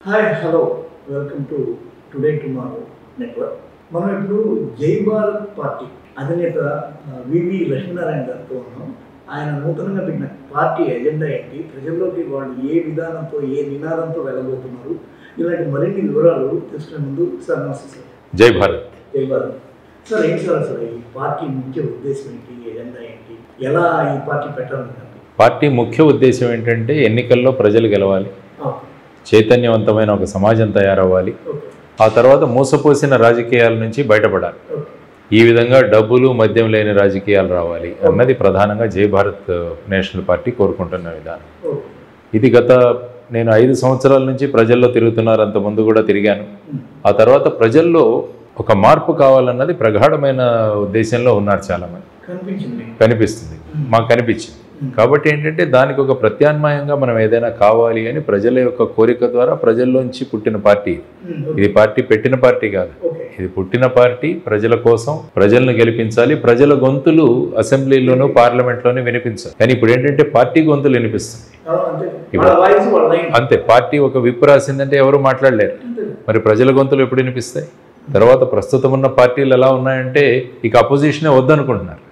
Hi hello welcome to today tomorrow network. మనం ఇప్పుడు జై భారత్ పార్టీ అధినేత వివి లక్ష్మీనారాయణ గారితో ఉన్నాం. ఆయన నూతనంగా పెట్టిన పార్టీ ఎజెండా ఏంటి, ప్రజల్లోకి వాళ్ళు ఏ విధానంతో ఏ నినాదంతో వెళ్ళబోతున్నారు, ఇలాంటి మరిన్ని వివరాలు తెలుసుకునే ముందు సార్ నమస్తే సార్. జై భారత్. జై భారత్ సార్. ఏంటి సార్ అసలు ఈ పార్టీ ముఖ్య ఉద్దేశం ఏంటి, ఎజెండా ఏంటి, ఎలా ఈ పార్టీ పెట్టాలనుకుంటున్నారు? పార్టీ ముఖ్య ఉద్దేశం ఏంటంటే ఎన్నికల్లో ప్రజలు గెలవాలి, చైతన్యవంతమైన ఒక సమాజం తయారవ్వాలి, ఆ తర్వాత మూసపోసిన రాజకీయాల నుంచి బయటపడాలి, ఈ విధంగా డబ్బులు మద్యం లేని రాజకీయాలు రావాలి అన్నది ప్రధానంగా జై భారత్ నేషనల్ పార్టీ కోరుకుంటున్న విధానం. ఇది నేను 5 సంవత్సరాల నుంచి ప్రజల్లో తిరుగుతున్నారు, అంతకుముందు కూడా తిరిగాను. ఆ తర్వాత ప్రజల్లో ఒక మార్పు కావాలన్నది ప్రగాఢమైన ఉద్దేశంలో ఉన్నారు చాలామంది, కనిపిస్తుంది, మాకు కనిపించింది. కాబట్టి ఏంటంటే దానికి ఒక ప్రత్యామ్నాయంగా మనం ఏదైనా కావాలి అని ప్రజల యొక్క కోరిక ద్వారా ప్రజల్లోంచి పుట్టిన పార్టీ. ఇది పార్టీ పెట్టిన పార్టీ కాదు, ఇది పుట్టిన పార్టీ. ప్రజల కోసం ప్రజలను గెలిపించాలి, ప్రజల గొంతులు అసెంబ్లీలోనూ పార్లమెంట్లోనూ వినిపించాలి. కానీ ఇప్పుడు ఏంటంటే పార్టీ గొంతులు వినిపిస్తుంది అంతే. పార్టీ ఒక విప్పు రాసిందంటే ఎవరు మాట్లాడలేరు, మరి ప్రజల గొంతులు ఎప్పుడు వినిపిస్తాయి? తర్వాత ప్రస్తుతం ఉన్న పార్టీలు ఎలా ఉన్నాయంటే ఇక అపోజిషనే వద్దనుకుంటున్నారు.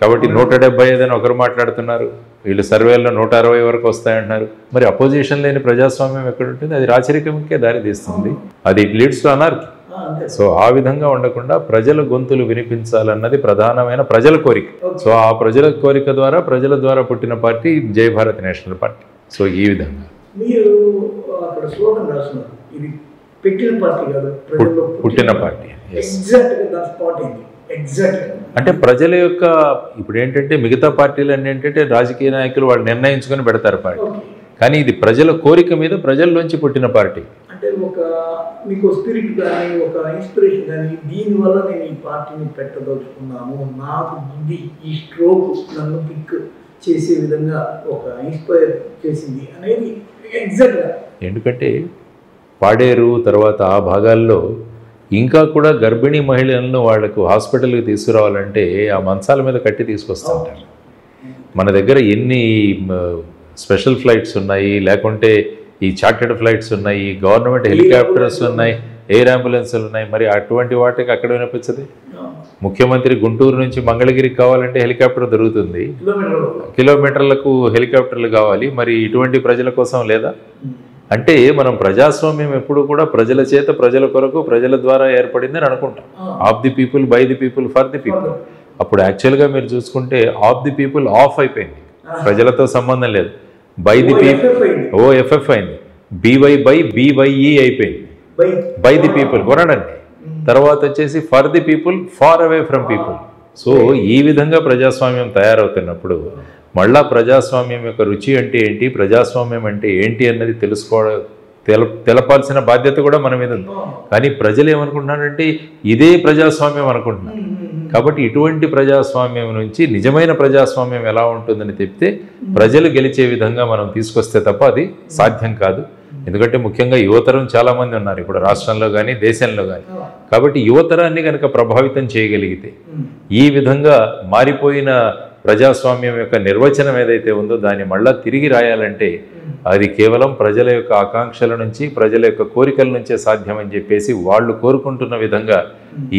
కాబట్టి 175 అని ఒకరు మాట్లాడుతున్నారు, వీళ్ళు సర్వేల్లో 160 వరకు వస్తాయంటున్నారు. మరి అపోజిషన్ లేని ప్రజాస్వామ్యం ఎక్కడ ఉంటుంది? అది రాచరికంకే దారి తీస్తుంది, అది లీడ్స్ టు అనార్కీ. సో ఆ విధంగా ఉండకుండా ప్రజల గొంతులు వినిపించాలన్నది ప్రధానమైన ప్రజల కోరిక. సో ఆ ప్రజల కోరిక ద్వారా ప్రజల ద్వారా పుట్టిన పార్టీ జై భారత్ నేషనల్ పార్టీ. సో ఈ విధంగా మీరు అక్కడ స్లోగన్ రాస్తున్నారు, ఇది పెట్టిన పార్టీ కాదు, పుట్టిన పార్టీ. ఎగ్జాక్ట్ అంటే ప్రజల యొక్క ఇప్పుడు ఏంటంటే మిగతా పార్టీలు అన్నీ ఏంటంటే రాజకీయ నాయకులు వాళ్ళు నిర్ణయించుకొని పెడతారు పార్టీ, కానీ ఇది ప్రజల కోరిక మీద ప్రజల్లోంచి పుట్టిన పార్టీ. అంటే ఒక మీకు స్పిరిట్ కానీ ఒక ఇన్స్పిరేషన్ కానీ దీనివల్ల నేను ఈ పార్టీని పెట్టదలుచుకున్నాను, నాకు ఇది ఈ స్ట్రోక్ నన్ను పిక్ చేసే విధంగా ఒక ఇన్స్పైర్ చేసింది అనేది ఎగ్జాక్ట్గా. ఎందుకంటే పాడేరు తర్వాత ఆ భాగాల్లో ఇంకా కూడా గర్భిణీ మహిళలను వాళ్లకు హాస్పిటల్కి తీసుకురావాలంటే ఆ మంచాల మీద కట్టి తీసుకొస్తూ ఉంటారు. మన దగ్గర ఎన్ని స్పెషల్ ఫ్లైట్స్ ఉన్నాయి, లేకుంటే ఈ చార్టెడ్ ఫ్లైట్స్ ఉన్నాయి, గవర్నమెంట్ హెలికాప్టర్స్ ఉన్నాయి, ఎయిర్ అంబులెన్స్లు ఉన్నాయి. మరి అటువంటి వాటికి అక్కడ వినిపించదు. ముఖ్యమంత్రి గుంటూరు నుంచి మంగళగిరికి కావాలంటే హెలికాప్టర్ దొరుకుతుంది, కిలోమీటర్లకు హెలికాప్టర్లు కావాలి. మరి ఇటువంటి ప్రజల కోసం లేదా? అంటే మనం ప్రజాస్వామ్యం ఎప్పుడు కూడా ప్రజల చేత ప్రజల కొరకు ప్రజల ద్వారా ఏర్పడిందని అనుకుంటాం. Of the people, by the people, for the people. అప్పుడు యాక్చువల్గా మీరు చూసుకుంటే ఆఫ్ ది పీపుల్ ఆఫ్ అయిపోయింది, ప్రజలతో సంబంధం లేదు. బై ది పీపుల్ ఓఎఫ్ఎఫ్ అయింది, బీవై బై బీవైఈ అయిపోయింది, బై ది పీపుల్ కొనడండి. తర్వాత వచ్చేసి for the people, far away from people. So ఈ విధంగా ప్రజాస్వామ్యం తయారవుతున్నప్పుడు మళ్ళా ప్రజాస్వామ్యం యొక్క రుచి అంటే ఏంటి, ప్రజాస్వామ్యం అంటే ఏంటి అన్నది తెలపాల్సిన బాధ్యత కూడా మన మీద ఉంది. కానీ ప్రజలు ఏమనుకుంటున్నారంటే ఇదే ప్రజాస్వామ్యం అనుకుంటున్నారు. కాబట్టి ఇటువంటి ప్రజాస్వామ్యం నుంచి నిజమైన ప్రజాస్వామ్యం ఎలా ఉంటుందని చెప్తే ప్రజలు గెలిచే విధంగా మనం తీసుకొస్తే తప్ప అది సాధ్యం కాదు. ఎందుకంటే ముఖ్యంగా యువతరం చాలామంది ఉన్నారు ఇప్పుడు రాష్ట్రంలో కానీ దేశంలో కానీ. కాబట్టి యువతరాన్ని కనుక ప్రభావితం చేయగలిగితే ఈ విధంగా మారిపోయిన ప్రజాస్వామ్యం యొక్క నిర్వచనం ఏదైతే ఉందో దాన్ని మళ్ళా తిరిగి రాయాలంటే అది కేవలం ప్రజల యొక్క ఆకాంక్షల నుంచి ప్రజల యొక్క కోరికల నుంచే సాధ్యమని చెప్పేసి వాళ్ళు కోరుకుంటున్న విధంగా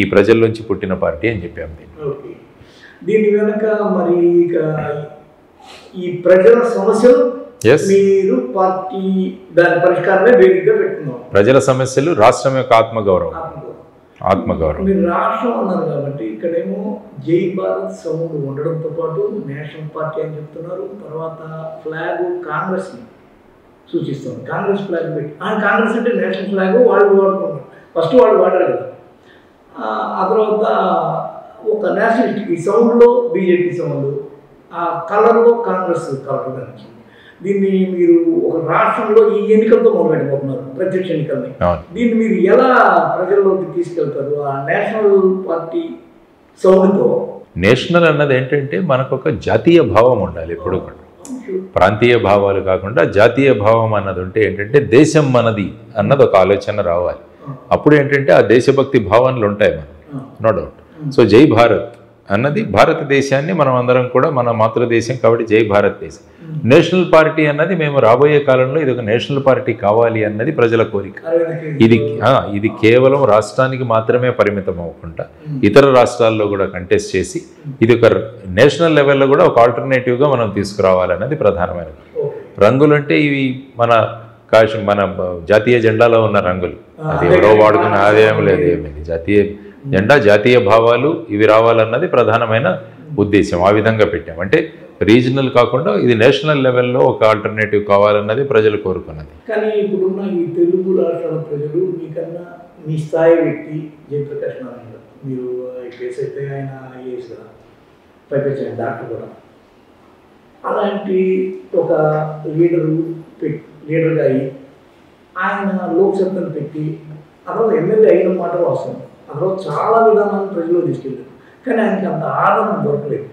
ఈ ప్రజల నుంచి పుట్టిన పార్టీ అని చెప్పాము. దీని వెనక మరి ఈ ప్రజల సమస్యలు మీరు పార్టీ దాని పరిష్కారమే వేదికగా పెట్టుకున్నాం. ప్రజల సమస్యలు, రాష్ట్రం యొక్క ఆత్మగౌరవం. మీరు రాష్ట్రం అన్నారు కాబట్టి ఇక్కడేమో జై భారత్ సౌండ్ ఉండడంతో పాటు నేషనల్ పార్టీ అని చెప్తున్నారు. తర్వాత ఫ్లాగ్ కాంగ్రెస్ని సూచిస్తుంది, కాంగ్రెస్ ఫ్లాగ్ పెట్టి కాంగ్రెస్ అంటే నేషనల్ ఫ్లాగ్ వాళ్ళు వాడుకున్నారు. ఫస్ట్ వాళ్ళు వాడారు కదా, ఆ తర్వాత ఒక నేషనలిస్ట్ ఈ సౌండ్లో బీజేపీ సౌండ్, ఆ కలర్లో కాంగ్రెస్ కలర్ కనిపించింది. దీన్ని మీరు ఒక రాష్ట్రంలో ఈ ఎన్నికలతో మొదలుపెట్టబోతున్నారు, ప్రత్యక్ష ఎన్నికల్ని. దీన్ని మీరు ఎలా ప్రజల్లోకి తీసుకెళ్తారు ఆ నేషనల్ పార్టీ సౌండ్తో? నేషనల్ అన్నది ఏంటంటే మనకు ఒక జాతీయ భావం ఉండాలి ఎప్పుడు కూడా, ప్రాంతీయ భావాలు కాకుండా జాతీయ భావం అన్నది ఉంటే ఏంటంటే దేశం మనది అన్నది ఒక ఆలోచన రావాలి. అప్పుడు ఏంటంటే ఆ దేశభక్తి భావనలు ఉంటాయి మనకు, నో డౌట్. సో జై భారత్ అన్నది భారతదేశాన్ని మనం అందరం కూడా మన మాతృదేశం కాబట్టి జై భారతదేశం. నేషనల్ పార్టీ అన్నది మేము రాబోయే కాలంలో ఇది ఒక నేషనల్ పార్టీ కావాలి అన్నది ప్రజల కోరిక. ఇది కేవలం రాష్ట్రానికి మాత్రమే పరిమితం అవ్వకుండా ఇతర రాష్ట్రాల్లో కూడా కంటెస్ట్ చేసి ఇది ఒక నేషనల్ లెవెల్లో కూడా ఒక ఆల్టర్నేటివ్గా మనం తీసుకురావాలన్నది ప్రధానమైనది. రంగులు అంటే ఇవి మన జాతీయ జెండాలో ఉన్న రంగులు, అది ఎవరో వాడుకునే ఆదాయం లేదు, ఏమైంది జాతీయ జెండా జాతీయ భావాలు ఇవి రావాలన్నది ప్రధానమైన ఉద్దేశం. ఆ విధంగా పెట్టాం. అంటే రీజనల్ కాకుండా ఇది నేషనల్ లెవెల్లో ఒక ఆల్టర్నేటివ్ కావాలన్నది ప్రజలు కోరుకున్నది. కానీ ఇప్పుడున్న ఈ తెలుగు రాష్ట్రాల ప్రజలు మీకన్నా మీ స్థాయి వ్యక్తి జయప్రకాష్ నారాయణ గారు, మీరు కేసు అయితే ఆయన ఐఏఎస్ కదా, పైపెచ్చారు డాక్టర్ కూడా, అలాంటి ఒక లీడర్గా అయ్యి ఆయన లోక్సభను పెట్టి అసలు ఎమ్మెల్యే అయిన మాట వాస్తవం. అసలు చాలా విధానాలను ప్రజలు తీసుకెళ్ళారు, కానీ ఆయనకి అంత ఆదరణ దొరకలేదు.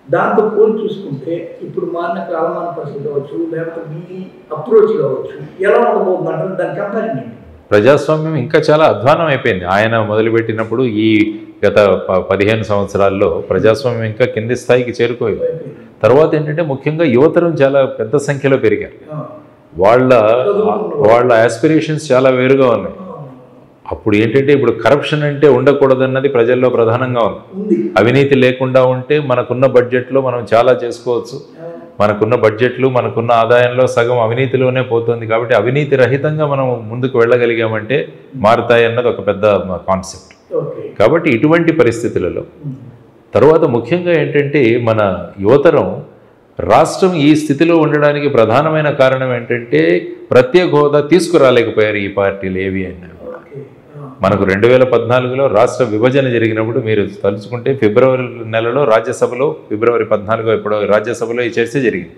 దాంతో పోల్చి చూసుకుంటే ఇప్పుడు మారిన కాలమాన పరిస్థితి కావచ్చు, లేకపోతే మీ అప్రోచ్ కావచ్చు, ఎలా ఉండబోతుందంటే దాని కంపారిజన్ ఏంటి? ప్రజాస్వామ్యం ఇంకా చాలా అధ్వానం అయిపోయింది. ఆయన మొదలుపెట్టినప్పుడు ఈ గత 15 సంవత్సరాల్లో ప్రజాస్వామ్యం ఇంకా కింది స్థాయికి చేరుకోలేదు. తర్వాత ఏంటంటే ముఖ్యంగా యువతరం చాలా పెద్ద సంఖ్యలో పెరిగారు. వాళ్ళ ఆస్పిరేషన్స్ చాలా వేరుగా ఉన్నాయి. అప్పుడు ఏంటంటే ఇప్పుడు కరప్షన్ అంటే ఉండకూడదన్నది ప్రజల్లో ప్రధానంగా ఉంది. అవినీతి లేకుండా ఉంటే మనకున్న బడ్జెట్లో మనం చాలా చేసుకోవచ్చు. మనకున్న బడ్జెట్లు మనకున్న ఆదాయంలో సగం అవినీతిలోనే పోతుంది. కాబట్టి అవినీతి రహితంగా మనం ముందుకు వెళ్ళగలిగామంటే మారుతాయి అన్నది ఒక పెద్ద కాన్సెప్ట్. కాబట్టి ఇటువంటి పరిస్థితులలో తర్వాత ముఖ్యంగా ఏంటంటే మన యువతరం రాష్ట్రం ఈ స్థితిలో ఉండడానికి ప్రధానమైన కారణం ఏంటంటే ప్రత్యేక హోదా తీసుకురాలేకపోయారు ఈ పార్టీలు ఏవి అన్నా. మనకు 2014లో రాష్ట్ర విభజన జరిగినప్పుడు మీరు తలుచుకుంటే ఫిబ్రవరి నెలలో రాజ్యసభలో ఫిబ్రవరి 14 ఎప్పుడో రాజ్యసభలో ఈ చర్చ జరిగింది.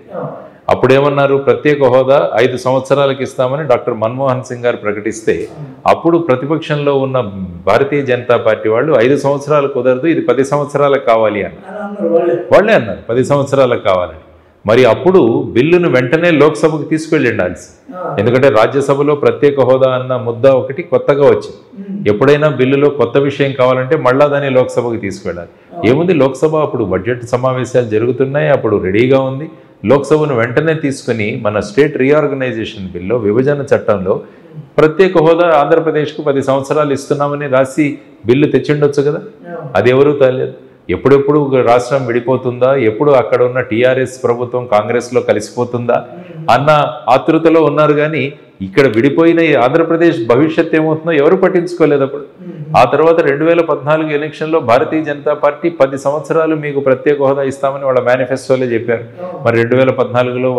అప్పుడేమన్నారు, ప్రత్యేక హోదా 5 సంవత్సరాలకు ఇస్తామని డాక్టర్ మన్మోహన్ సింగ్ గారు ప్రకటిస్తే అప్పుడు ప్రతిపక్షంలో ఉన్న భారతీయ జనతా పార్టీ వాళ్ళు 5 సంవత్సరాలు కుదరదు, ఇది 10 సంవత్సరాలకు కావాలి అన్నారు. వాళ్ళే అన్నారు 10 సంవత్సరాలకు కావాలని. మరి అప్పుడు బిల్లును వెంటనే లోక్సభకు తీసుకెళ్ళి ఉండాల్సి, ఎందుకంటే రాజ్యసభలో ప్రత్యేక హోదా అన్న ముద్ద ఒకటి కొత్తగా వచ్చింది. ఎప్పుడైనా బిల్లులో కొత్త విషయం కావాలంటే మళ్ళా దాన్ని లోక్సభకు తీసుకెళ్ళాలి. ఏముంది, లోక్సభ అప్పుడు బడ్జెట్ సమావేశాలు జరుగుతున్నాయి, అప్పుడు రెడీగా ఉంది. లోక్సభను వెంటనే తీసుకుని మన స్టేట్ రీఆర్గనైజేషన్ బిల్లో విభజన చట్టంలో ప్రత్యేక హోదా ఆంధ్రప్రదేశ్కు 10 సంవత్సరాలు ఇస్తున్నామని రాసి బిల్లు తెచ్చిండొచ్చు కదా. అది ఎవరూ తెలియదు. ఎప్పుడెప్పుడు రాష్ట్రం విడిపోతుందా, ఎప్పుడు అక్కడ ఉన్న టీఆర్ఎస్ ప్రభుత్వం కాంగ్రెస్లో కలిసిపోతుందా అన్న ఆతృతలో ఉన్నారు. కానీ ఇక్కడ విడిపోయిన ఆంధ్రప్రదేశ్ భవిష్యత్ ఏమవుతుందో ఎవరు పట్టించుకోలేదు అప్పుడు. ఆ తర్వాత 2014 ఎలక్షన్లో భారతీయ జనతా పార్టీ 10 సంవత్సరాలు మీకు ప్రత్యేక హోదా ఇస్తామని వాళ్ళ మేనిఫెస్టోలో చెప్పారు. మరి 2014లో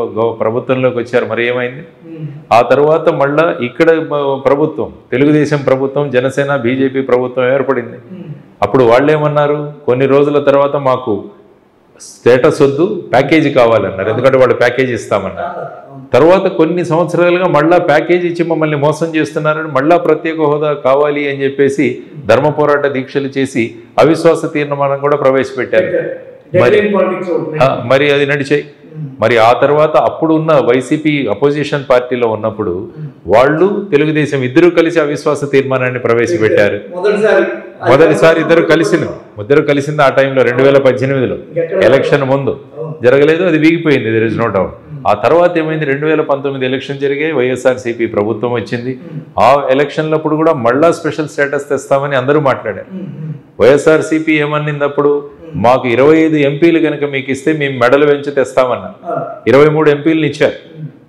ప్రభుత్వంలోకి వచ్చారు, మరి ఏమైంది? ఆ తర్వాత మళ్ళా ఇక్కడ ప్రభుత్వం, తెలుగుదేశం ప్రభుత్వం, జనసేన బీజేపీ ప్రభుత్వం ఏర్పడింది. అప్పుడు వాళ్ళు ఏమన్నారు, కొన్ని రోజుల తర్వాత మాకు స్టేటస్ వద్దు, ప్యాకేజీ కావాలన్నారు. ఎందుకంటే వాళ్ళు ప్యాకేజీ ఇస్తామన్నారు. తర్వాత కొన్ని సంవత్సరాలుగా మళ్ళా ప్యాకేజీ ఇచ్చి మమ్మల్ని మోసం చేస్తున్నారని మళ్ళా ప్రత్యేక హోదా కావాలి అని చెప్పేసి ధర్మ పోరాట దీక్షలు చేసి అవిశ్వాస తీర్మానం కూడా ప్రవేశపెట్టారు. మరి అది నడిచాయి. మరి ఆ తర్వాత అప్పుడు ఉన్న వైసీపీ అపోజిషన్ పార్టీలో ఉన్నప్పుడు వాళ్ళు తెలుగుదేశం ఇద్దరు కలిసి అవిశ్వాస తీర్మానాన్ని ప్రవేశపెట్టారు. మొదటిసారి ఇద్దరు కలిసింది ఆ టైంలో 2018లో ఎలక్షన్ ముందు జరగలేదు, అది వీగిపోయింది, దేర్ ఇస్ నో డౌట్. ఆ తర్వాత ఏమైంది, 2019 ఎలక్షన్ జరిగాయి, వైఎస్ఆర్సీపీ ప్రభుత్వం వచ్చింది. ఆ ఎలక్షన్లప్పుడు కూడా మళ్ళా స్పెషల్ స్టేటస్ తెస్తామని అందరూ మాట్లాడారు. వైఎస్ఆర్సీపీ ఏమన్నింది అప్పుడు, మాకు 25 ఎంపీలు కనుక మీకు ఇస్తే మేము మెడలు పెంచి తెస్తామన్నా. 23 ఎంపీలను ఇచ్చారు.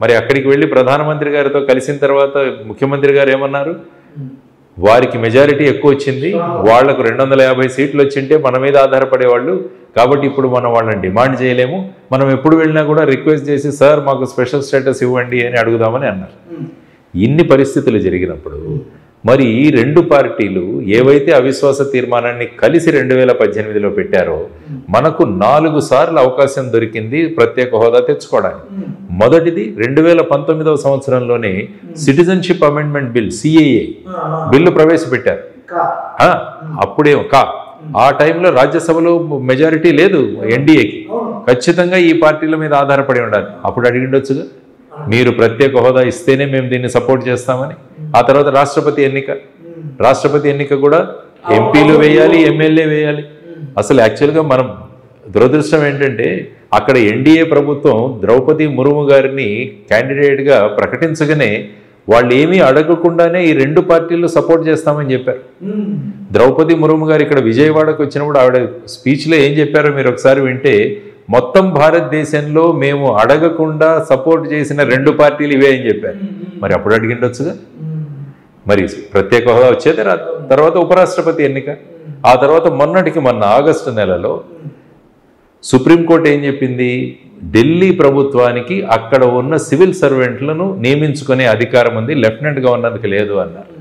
మరి అక్కడికి వెళ్ళి ప్రధానమంత్రి గారితో కలిసిన తర్వాత ముఖ్యమంత్రి గారు ఏమన్నారు, వారికి మెజారిటీ ఎక్కువ వచ్చింది, వాళ్లకు 250 సీట్లు వచ్చింటే మన మీద ఆధారపడేవాళ్ళు, కాబట్టి ఇప్పుడు మనం వాళ్ళని డిమాండ్ చేయలేము, మనం ఎప్పుడు వెళ్ళినా కూడా రిక్వెస్ట్ చేసి సార్ మాకు స్పెషల్ స్టేటస్ ఇవ్వండి అని అడుగుదామని అన్నారు. ఇన్ని పరిస్థితులు జరిగినప్పుడు మరి ఈ రెండు పార్టీలు ఏవైతే అవిశ్వాస తీర్మానాన్ని కలిసి 2018లో పెట్టారో మనకు 4 సార్లు అవకాశం దొరికింది ప్రత్యేక హోదా తెచ్చుకోవడానికి. మొదటిది 2019వ సంవత్సరంలోనే citizenship amendment bill CAA bill ప్రవేశపెట్టారు. అప్పుడేమో ఆ టైంలో రాజ్యసభలో మెజారిటీ లేదు ఎన్డీఏకి, ఖచ్చితంగా ఈ పార్టీల మీద ఆధారపడి ఉండాలి. అప్పుడు అడిగిండొచ్చుగా, మీరు ప్రత్యేక హోదా ఇస్తేనే మేము దీన్ని సపోర్ట్ చేస్తామని. ఆ తర్వాత రాష్ట్రపతి ఎన్నిక కూడా ఎంపీలు వేయాలి, ఎమ్మెల్యే వేయాలి. అసలు యాక్చువల్గా మనం దురదృష్టం ఏంటంటే అక్కడ ఎన్డీఏ ప్రభుత్వం ద్రౌపది ముర్ము గారిని క్యాండిడేట్గా ప్రకటించగానే వాళ్ళు ఏమీ అడగకుండానే ఈ రెండు పార్టీలు సపోర్ట్ చేస్తామని చెప్పారు. ద్రౌపది ముర్ము గారు ఇక్కడ విజయవాడకు వచ్చినప్పుడు ఆవిడ స్పీచ్లో ఏం చెప్పారో మీరు ఒకసారి వింటే, మొత్తం భారతదేశంలో మేము అడగకుండా సపోర్ట్ చేసిన రెండు పార్టీలు ఇవే అని చెప్పారు. మరి అప్పుడు అడిగిండొచ్చుగా. మరి ప్రత్యేక హోదా వచ్చేదే రాదు. తర్వాత ఉపరాష్ట్రపతి ఎన్నిక, ఆ తర్వాత మొన్న ఆగస్టు నెలలో సుప్రీంకోర్టు ఏం చెప్పింది, ఢిల్లీ ప్రభుత్వానికి అక్కడ ఉన్న సివిల్ సర్వెంట్లను నియమించుకునే అధికారం ఉంది, లెఫ్టినెంట్ గవర్నర్కి లేదు అన్నారు.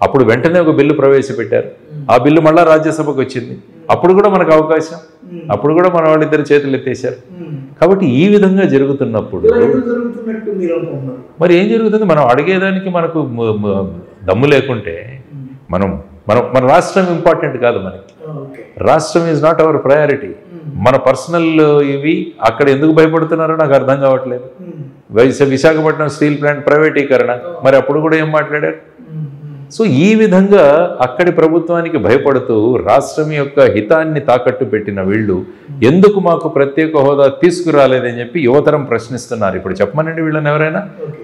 అప్పుడు వెంటనే ఒక బిల్లు ప్రవేశపెట్టారు. ఆ బిల్లు మళ్ళా రాజ్యసభకు వచ్చింది. అప్పుడు కూడా మనకు అవకాశం, అప్పుడు కూడా మన వాళ్ళిద్దరు చేతులు ఎత్తేసారు. కాబట్టి ఈ విధంగా జరుగుతున్నప్పుడు మరి ఏం జరుగుతుంది? మనం అడిగేదానికి మనకు దమ్ము లేకుంటే మన రాష్ట్రం ఇంపార్టెంట్ కాదు. మనకి రాష్ట్రం ఈజ్ నాట్ అవర్ ప్రయారిటీ. మన పర్సనల్ ఇవి అక్కడ ఎందుకు భయపడుతున్నారో నాకు అర్థం కావట్లేదు. విశాఖపట్నం స్టీల్ ప్లాంట్ ప్రైవేటీకరణ, మరి అప్పుడు కూడా ఏం మాట్లాడారు? సో ఈ విధంగా అక్కడి ప్రభుత్వానికి భయపడుతూ రాష్ట్రం యొక్క హితాన్ని తాకట్టు పెట్టిన వీళ్ళు ఎందుకు మాకు ప్రత్యేక హోదా తీసుకురాలేదని చెప్పి యువతరం ప్రశ్నిస్తున్నారు. ఇప్పుడు చెప్పమనండి వీళ్ళని ఎవరైనా.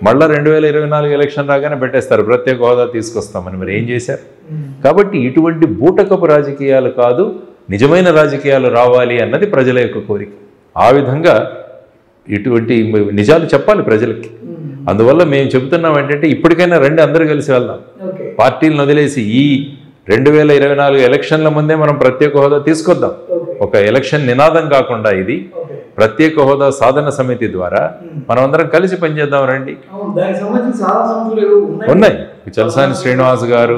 మళ్ళీ 2024 ఎలక్షన్ రాగానే పెట్టేస్తారు ప్రత్యేక హోదా తీసుకొస్తామని. మరి ఏం చేశారు? కాబట్టి ఇటువంటి బూటకపు రాజకీయాలు కాదు, నిజమైన రాజకీయాలు రావాలి అన్నది ప్రజల యొక్క కోరిక. ఆ విధంగా ఇటువంటి నిజాలు చెప్పాలి ప్రజలకి. అందువల్ల మేము చెబుతున్నాం ఏంటంటే, ఇప్పటికైనా రండి అందరూ కలిసి వెళ్దాం. పార్టీలను వదిలేసి ఈ 2024 ఎలక్షన్ల ముందే మనం ప్రత్యేక హోదా తీసుకొద్దాం. ఒక ఎలక్షన్ నినాదం కాకుండా ఇది ప్రత్యేక హోదా సాధన సమితి ద్వారా మనం అందరం కలిసి పనిచేద్దాం రండి. ఉన్నాయి. చలసాని శ్రీనివాస్ గారు,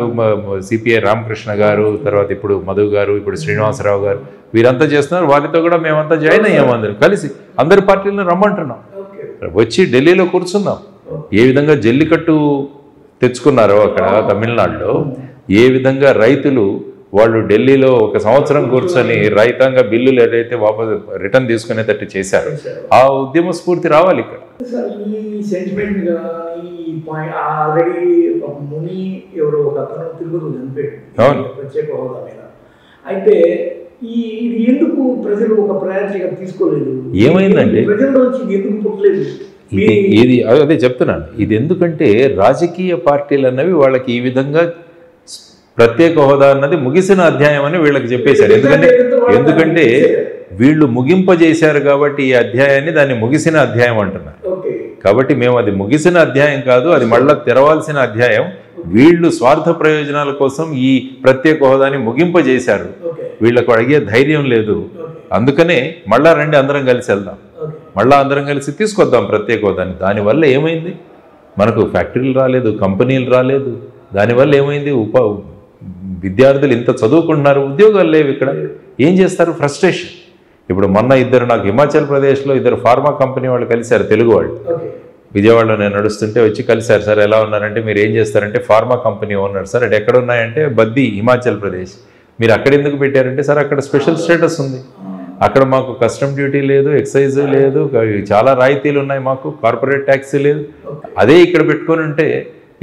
సిపిఐ రామకృష్ణ గారు, తర్వాత ఇప్పుడు మధు గారు, ఇప్పుడు శ్రీనివాసరావు గారు, వీరంతా చేస్తున్నారు. వారితో కూడా మేమంతా జాయిన్ అయ్యాము. అందరం కలిసి అందరి పార్టీలను రమ్మంటున్నాం. వచ్చి ఢిల్లీలో కూర్చుందాం. ఏ విధంగా జల్లికట్టు తెచ్చుకున్నారో అక్కడ తమిళనాడులో, ఏ విధంగా రైతులు వాళ్ళు ఢిల్లీలో 1 సంవత్సరం కూర్చొని రైతాంగ బిల్లులు ఏదైతే వాపసు రిటర్న్ తీసుకునేటట్టు చేశారు, ఆ ఉద్యమ స్ఫూర్తి రావాలి ఇక్కడ. ప్రత్యేక హోదా మీద అయితే ఇది ఎందుకు ప్రజలు ఒక ప్రయారిటీగా తీసుకోలేదు? ఏమైందంటే ప్రజల్లోంచి ఎందుకు పుట్టలేదు? ఇది అదే చెప్తున్నాను. ఇది ఎందుకంటే రాజకీయ పార్టీలు అన్నవి వాళ్ళకి ఈ విధంగా ప్రత్యేక హోదా అన్నది ముగిసిన అధ్యాయం అని వీళ్ళకి చెప్పేశారు. ఎందుకంటే వీళ్ళు ముగింపజేశారు కాబట్టి ఈ అధ్యాయాన్ని దాన్ని ముగిసిన అధ్యాయం అంటున్నారు. కాబట్టి మేము అది ముగిసిన అధ్యాయం కాదు, అది మళ్ళా తెరవాల్సిన అధ్యాయం. వీళ్ళు స్వార్థ ప్రయోజనాల కోసం ఈ ప్రత్యేక హోదాని ముగింపజేశారు. వీళ్ళకు అడిగే ధైర్యం లేదు. అందుకనే మళ్ళా రండి అందరం కలిసి వెళ్దాం, మళ్ళా అందరం కలిసి తీసుకొద్దాం ప్రత్యేక హోదాని. దానివల్ల ఏమైంది? మనకు ఫ్యాక్టరీలు రాలేదు, కంపెనీలు రాలేదు. దానివల్ల ఏమైంది? విద్యార్థులు ఇంత చదువుకుంటున్నారు, ఉద్యోగాలు లేవు. ఇక్కడ ఏం చేస్తారు? ఫ్రస్ట్రేషన్. ఇప్పుడు మొన్న నాకు హిమాచల్ ప్రదేశ్లో 2 ఫార్మా కంపెనీ వాళ్ళు కలిశారు, తెలుగు వాళ్ళు. విజయవాడలో నేను నడుస్తుంటే వచ్చి కలిశారు. సార్ ఎలా ఉన్నారంటే, మీరు ఏం చేస్తారంటే ఫార్మా కంపెనీ ఓనర్ సార్. అది ఎక్కడ ఉన్నాయంటే బద్ది, హిమాచల్ ప్రదేశ్. మీరు అక్కడ ఎందుకు పెట్టారంటే, సార్ అక్కడ స్పెషల్ స్టేటస్ ఉంది, అక్కడ మాకు కస్టమ్ డ్యూటీ లేదు, ఎక్సైజ్ లేదు, చాలా రాయితీలు ఉన్నాయి, మాకు కార్పొరేట్ ట్యాక్స్ లేదు. అదే ఇక్కడ పెట్టుకొని ఉంటే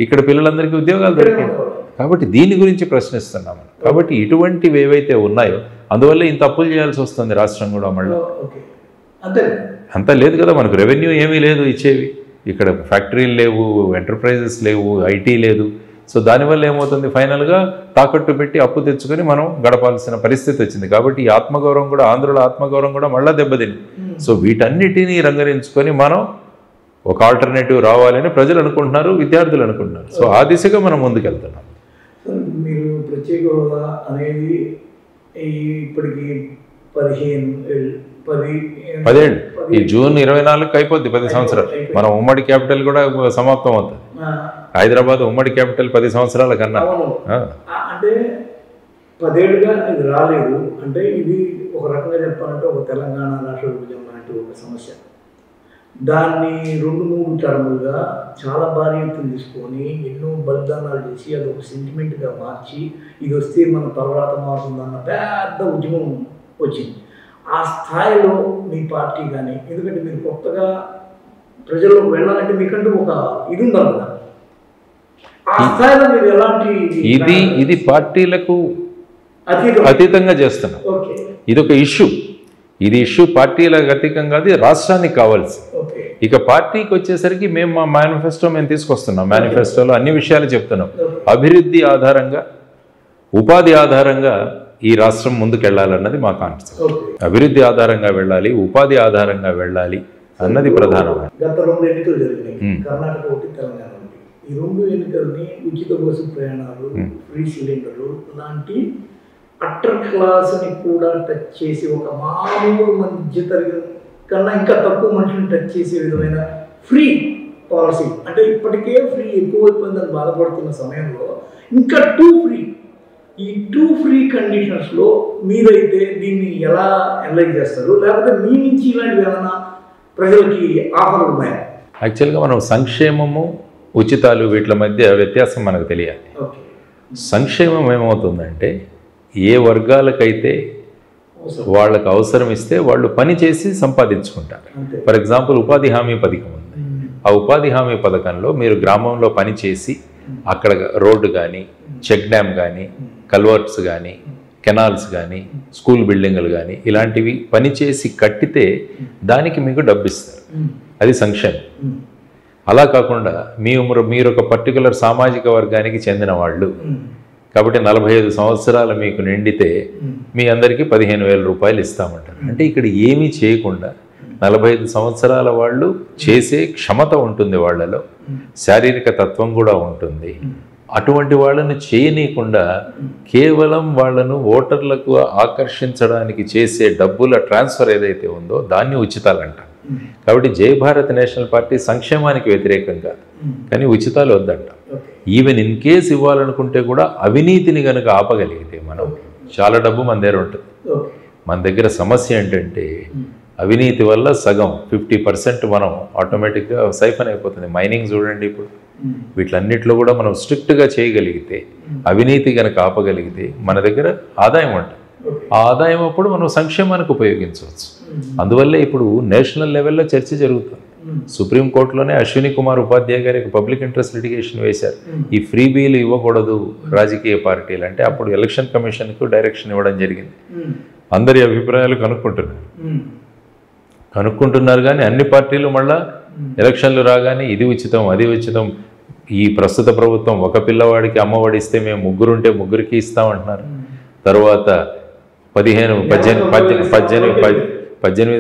ఇక్కడ పిల్లలందరికీ ఉద్యోగాలు దొరికాయి. కాబట్టి దీని గురించి ప్రశ్నిస్తున్నాము. కాబట్టి ఇటువంటివి ఏవైతే ఉన్నాయో అందువల్ల ఇంత అప్పులు చేయాల్సి వస్తుంది రాష్ట్రం కూడా. మళ్ళీ అంతా లేదు కదా, మనకు రెవెన్యూ ఏమీ లేదు ఇచ్చేవి. ఇక్కడ ఫ్యాక్టరీలు లేవు, ఎంటర్ప్రైజెస్ లేవు, ఐటీ లేదు. సో దానివల్ల ఏమవుతుంది? ఫైనల్గా తాకట్టు పెట్టి అప్పు తెచ్చుకొని మనం గడపాల్సిన పరిస్థితి వచ్చింది. కాబట్టి ఈ ఆత్మగౌరవం కూడా, ఆంధ్రుల ఆత్మగౌరవం కూడా మళ్ళీ దెబ్బతింది. సో వీటన్నిటినీ రంగరించుకొని మనం ఒక ఆల్టర్నేటివ్ రావాలని ప్రజలు అనుకుంటున్నారు, విద్యార్థులు అనుకుంటున్నారు. సో ఆ దిశగా మనం ముందుకెళ్తున్నాం. మీరు ప్రత్యేక హోదా అనేది ఇప్పటికి 10 ఈ జూన్ 24కి అయిపోద్ది 10 సంవత్సరాలు. మనం ఉమ్మడి క్యాపిటల్ కూడా సమాప్తం అవుతుంది. హైదరాబాద్ ఉమ్మడి క్యాపిటల్ 10 సంవత్సరాల కన్నా. అంటే 10 ఏళ్ళుగా ఇది రాలేదు. అంటే ఇది ఒక రకంగా చెప్పాలంటే ఒక తెలంగాణ రాష్ట్ర విభజన లాంటి ఒక సమస్య. దాన్ని 2-3 టర్ములుగా చాలా భారీ ఎత్తున తీసుకొని ఎన్నో బలిదానాలు చేసి అది ఒక సెంటిమెంట్గా మార్చి ఇది వస్తే మన తర్వాత మారుతుందన్న పెద్ద ఉద్యమం వచ్చింది. ఆ స్థాయిలో మీ పార్టీ కానీ, ఎందుకంటే మీరు కొత్తగా ప్రజల్లోకి వెళ్ళాలంటే మీకంటూ ఒక ఇది ఉండాలి కదా, ఆ స్థాయిలో మీరు ఎలాంటి ఇది పార్టీలకు అతీతంగా చేస్తున్నాం. ఇదొక ఇష్యూ. ఇది ఇష్యూ పార్టీలకు అతీతం కాదు, రాష్ట్రానికి కావాల్సి. ఇక పార్టీకి వచ్చేసరికి మేము మా మేనిఫెస్టో మేము తీసుకొస్తున్నాం. మేనిఫెస్టోలో అన్ని విషయాలు చెప్తున్నాం. అభివృద్ధి ఆధారంగా, ఉపాధి ఆధారంగా ఈ రాష్ట్రం ముందుకెళ్ళాలన్నది మా కాన్సెప్ట్. అభివృద్ధి ఆధారంగా వెళ్ళాలి, ఉపాధి ఆధారంగా వెళ్ళాలి అన్నది ప్రధానమైన. గత 2 ఎన్నికలు జరిగినాయి, కర్ణాటక ఒకటి, తెలంగాణ ఒకటి. ఈ 2 ఎన్నికల్ని ఉచిత బస్సు ప్రయాణాలు, ఫ్రీ సిలిండర్లు లాంటి అట్టర్ క్లాస్ని కూడా టచ్ చేసి, ఒక మామూలు మధ్య తరగతి కన్నా ఇంకా తక్కువ మనుషులను టచ్ చేసే విధమైన ఫ్రీ పాలసీ, అంటే ఇప్పటికే ఫ్రీ ఎక్కువైపోయిందని బాధపడుతున్న సమయంలో ఇంకా 2 ఫ్రీ, ఈ 2 ఫ్రీ కండిషన్స్లో మీరైతే దీన్ని ఎలా అనలైజ్ చేస్తారు? లేకపోతే మీ నుంచి ఇలాంటివి ఏమైనా ప్రజలకి ఆఫర్లు ఉన్నాయా? యాక్చువల్గా మనం సంక్షేమము, ఉచితాలు వీటి మధ్య వ్యత్యాసం మనకు తెలియాలి. సంక్షేమం ఏమవుతుందంటే ఏ వర్గాలకైతే వాళ్ళకు అవసరం ఇస్తే వాళ్ళు పని చేసి సంపాదించుకుంటారు. ఫర్ ఎగ్జాంపుల్ ఉపాధి హామీ పథకం ఉంది. ఆ ఉపాధి హామీ పథకంలో మీరు గ్రామంలో పని చేసి అక్కడ రోడ్డు కానీ, చెక్ డ్యామ్ కానీ, కల్వర్ట్స్ కానీ, కెనాల్స్ కానీ, స్కూల్ బిల్డింగులు కానీ ఇలాంటివి పనిచేసి కట్టితే దానికి మీకు డబ్బు ఇస్తారు. అది సంక్షేమం. అలా కాకుండా మీరు ఒక పర్టికులర్ సామాజిక వర్గానికి చెందిన వాళ్ళు కాబట్టి 45 సంవత్సరాలు మీకు నిండితే మీ అందరికీ 15,000 రూపాయలు ఇస్తామంటారు. అంటే ఇక్కడ ఏమీ చేయకుండా 45 సంవత్సరాల వాళ్ళు చేసే క్షమత ఉంటుంది, వాళ్ళలో శారీరక తత్వం కూడా ఉంటుంది. అటువంటి వాళ్ళను చేయనీయకుండా కేవలం వాళ్ళను ఓటర్లకు ఆకర్షించడానికి చేసే డబ్బుల ట్రాన్స్ఫర్ ఏదైతే ఉందో దాన్ని ఉచితాలు అంటారు. కాబట్టి జై భారత్ నేషనల్ పార్టీ సంక్షేమానికి వ్యతిరేకం కాదు, కానీ ఉచితాలు వద్దంట. ఈవెన్ ఇన్ కేస్ ఇవ్వాలనుకుంటే కూడా అవినీతిని కనుక ఆపగలిగితే మనం చాలా డబ్బు మన దగ్గర ఉంటుంది. మన దగ్గర సమస్య ఏంటంటే అవినీతి వల్ల సగం 50% మనం ఆటోమేటిక్గా సైఫన్ అయిపోతుంది. మైనింగ్ చూడండి, ఇప్పుడు వీటిలన్నిటిలో కూడా మనం స్ట్రిక్ట్గా చేయగలిగితే, అవినీతి కనుక ఆపగలిగితే మన దగ్గర ఆదాయం ఉంటుంది. ఆ ఆదాయం అప్పుడు మనం సంక్షేమానికి ఉపయోగించవచ్చు. అందువల్లే ఇప్పుడు నేషనల్ లెవెల్లో చర్చ జరుగుతుంది. సుప్రీంకోర్టులోనే అశ్విని కుమార్ ఉపాధ్యాయ గారికి పబ్లిక్ ఇంట్రెస్ట్ లిటిగేషన్ వేశారు. ఈ ఫ్రీ బీలు ఇవ్వకూడదు రాజకీయ పార్టీలు అంటే, అప్పుడు ఎలక్షన్ కమిషన్కు డైరెక్షన్ ఇవ్వడం జరిగింది. అందరి అభిప్రాయాలు కనుక్కుంటున్నారు కానీ అన్ని పార్టీలు మళ్ళా ఎలక్షన్లు రాగానే ఇది ఉచితం, అది ఉచితం. ఈ ప్రస్తుత ప్రభుత్వం ఒక పిల్లవాడికి అమ్మఒడి ఇస్తే మేము 3 ఉంటే 3కి ఇస్తామంటున్నారు. తర్వాత 18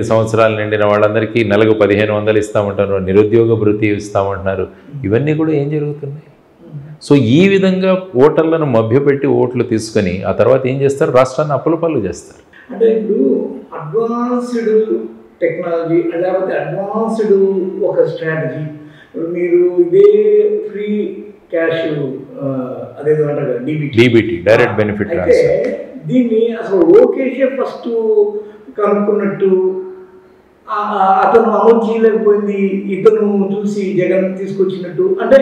సంవత్సరాలు నిండిన వాళ్ళందరికీ నెలకు 1500 ఇస్తామంటారు. నిరుద్యోగ భృతి ఇస్తామంటున్నారు. ఇవన్నీ కూడా ఏం జరుగుతున్నాయి? సో ఈ విధంగా ఓటర్లను మభ్యపెట్టి ఓట్లు తీసుకొని ఆ తర్వాత ఏం చేస్తారు? రాష్ట్రాన్ని అప్పులపాలు చేస్తారు. అంటే ఇప్పుడు అడ్వాన్స్డ్ టెక్నాలజీ లేకపోతే అడ్వాన్స్డ్ ఒక స్ట్రాటజీ, మీరు ఇదే ఫ్రీ క్యాష్ అదేదో అంటారు డీబీటీ, డైరెక్ట్ బెనిఫిట్ ట్రాన్స్ఫర్, దీన్ని అసలు లోకేషే ఫస్ట్ కనుక్కున్నట్టు అతను అమలు చేయలేకపోయింది, ఇతను చూసి జగన్ తీసుకొచ్చినట్టు. అంటే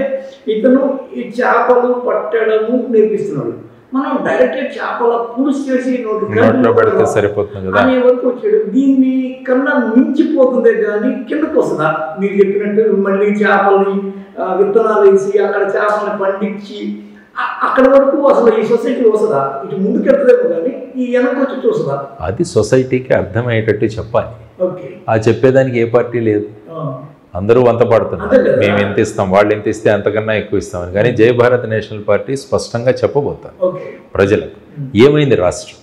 ఇతను ఈ చేపలు పట్టడము నేర్పిస్తున్నాడు, మనం డైరెక్ట్గా చేపల పులుసు చేసి నోట్లో పెడితే సరిపోతుంది కదా అనే వరకు వచ్చాడు. దీన్ని కన్నా మించిపోతుందే కానీ కిందకు వస్తుందా? మీరు చెప్పినట్టు మళ్ళీ చేపల్ని విత్తనాలు వేసి అక్కడ చేపల్ని పండించి అక్కడ వరకు అసలు ఈ సొసైటీ వస్తుందా? ఇటు ముందుకెళ్తలేము కానీ ఈ వెనక్కి వచ్చి చూస్తుందా? అది సొసైటీకి అర్థమయ్యేటట్టు చెప్పాలి. ఓకే, ఆ చెప్పేదానికి ఏ పార్టీ లేదు. అందరూ వంత పడుతున్నారు, మేము ఎంత ఇస్తాం, వాళ్ళు ఎంత ఇస్తే అంతకన్నా ఎక్కువ ఇస్తామని. కానీ జై భారత్ నేషనల్ పార్టీ స్పష్టంగా చెప్పబోతారు ప్రజలకు ఏమైంది రాష్ట్రం,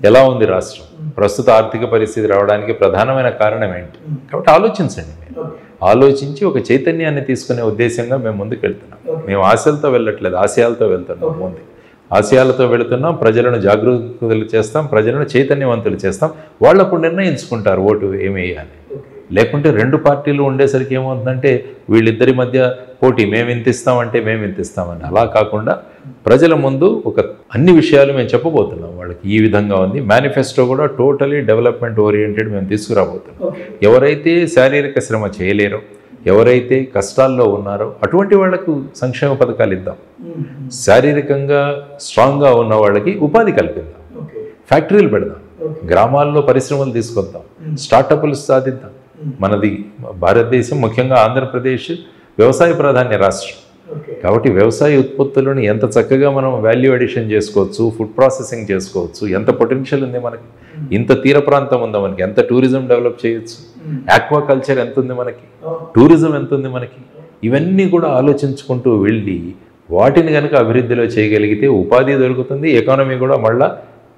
ఎలా ఉంది రాష్ట్రం, ప్రస్తుత ఆర్థిక పరిస్థితి రావడానికి ప్రధానమైన కారణం ఏంటి. కాబట్టి ఆలోచించండి, మీరు ఆలోచించి ఒక చైతన్యాన్ని తీసుకునే ఉద్దేశంగా మేము ముందుకు వెళ్తున్నాం. మేము ఆశలతో వెళ్ళట్లేదు, ఆశయాలతో వెళ్తున్నాం. ముందు ఆశయాలతో వెళుతున్నాం. ప్రజలను జాగృతులు చేస్తాం, ప్రజలను చైతన్యవంతులు చేస్తాం. వాళ్ళు అప్పుడు నిర్ణయించుకుంటారు ఓటు ఏమి వేయాలి. లేకుంటే 2 పార్టీలు ఉండేసరికి ఏమవుతుందంటే వీళ్ళిద్దరి మధ్య పోటీ, మేము ఇంత ఇస్తామంటే మేము ఇంత ఇస్తామని. అలా కాకుండా ప్రజల ముందు అన్ని విషయాలు మేము చెప్పబోతున్నాం. వాళ్ళకి ఈ విధంగా ఉంది. మేనిఫెస్టో కూడా టోటలీ డెవలప్మెంట్ ఓరియంటెడ్ మేము తీసుకురాబోతున్నాం. ఎవరైతే శారీరక శ్రమ చేయలేరో, ఎవరైతే కష్టాల్లో ఉన్నారో అటువంటి వాళ్లకు సంక్షేమ పథకాలు ఇద్దాం. శారీరకంగా స్ట్రాంగ్గా ఉన్న వాళ్ళకి ఉపాధి కల్పిద్దాం, ఫ్యాక్టరీలు పెడదాం, గ్రామాల్లో పరిశ్రమలు తీసుకొద్దాం, స్టార్టప్లు సాధిద్దాం. మనది భారతదేశం, ముఖ్యంగా ఆంధ్రప్రదేశ్ వ్యవసాయ ప్రాధాన్య రాష్ట్రం. కాబట్టి వ్యవసాయ ఉత్పత్తులను ఎంత చక్కగా మనం వాల్యూ అడిషన్ చేసుకోవచ్చు, ఫుడ్ ప్రాసెసింగ్ చేసుకోవచ్చు, ఎంత పొటెన్షియల్ ఉంది మనకి. ఇంత తీర ప్రాంతం ఉందా మనకి, ఎంత టూరిజం డెవలప్ చేయొచ్చు, ఆక్వాకల్చర్ ఎంత ఉంది మనకి, టూరిజం ఎంత ఉంది మనకి, ఇవన్నీ కూడా ఆలోచించుకుంటూ వెళ్ళి వాటిని కనుక అభివృద్ధిలో చేయగలిగితే ఉపాధి దొరుకుతుంది, ఎకానమీ కూడా మళ్ళా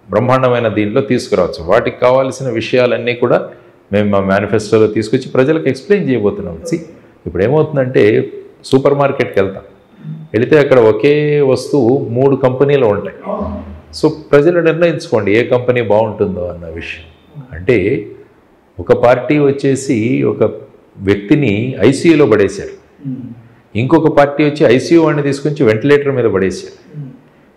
బ్రహ్మాండమైన దీంట్లో తీసుకురావచ్చు. వాటికి కావాల్సిన విషయాలన్నీ కూడా మేము మా మేనిఫెస్టోలో తీసుకొచ్చి ప్రజలకు ఎక్స్ప్లెయిన్ చేయబోతున్నాం. ఇప్పుడు ఏమవుతుందంటే సూపర్ మార్కెట్కి వెళితే అక్కడ ఒకే వస్తువు 3 కంపెనీలు ఉంటాయి. సో ప్రజలు నిర్ణయించుకోండి ఏ కంపెనీ బాగుంటుందో అన్న విషయం. అంటే ఒక పార్టీ వచ్చేసి ఒక వ్యక్తిని ఐసీయూలో పడేశారు, ఇంకొక పార్టీ వచ్చి ఐసీయూ వాడిని తీసుకొచ్చి వెంటిలేటర్ మీద పడేశారు.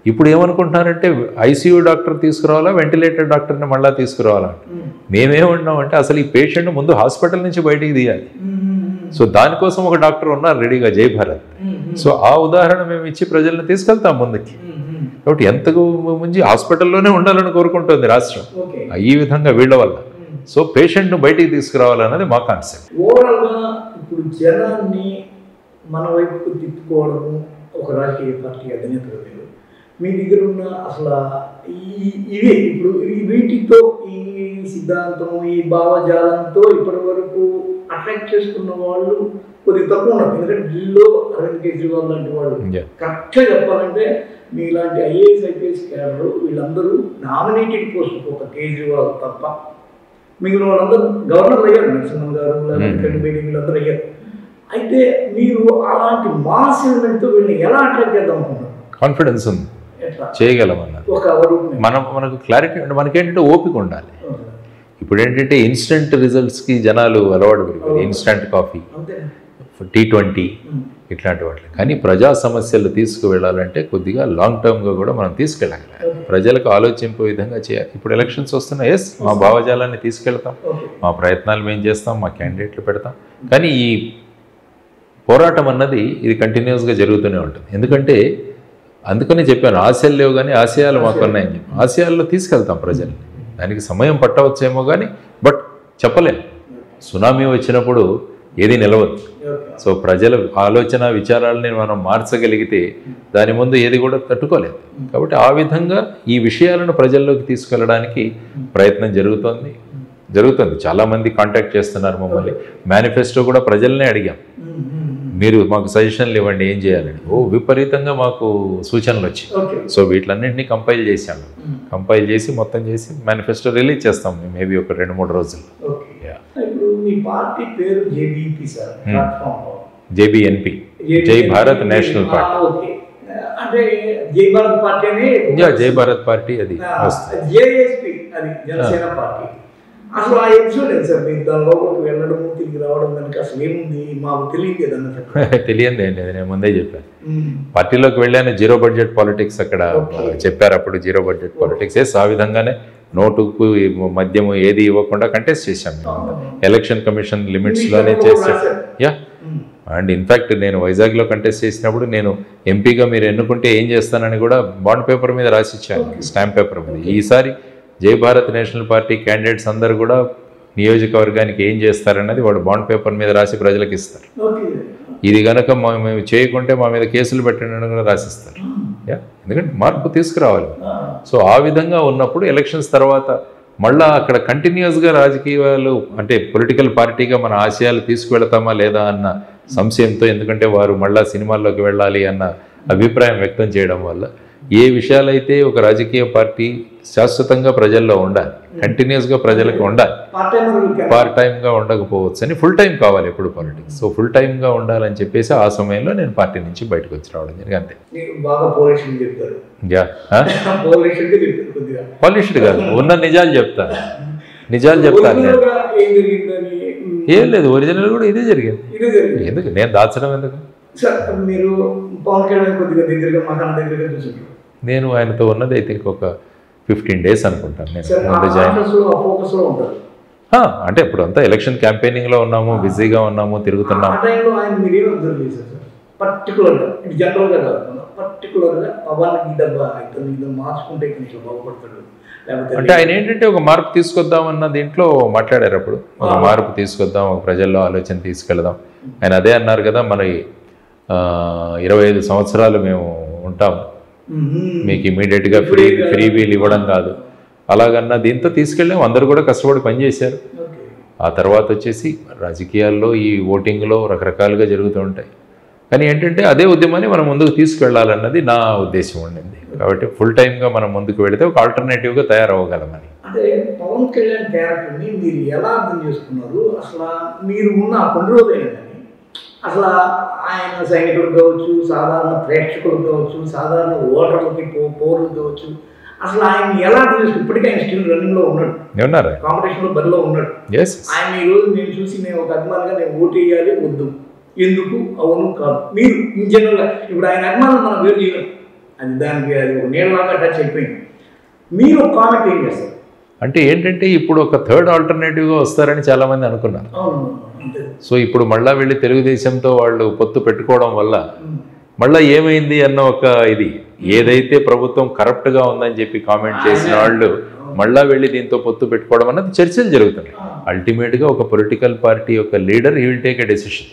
ఇప్పుడు ఏమనుకుంటున్నారంటే ఐసీయూ డాక్టర్ తీసుకురావాలా, వెంటిలేటర్ డాక్టర్ని మళ్ళీ తీసుకురావాలా. మేమేమన్నామంటే అసలు ఈ పేషెంట్ ముందు హాస్పిటల్ నుంచి బయటికి తీయాలి. సో దానికోసం ఒక డాక్టర్ ఉన్నారు రెడీగా, జై భారత్. సో ఆ ఉదాహరణ మేము ఇచ్చి ప్రజల్ని తీసుకెళ్తాం ముందుకి. కాబట్టి ఎంతకు ముందు హాస్పిటల్లోనే ఉండాలని కోరుకుంటుంది రాష్ట్రం ఈ విధంగా వీళ్ళ వల్ల. సో పేషెంట్ను బయటికి తీసుకురావాలన్నది మా కాన్సెప్ట్. ఓవరాల్గా ఇప్పుడు జనాన్ని మన వైపుకు తిప్పుకోవడము ఒక రాజకీయ పార్టీ అధినేతలు మీరు, మీ దగ్గర ఉన్న అసలు ఇవే ఇప్పుడు వీటితో ఈ సిద్ధాంతం ఈ భావజాలంతో ఇప్పటి వరకు అట్రాక్ట్ చేసుకున్న వాళ్ళు కొద్దిగా తక్కువ ఉన్నారు. ఎందుకంటే ఢిల్లీలో అరవింద్ కేజ్రీవాల్ లాంటి వాళ్ళు కరెక్ట్గా చెప్పాలంటే మీలాంటి ఐఏఎస్ ఐపీఎస్ క్యాడర్ వీళ్ళందరూ నామినేటెడ్ పోస్ట్ ఒక కేజ్రీవాల్ తప్ప మిగిలిన వాళ్ళందరూ గవర్నర్లు అయ్యారు. నరసింహన్ గారు లేకపోతే వీళ్ళందరూ అయ్యారు. అయితే మీరు అలాంటి మాస్ ఎలిమెంట్తో వీళ్ళని ఎలా అట్రాక్ట్ చేద్దాం అనుకుంటున్నారు? కాన్ఫిడెన్స్ ఉంది, చేయగలం అన్నది. మనకు క్లారిటీ అంటే మనకేంటంటే ఓపిక ఉండాలి. ఇప్పుడు ఏంటంటే ఇన్స్టెంట్ రిజల్ట్స్కి జనాలు అలవాటు పడిపోయి ఇన్స్టెంట్ కాఫీ, T20 ఇట్లాంటి వాటి. కానీ ప్రజా సమస్యలు తీసుకువెళ్ళాలంటే కొద్దిగా లాంగ్ టర్మ్గా కూడా మనం తీసుకెళ్ళాలి, ప్రజలకు ఆలోచింపే విధంగా చేయాలి. ఇప్పుడు ఎలక్షన్స్ వస్తున్నాయి, ఎస్ మా భావజాలాన్ని తీసుకెళ్తాం, మా ప్రయత్నాలు మేము చేస్తాం, మా క్యాండిడేట్లు పెడతాం. కానీ ఈ పోరాటం అన్నది ఇది కంటిన్యూస్గా జరుగుతూనే ఉంటుంది. ఎందుకంటే అందుకనే చెప్పాను ఆశయాలు లేవు కానీ ఆశయాలు మాకు ఉన్నాయని చెప్పి. ఆశయాల్లో తీసుకెళ్తాం ప్రజల్ని. దానికి సమయం పట్టవచ్చేమో కానీ బట్ చెప్పలేము. సునామీ వచ్చినప్పుడు ఏది నిలవదు. సో ప్రజల ఆలోచన విచారాలని మనం మార్చగలిగితే దాని ముందు ఏది కూడా తట్టుకోలేదు. కాబట్టి ఆ విధంగా ఈ విషయాలను ప్రజల్లోకి తీసుకెళ్ళడానికి ప్రయత్నం జరుగుతుంది. చాలామంది కాంటాక్ట్ చేస్తున్నారు మమ్మల్ని. మేనిఫెస్టో కూడా ప్రజల్నే అడిగాం, మీరు మాకు సజెషన్లు ఇవ్వండి ఏం చేయాలని. విపరీతంగా మాకు సూచనలు వచ్చాయి. సో వీటిలన్నింటినీ కంపైల్ చేశాము. కంపైల్ చేసి మొత్తం చేసి మేనిఫెస్టో రిలీజ్ చేస్తాం మేబీ ఒక 2-3 రోజులు. జేబీఎన్పీ, జై భారత్ నేషనల్ పార్టీ. అంటే జై భారత్ పార్టీ అని జై భారత్ పార్టీ అది జేఎస్పీ అది జనసేన పార్టీ. అసలు ఆ ఎపిసోడ్ లేదు సార్, మీరు దాని లోపలికి వెళ్ళడం తిరిగి రావడం దానికి అసలు ఏముంది మాకు తెలియదు అన్నట్టు. తెలియదు ఏం లేదు, నేను ముందే చెప్పాను. పార్టీలోకి వెళ్ళాను, జీరో బడ్జెట్ పాలిటిక్స్ అక్కడ చెప్పారు. అప్పుడు జీరో బడ్జెట్ పాలిటిక్స్ ఆ విధంగానే నోటుకు మద్యము ఏది ఇవ్వకుండా కంటెస్ట్ చేశాం. ఎలక్షన్ కమిషన్ లిమిట్స్లోనే చేశాను. యా, అండ్ ఇన్ఫ్యాక్ట్ నేను వైజాగ్లో కంటెస్ట్ చేసినప్పుడు నేను ఎంపీగా మీరు ఎన్నుకుంటే ఏం చేస్తానని కూడా బాండ్ పేపర్ మీద రాసిచ్చాను, స్టాంప్ పేపర్ మీద. ఈసారి జై భారత్ నేషనల్ పార్టీ క్యాండిడేట్స్ అందరు కూడా నియోజకవర్గానికి ఏం చేస్తారన్నది వాడు బాండ్ పేపర్ మీద రాసి ప్రజలకు ఇస్తారు. ఇది కనుక మేము చేయకుంటే మా మీద కేసులు పెట్టండి కూడా రాసిస్తారు. ఎందుకంటే మార్పు తీసుకురావాలి. సో ఆ విధంగా ఉన్నప్పుడు ఎలక్షన్స్ తర్వాత మళ్ళీ అక్కడ కంటిన్యూస్గా రాజకీయాలు అంటే పొలిటికల్ పార్టీగా మన ఆశయాలు తీసుకువెళతామా లేదా అన్న సంశయంతో, ఎందుకంటే వారు మళ్ళీ సినిమాల్లోకి వెళ్ళాలి అన్న అభిప్రాయం వ్యక్తం చేయడం వల్ల ఏ విషయాలైతే ఒక రాజకీయ పార్టీ శాశ్వతంగా ప్రజల్లో ఉండాలి, కంటిన్యూస్గా ప్రజలకు ఉండాలి, పార్ట్ టైంగా ఉండకపోవచ్చు అని ఫుల్ టైం కావాలి ఎప్పుడు పాలిటిక్స్. సో ఫుల్ టైంగా ఉండాలని చెప్పేసి ఆ సమయంలో నేను పార్టీ నుంచి బయటకు వచ్చి రావడం జరిగింది. అంతే. పాలిష్డ్ కాదు, ఉన్న నిజాలు చెప్తాను. ఏం లేదు, ఒరిజినల్ కూడా ఇదే జరిగింది. ఎందుకు నేను దాచడం ఎందుకు? నేను ఆయనతో ఉన్నది ఐ థింక్ ఒక 15 days అనుకుంటాను. నేను ముందు జాయిన్ అంటే ఇప్పుడు అంతా ఎలక్షన్ క్యాంపెయినింగ్లో ఉన్నాము, బిజీగా ఉన్నాము, తిరుగుతున్నాము. అంటే ఆయన ఏంటంటే ఒక మార్పు తీసుకొద్దామన్న దీంట్లో మాట్లాడారు. అప్పుడు ఒక మార్పు తీసుకొద్దాం, ఒక ప్రజల్లో ఆలోచన తీసుకెళ్దాం. ఆయన అదే అన్నారు కదా, మన 25 సంవత్సరాలు మేము ఉంటాము, మీకు ఇమీడియట్గా ఫ్రీ వీల్ ఇవ్వడం కాదు, అలాగన్నా దీంతో తీసుకెళ్ళాం. అందరూ కూడా కష్టపడి పనిచేశారు. ఆ తర్వాత వచ్చేసి రాజకీయాల్లో ఈ ఓటింగ్లో రకరకాలుగా జరుగుతూ ఉంటాయి. కానీ ఏంటంటే అదే ఉద్యమాన్ని మనం ముందుకు తీసుకెళ్లాలన్నది నా ఉద్దేశం ఉండింది. కాబట్టి ఫుల్ టైమ్గా మనం ముందుకు వెళితే ఒక ఆల్టర్నేటివ్గా తయారవ్వగలమని. అంటే పవన్ కళ్యాణ్ క్యారెక్టర్ని మీరు ఎలా అర్థం చేసుకున్నారు? అసలు మీరు ఉన్న కొన్ని రోజులైనా కానీ అసలు ఆయన సైనికులు కావచ్చు, సాధారణ ప్రేక్షకులు కావచ్చు, సాధారణ ఓటర్లకి పౌరులు కావచ్చు, అసలు ఆయన ఎలా అర్థం చేసుకున్నారు? ఇప్పటికీ ఆయన స్టిల్ రన్నింగ్లో ఉన్నాడు, ఉన్నారా, కాంపిటీషన్లో బరిలో ఉన్నాడు. ఆయన ఈరోజు నేను చూసి నేను ఒక అభిమానిగా నేను ఓటు వేయాలి వద్దు, ఎందుకు, అవును కాదు, మీరు ఇన్ జనరల్గా ఇప్పుడు ఆయన అభిమానులు మనం వేరు చేయలేం, అది దానికి అది ఒక నీళ్ళలాగా టచ్ అయిపోయింది. మీరు ఒక కామెంట్ ఏం చేస్తారు? అంటే ఏంటంటే ఇప్పుడు ఒక థర్డ్ ఆల్టర్నేటివ్గా వస్తారని చాలామంది అనుకున్నారు. సో ఇప్పుడు మళ్ళా వెళ్ళి తెలుగుదేశంతో వాళ్ళు పొత్తు పెట్టుకోవడం వల్ల మళ్ళీ ఏమైంది అన్న ఒక ఇది, ఏదైతే ప్రభుత్వం కరప్ట్గా ఉందని చెప్పి కామెంట్ చేసిన వాళ్ళు మళ్ళా వెళ్ళి దీంతో పొత్తు పెట్టుకోవడం అన్నది చర్చలు జరుగుతున్నాయి. అల్టిమేట్గా ఒక పొలిటికల్ పార్టీ యొక్క leader he will take a decision.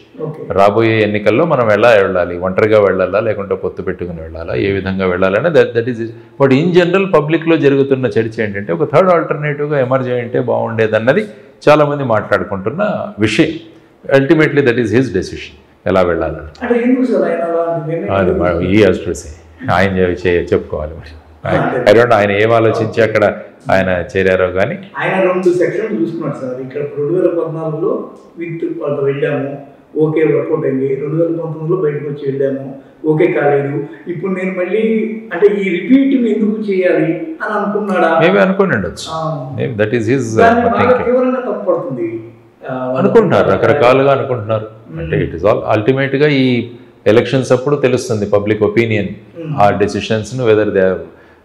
రాబోయే ఎన్నికల్లో మనం ఎలా వెళ్ళాలి, ఒంటరిగా వెళ్ళాలా లేకుంటే పొత్తు పెట్టుకుని వెళ్ళాలా, ఏ విధంగా వెళ్ళాలని that is. But in general పబ్లిక్లో జరుగుతున్న చర్చ ఏంటంటే ఒక థర్డ్ ఆల్టర్నేటివ్గా ఎమర్జ్ అయ్యింటే బాగుండేదన్నది చాలామంది మాట్లాడుకుంటున్న విషయం. Ultimately that is his decision ఎలా వెళ్ళాలని. అది ఈ అస్ట్రసే ఆయన చెప్పుకోవాలి. మరి ఐ డోంట్ నో ఆయన ఏం ఆలోచించి అక్కడ ఆయన చేరారో కానీ ఆయన 2 సెక్షన్లు చూసుకున్నాడు సార్. ఇక్కడ 2014లో విత్ వాళ్ళతో వెళ్ళాము, ఓకే వర్కౌట్ అయింది. 2019లో బయటకు వచ్చి వెళ్ళాము, ఓకే కాలేదు. ఇప్పుడు నేను మళ్ళీ అంటే ఈ రిపీట్ ఎందుకు చేయాలి అని అనుకున్నాడా? మేబీ అనుకుని ఉండొచ్చు. దట్ ఈస్ హిస్ తీవ్రంగా తప్పుపడుతుంది అనుకుంటున్నారు, రకరకాలుగా అనుకుంటున్నారు. అంటే ఇట్ ఈస్ ఆల్ అల్టిమేట్గా ఈ ఎలక్షన్స్ అప్పుడు తెలుస్తుంది పబ్లిక్ ఒపీనియన్, ఆ డెసిషన్స్ను వెదర్ దే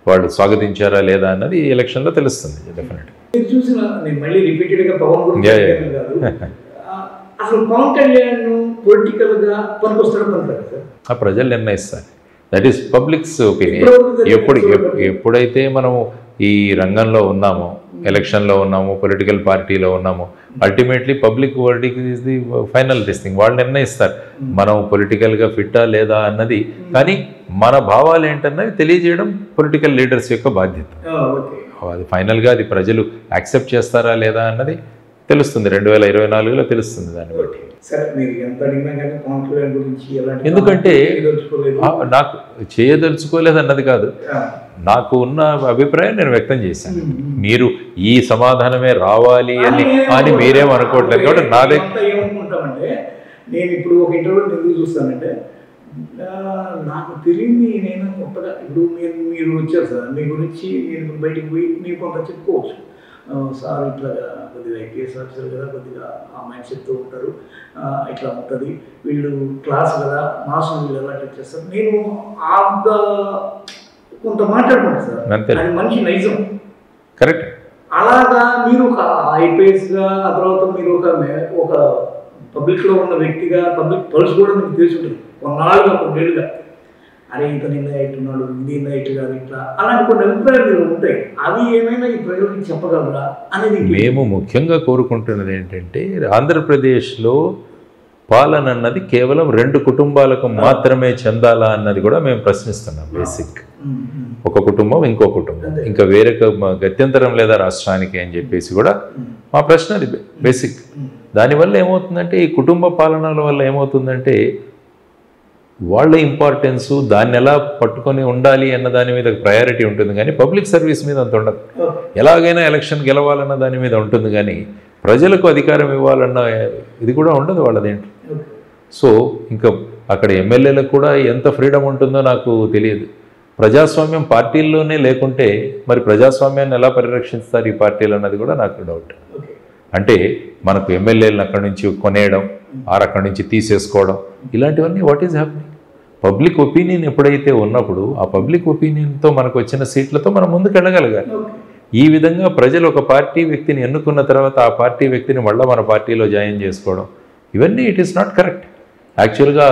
వాళ్ళు స్వాగతించారా లేదా అన్నది ఈ ఎలక్షన్లో తెలుస్తుంది. డెఫినెట్గా చూసిన నేను మళ్ళీ రిపీటెడ్గా పవన్ గురించి కాదు, అసలు పవన్ కళ్యాణ్ పొలిటికల్గా పనికొస్తాడు పనికిరాడు సార్, ఆ ప్రజలు నిర్ణయిస్తారు. That is public's opinion. ఎప్పుడైతే మనము ఈ రంగంలో ఉన్నామో, ఎలక్షన్లో ఉన్నాము, పొలిటికల్ పార్టీలో ఉన్నాము, ultimately public verdict is the final thing. వాళ్ళు నిర్ణయిస్తారు మనం పొలిటికల్గా ఫిట్టా లేదా అన్నది. కానీ మన భావాలు ఏంటన్నది తెలియజేయడం పొలిటికల్ లీడర్స్ యొక్క బాధ్యత. అది ఫైనల్గా అది ప్రజలు యాక్సెప్ట్ చేస్తారా లేదా అన్నది తెలుస్తుంది. 2024లో తెలుస్తుంది దాన్ని బట్టి. ఎందుకంటే నాకు చేయదలుచుకోలేదు అన్నది కాదు, నాకు ఉన్న అభిప్రాయం నేను వ్యక్తం చేశాను. మీరు ఈ సమాధానమే రావాలి అని మీరేం అనుకోవట్లేదు కాబట్టి నాదే. ఏమనుకుంటామంటే నేను ఇప్పుడు ఒక ఇంటర్వ్యూ ఎందుకు చూస్తానంటే నాకు తెలియని నేను కొత్తగా ఇప్పుడు మీరు వచ్చారు సార్, మీ గురించి నేను బయటకు పోయి మీకు కొంత చెప్పుకోవచ్చు. సార్ ఇట్లా కొద్దిగా ఐపీఎస్ ఆఫీసర్ కదా, కొద్దిగా ఆ మైండ్ సెట్తో ఉంటారు, ఇట్లా ఉంటుంది, వీళ్ళు క్లాస్ కదా, మాసం వీళ్ళు ఎలా టచ్ చేస్తారు, నేను కొంత మాట్లాడుకుంటాను సార్, అది మంచి నైజం. కరెక్ట్. అలాగా మీరు ఒక ఐపీఎస్గా, ఆ తర్వాత మీరు ఒక పబ్లిక్లో ఉన్న వ్యక్తిగా, పబ్లిక్ పల్స్ కూడా మీకు తెలిసి ఉంటుంది కొన్నాళ్ళుగా, కొన్నేళ్ళుగా. అరే ఇంత నిన్న ఇట్టున్నాడు, ఇది నైట్ కాదు, ఇట్లా అలాంటి కొన్ని అభిప్రాయాలు ఉంటాయి. అవి ఏమైనా ఈ ప్రజలకు చెప్పగలరా అనేది మేము ముఖ్యంగా కోరుకుంటున్నది ఏంటంటే ఆంధ్రప్రదేశ్లో పాలన అన్నది కేవలం 2 కుటుంబాలకు మాత్రమే చెందాలా అన్నది కూడా మేము ప్రశ్నిస్తున్నాం. బేసిక్ ఒక కుటుంబం ఇంకో కుటుంబం, ఇంకా వేరే గత్యంతరం లేదా రాష్ట్రానికి అని చెప్పేసి కూడా మా ప్రశ్న అది బేసిక్. దానివల్ల ఏమవుతుందంటే ఈ కుటుంబ పాలనల వల్ల ఏమవుతుందంటే వాళ్ళ ఇంపార్టెన్సు దాన్ని ఎలా పట్టుకొని ఉండాలి అన్న దాని మీద ప్రయారిటీ ఉంటుంది, కానీ పబ్లిక్ సర్వీస్ మీద అంత ఉండదు. ఎలాగైనా ఎలక్షన్ గెలవాలన్న దాని మీద ఉంటుంది, కానీ ప్రజలకు అధికారం ఇవ్వాలన్న ఇది కూడా ఉండదు వాళ్ళదేంటి. సో ఇంకా అక్కడ ఎమ్మెల్యేలకు కూడా ఎంత ఫ్రీడమ్ ఉంటుందో నాకు తెలియదు. ప్రజాస్వామ్యం పార్టీల్లోనే లేకుంటే మరి ప్రజాస్వామ్యాన్ని ఎలా పరిరక్షిస్తారు ఈ పార్టీలు అన్నది కూడా నాకు డౌట్. అంటే మనకు ఎమ్మెల్యేలను అక్కడి నుంచి కొనేయడం, అక్కడి నుంచి తీసేసుకోవడం, ఇలాంటివన్నీ what is happening. Public opinion ఎప్పుడైతే ఉన్నప్పుడు ఆ పబ్లిక్ ఒపీనియన్తో మనకు వచ్చిన సీట్లతో మనం ముందుకు వెళ్ళగలగాలి. ఈ విధంగా ప్రజలు ఒక పార్టీ వ్యక్తిని ఎన్నుకున్న తర్వాత ఆ పార్టీ వ్యక్తిని మళ్ళీ మన పార్టీలో జాయిన్ చేసుకోవడం, ఇవన్నీ ఇట్ ఈస్ నాట్ కరెక్ట్. యాక్చువల్గా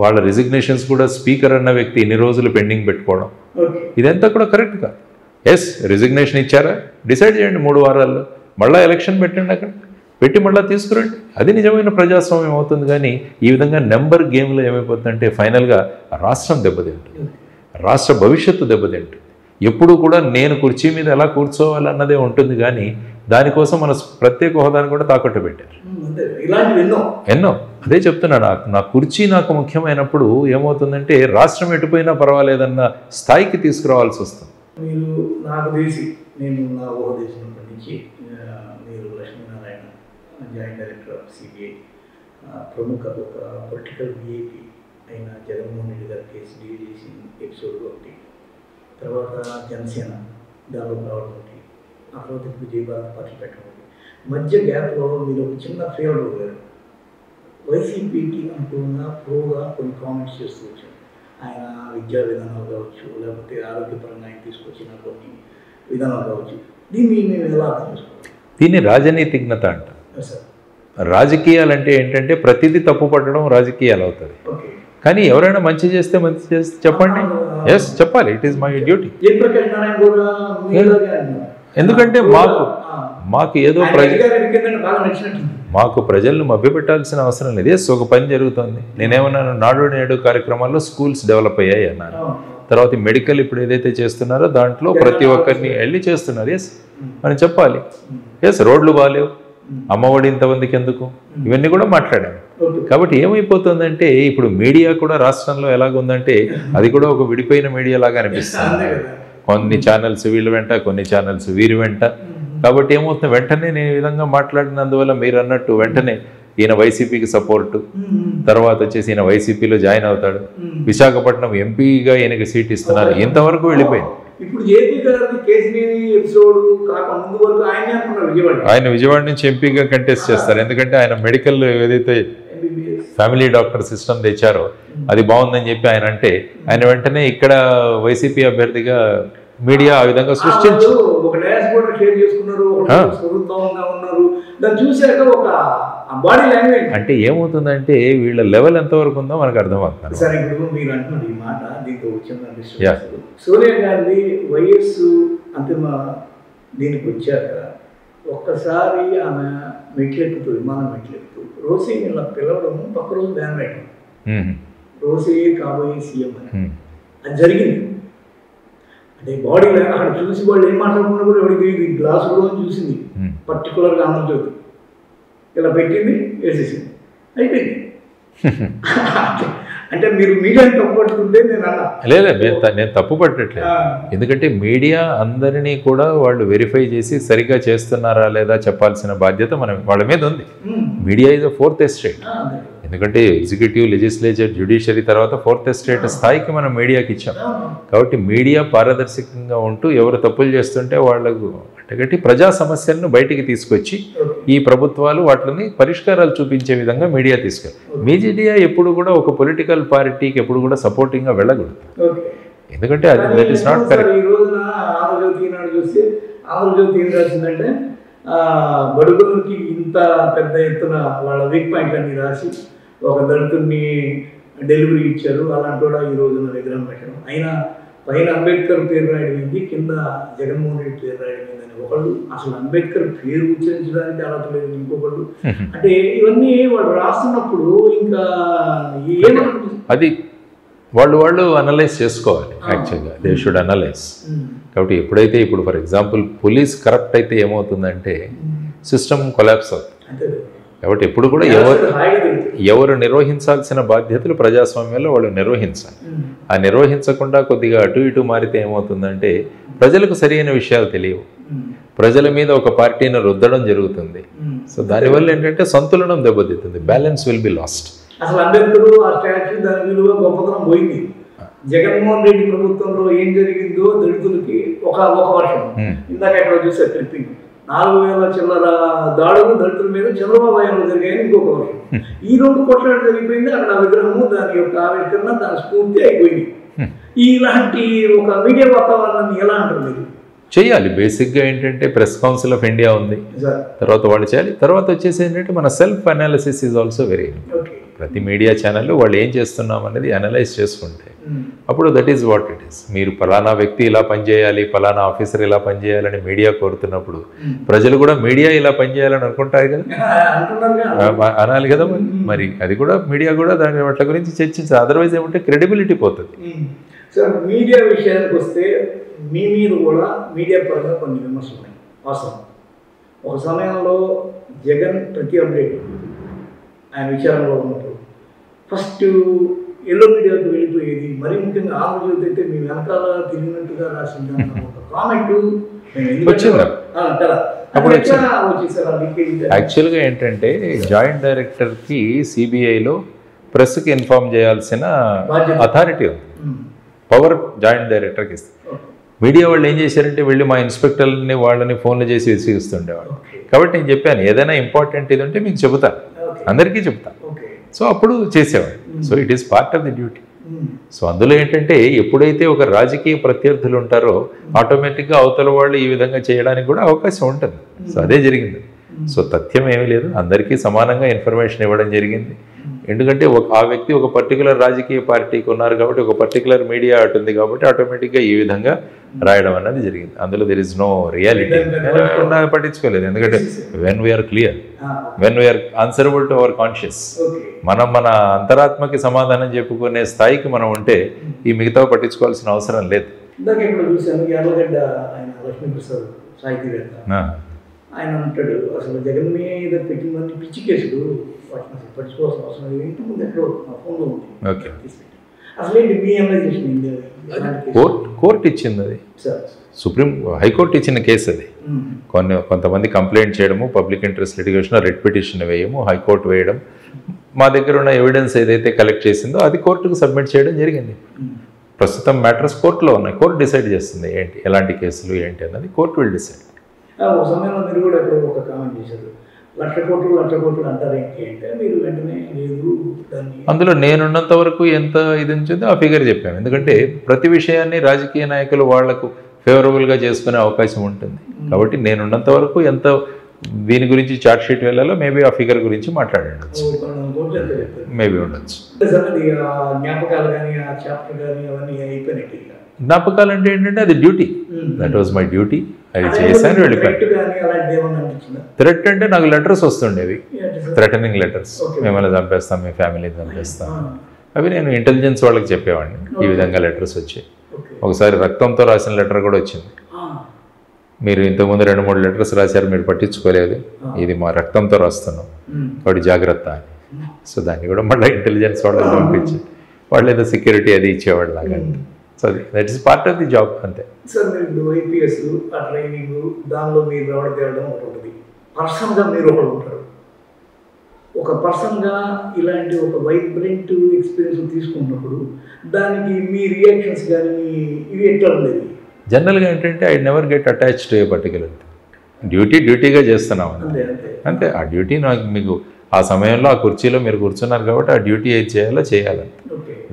వాళ్ళ రిజిగ్నేషన్స్ కూడా స్పీకర్ అన్న వ్యక్తి ఇన్ని రోజులు పెండింగ్ పెట్టుకోవడం, ఇదంతా కూడా కరెక్ట్ కాదు. ఎస్ రిజిగ్నేషన్ ఇచ్చారా, డిసైడ్ చేయండి 3 వారాల్లో, మళ్ళీ ఎలక్షన్ పెట్టండి, అక్కడ పెట్టి మళ్ళీ తీసుకురండి, అది నిజమైన ప్రజాస్వామ్యం అవుతుంది. కానీ ఈ విధంగా నెంబర్ గేమ్లో ఏమైపోతుందంటే ఫైనల్గా రాష్ట్రం దెబ్బతింటుంది, రాష్ట్ర భవిష్యత్తు దెబ్బతింటుంది. ఎప్పుడు కూడా నేను కుర్చీ మీద ఎలా కూర్చోవాలన్నదే ఉంటుంది, కానీ దానికోసం మన ప్రత్యేక హోదాను కూడా తాకట్టు పెట్టారు. ఎన్నో అదే చెప్తున్నా, నా కుర్చీ నాకు ముఖ్యమైనప్పుడు ఏమవుతుందంటే రాష్ట్రం ఎటుపోయినా పర్వాలేదన్న స్థాయికి తీసుకురావాల్సి వస్తుంది. మీరు నాకు తెలిసి నేను నా ఊహ చేసినప్పటి నుంచి మీరు Lakshminarayana joint director of CBI, ప్రముఖ ఒక పొలిటికల్ విఐపి అయిన జగన్మోహన్ రెడ్డి గారి కేసు డీల్ చేసిన ఎపిసోడ్ ఒకటి, తర్వాత జనసేన దానిలో రావడం ఒకటి, ఆ తర్వాత ఇప్పుడు జయభారత్ పార్టీ పెట్టడం ఒకటి, మధ్య గ్యాప్లో మీరు ఒక చిన్న ఫేవర్ పోయారు. వైసీపీకి అనుకున్న ప్రోగా కొన్ని కామెంట్స్ చేస్తూ వచ్చారు. ఆయన విద్యా విధానాలు కావచ్చు, లేకపోతే ఆరోగ్యపరంగా ఆయన తీసుకొచ్చిన కొన్ని విధానాలు కావచ్చు. దీన్ని మేము ఎలా అర్థం చేసుకోవాలి? దీన్ని రాజనీతిజ్ఞత అంట. సార్, రాజకీయాలు అంటే ఏంటంటే ప్రతిదీ తప్పు పట్టడం రాజకీయాలు అవుతుంది. ఓకే, కానీ ఎవరైనా మంచి చేస్తే చెప్పండి, ఎస్ చెప్పాలి, it is my duty. Jayaprakash Narayana కూడా మీలాగే అన్నారు. ఎందుకంటే మాకు ఏదో బాగా నచ్చినట్టుంది. మాకు ప్రజలను మభ్యపెట్టాల్సిన అవసరం లేదు. ఎస్, ఒక పని జరుగుతుంది. నేనేమన్నాను, నాడు నేడు కార్యక్రమాల్లో స్కూల్స్ డెవలప్ అయ్యాయి అన్నాను. తర్వాత మెడికల్ ఇప్పుడు ఏదైతే చేస్తున్నారో దాంట్లో ప్రతి ఒక్కరిని వెళ్ళి చేస్తున్నారు. ఎస్ అని చెప్పాలి. ఎస్, రోడ్లు బాగాలేవు, అమ్మఒడి ఇంతమందికి ఎందుకు, ఇవన్నీ కూడా మాట్లాడాను. కాబట్టి ఏమైపోతుందంటే ఇప్పుడు మీడియా కూడా రాష్ట్రంలో ఎలాగుందంటే అది కూడా ఒక విడిపోయిన మీడియా లాగా అనిపిస్తుంది. కొన్ని ఛానల్స్ వీళ్ళ వెంట, కొన్ని ఛానల్స్ వీరి వెంట. కాబట్టి ఏమవుతుంది, వెంటనే నేను ఈ విధంగా మాట్లాడినందువల్ల మీరు అన్నట్టు వెంటనే ఈయన వైసీపీకి సపోర్టు, తర్వాత వచ్చేసి ఈయన వైసీపీలో జాయిన్ అవుతాడు, విశాఖపట్నం ఎంపీగా ఈయనకి సీట్ ఇస్తున్నారు, ఇంతవరకు వెళ్ళిపోయింది. ఆయన విజయవాడ నుంచి ఎంపీగా కంటెస్ట్ చేస్తారు. ఎందుకంటే ఆయన మెడికల్ ఏదైతే ఫ్యామిలీ డాక్టర్ సిస్టమ్ తెచ్చారో అది బాగుందని చెప్పి ఆయన అంటే ఆయన వెంటనే ఇక్కడ వైసీపీ అభ్యర్థిగా మీడియా ఆ విధంగా సృష్టించి అంటే ఏమవుతుందంటే వీళ్ళ లెవెల్ ఎంతవరకు ఉందో మనకు అర్థమవుతుంది. సరే, ఇప్పుడు మీరు అంటున్నారు ఈ మాట, దీంతో వచ్చిన సోనియా గాంధీ వయస్సు అంతిమ దీనికి వచ్చాక ఒక్కసారి ఆమె మెట్లెక్కుతూ, విమానం మెట్లెక్కుతూ రోసీ ఇలా పిలవడం, పక్క రోజు బ్యాన్ పెట్టడం, రోసీ కాబోయే సీఎం అని అది జరిగింది. అంటే బాడీ అక్కడ చూసి వాళ్ళు ఏం మాట్లాడుకున్నా కూడా ఎవరికి తెలియదు. గ్లాస్ కూడా చూసింది పర్టికులర్గా ఆంధ్రజ్యోతి, ఇలా పెట్టింది, వేసేసింది, అయిపోయింది. అంటే మీరు మీడియాని తప్పు పట్టుకుంటే నేను అన్నా లేదా, నేను తప్పు పట్టట్లేదు. ఎందుకంటే మీడియా అందరినీ కూడా వాళ్ళు వెరిఫై చేసి సరిగ్గా చేస్తున్నారా లేదా చెప్పాల్సిన బాధ్యత వాళ్ళ మీద ఉంది. Media is a fourth estate. ఎందుకంటే ఎగ్జిక్యూటివ్, లెజిస్లేచర్, జ్యుడిషియరీ తర్వాత ఫోర్త్ ఎస్టేట్ స్థాయికి మనం మీడియాకి ఇచ్చాం. కాబట్టి మీడియా పారదర్శకంగా ఉంటూ ఎవరు తప్పులు చేస్తుంటే వాళ్లకు అట్టగట్టి ప్రజా సమస్యలను బయటికి తీసుకొచ్చి ఈ ప్రభుత్వాలు వాటిని పరిష్కారాలు చూపించే విధంగా మీడియా తీసుకెళ్ళి, మీడియా ఎప్పుడు కూడా ఒక పొలిటికల్ పార్టీకి ఎప్పుడు కూడా సపోర్టింగ్గా వెళ్ళకూడదు. ఎందుకంటే అది దట్ ఈస్ నాట్ కరెక్ట్. ఈ రోజున ఆంధ్రజ్యోతి నాడు చూస్తే ఆంధ్రజ్యోతి ఏం రాసిందంటే బడుగులకి ఇంత పెద్ద ఎత్తున వాళ్ళ వీక్ పాయింట్ అన్ని రాసి ఒక దళితుడిని డెలివరీ ఇచ్చారు, అలాంటి కూడా ఈ రోజున విగ్రహం పెట్టడం. అయినా పైన అంబేద్కర్ పేరు రాయడమైంది, కింద జగన్మోహన్ రెడ్డి పేరు రాయడమైందని ఒకళ్ళు, అసలు అంబేద్కర్ పేరు ఉచ్చరించడానికి అర్హత లేదు ఇంకొకళ్ళు. అంటే ఇవన్నీ వాళ్ళు రాస్తున్నప్పుడు ఇంకా అది వాళ్ళు అనలైజ్ చేసుకోవాలి. యాక్చువల్గా దే షుడ్ అనలైజ్. కాబట్టి ఎప్పుడైతే ఇప్పుడు ఫర్ ఎగ్జాంపుల్ పోలీస్ కరప్ట్ అయితే ఏమవుతుందంటే సిస్టమ్ కొలాప్స్ అవుతుంది. కాబట్టి ఎప్పుడు కూడా ఎవరు నిర్వహించాల్సిన బాధ్యతలు ప్రజాస్వామ్యంలో వాళ్ళు నిర్వహించాలి. ఆ నిర్వహించకుండా కొద్దిగా అటు ఇటు మారితే ఏమవుతుందంటే ప్రజలకు సరైన విషయాలు తెలియవు, ప్రజల మీద ఒక పార్టీని రుద్దడం జరుగుతుంది. సో దానివల్ల ఏంటంటే సంతులనం దెబ్బతింటుంది, బ్యాలెన్స్ విల్ బి లాస్ట్. అసలు అంబేద్కర్ ఆ స్టాచ్యూ దాని విలువ గొప్పతనం పోయింది. జగన్మోహన్ రెడ్డి ప్రభుత్వంలో ఏం జరిగిందో దళితులకి ఒక వర్షం, ఇందాక ఎక్కడ చూసారు క్లిప్పింగ్, 4,000 చిల్లర దాడులు దళితుల మీద చంద్రబాబు హయాంలో జరిగాయని ఇంకొక వర్షం. ఈ 2 కొట్లాట జరిగిపోయింది. అక్కడ విగ్రహము, దాని యొక్క ఆవిష్కరణ, దాని స్ఫూర్తి అయిపోయింది. ఇలాంటి ఒక మీడియా వాతావరణాన్ని ఎలా అంటారు మీరు? చేయాలి. బేసిక్గా ఏంటంటే ప్రెస్ కౌన్సిల్ ఆఫ్ ఇండియా ఉంది, తర్వాత వాళ్ళు చేయాలి. తర్వాత వచ్చేసి ఏంటంటే మన self analysis is also very important. ప్రతి మీడియా ఛానల్ వాళ్ళు ఏం చేస్తున్నాం అనేది అనలైజ్ చేసుకుంటే అప్పుడు that is what it is. మీరు ఫలానా వ్యక్తి ఇలా పనిచేయాలి, ఫలానా ఆఫీసర్ ఇలా పనిచేయాలని మీడియా కోరుతున్నప్పుడు ప్రజలు కూడా మీడియా ఇలా పనిచేయాలని అనుకుంటారు కదా, అనాలి కదా. మరి అది కూడా మీడియా కూడా దాని వాటి గురించి చర్చించాలి. అదర్వైజ్ ఏమంటే క్రెడిబిలిటీ పోతుంది. సార్ మీడియా విషయానికి వస్తే మీ మీద కూడా మీడియా పరంగా కొన్ని విమర్శలు ఉన్నాయి. వాస్తవం ఒక సమయంలో జగన్ ప్రతి అప్డేట్ ఆయన విచారంలో ఉన్నప్పుడు ఫస్ట్ ఎల్లో మీడియాకు వెళ్ళిపోయేది. మరీ ముఖ్యంగా ఆంధ్రజ్యోతి అయితే మీ వెనకాల తిరిగినట్టుగా రాసింది ఒక కామెంట్ యాక్చువల్గా ఏంటంటే జాయింట్ డైరెక్టర్కి సిబిఐలో ప్రెస్కి ఇన్ఫార్మ్ చేయాల్సిన అథారిటీ ఉంది, పవర్ జాయింట్ డైరెక్టర్కి ఇస్తుంది. మీడియా వాళ్ళు ఏం చేశారంటే వెళ్ళి మా ఇన్స్పెక్టర్ని వాళ్ళని ఫోన్లు చేసి విసిగిస్తుండేవాళ్ళు. కాబట్టి నేను చెప్పాను ఏదైనా ఇంపార్టెంట్ ఇది ఉంటే మీకు చెబుతాను, అందరికీ చెప్తాను. సో అప్పుడు చేసేవాడు. So it is part of the duty. So అందులో ఏంటంటే ఎప్పుడైతే ఒక రాజకీయ ప్రత్యర్థులు ఉంటారో ఆటోమేటిక్గా అవతల వాళ్ళు ఈ విధంగా చేయడానికి కూడా అవకాశం ఉంటుంది. సో అదే జరిగింది. సో తథ్యం ఏమీ లేదు, అందరికీ సమానంగా ఇన్ఫర్మేషన్ ఇవ్వడం జరిగింది. ఎందుకంటే ఆ వ్యక్తి ఒక పర్టికులర్ రాజకీయ పార్టీకి ఉన్నారు కాబట్టి ఒక పర్టికులర్ మీడియా అటు ఉంది కాబట్టి ఆటోమేటిక్గా ఈ విధంగా రాయడం అన్నది జరిగింది. అందులో దెర్ ఇస్ నో రియాలిటీ. పట్టించుకోలేదు, ఎందుకంటే when we are clear, when we are answerable to our conscious, మనం మన అంతరాత్మకి సమాధానం చెప్పుకునే స్థాయికి మనం ఉంటే ఈ మిగతా పట్టించుకోవాల్సిన అవసరం లేదు. ఆయన అంటాడు అసలు జగన్ మీద పెట్టినవన్నీ పిచ్చి కేసులు, వాటిని అసలు పట్టించుకోవాల్సిన అవసరం లేదు. ఇంతకుముందు ఎక్కడో నా ఫోన్లో ఉంది. అసలు ఏంటి మీ అమలు కోర్టు ఇచ్చింది, అది సుప్రీం హైకోర్టు ఇచ్చిన కేసు. అది కొంతమంది కంప్లైంట్ చేయడము, public interest litigation writ petition వేయము, హైకోర్టు వేయడం, మా దగ్గర ఉన్న ఎవిడెన్స్ ఏదైతే కలెక్ట్ చేసిందో అది కోర్టుకు సబ్మిట్ చేయడం జరిగింది. ప్రస్తుతం మ్యాటర్స్ కోర్టులో ఉన్నాయి, కోర్టు డిసైడ్ చేస్తుంది ఏంటి ఎలాంటి కేసులు ఏంటి అన్నది కోర్టు విల్ డిసైడ్. ఒక సమయంలో మీరు కూడా ఒక కామెంట్ చేశారు, లక్ష కోట్లు అంటారు ఏంటి అంటే మీరు వెంటనే లేదు దాన్ని. అందులో నేనున్నంత వరకు ఎంత ఇది ఉంటుందో ఆ ఫిగర్ చెప్పాము. ఎందుకంటే ప్రతి విషయాన్ని రాజకీయ నాయకులు వాళ్లకు ఫేవరబుల్గా చేసుకునే అవకాశం ఉంటుంది కాబట్టి నేనున్నంత వరకు ఎంత దీని గురించి చార్ట్ షీట్ వెళ్ళాలో మేబీ ఆ ఫిగర్ గురించి మాట్లాడచ్చు, మేబీ ఉండొచ్చు. జ్ఞాపకాలు కానీ ఆ చాప్టర్ కానీ అవన్నీ అయిపోయినట్టు. జ్ఞాపకాలు అంటే ఏంటంటే అది duty, that was my duty, అది చేశాను వెళ్ళిపోయాను. థ్రెట్ అంటే నాకు లెటర్స్ వస్తుండేవి, థ్రెటనింగ్ లెటర్స్, మిమ్మల్ని చంపేస్తాం, మీ ఫ్యామిలీని చంపేస్తాం, అవి నేను ఇంటెలిజెన్స్ వాళ్ళకి చెప్పేవాడిని. ఈ విధంగా లెటర్స్ వచ్చాయి. ఒకసారి రక్తంతో రాసిన లెటర్ కూడా వచ్చింది, మీరు ఇంతకుముందు 2-3 లెటర్స్ రాశారు, మీరు పట్టించుకోలేదు, ఇది మా రక్తంతో రాస్తున్నాం వాడి జాగ్రత్త అని. సో దాన్ని కూడా మళ్ళీ ఇంటెలిజెన్స్ వాళ్ళకి పంపించి వాళ్ళు ఏదో సెక్యూరిటీ అది ఇచ్చేవాళ్ళు లాగా. So that is part of the job అంతే. సార్ మీరు ఐపీఎస్ ఆ ట్రైనింగ్ దానిలో మీరు రావడం ఉంటుంది, పర్సన్గా మీరు ఒకరు ఉంటారు. ఒక పర్సన్గా ఇలాంటి ఒక వైబ్రెంట్ ఎక్స్పీరియన్స్ తీసుకున్నప్పుడు దానికి మీ రియాక్షన్స్ కానీ ఇవి ఎట్లా ఉండేది? జనరల్గా ఏంటంటే I never get attached to a particular డ్యూటీగా చేస్తున్నాం అంతే. ఆ డ్యూటీ నాకు మీకు ఆ సమయంలో ఆ కుర్చీలో మీరు కూర్చున్నారు కాబట్టి ఆ డ్యూటీ ఏది చేయాలో చేయాలని,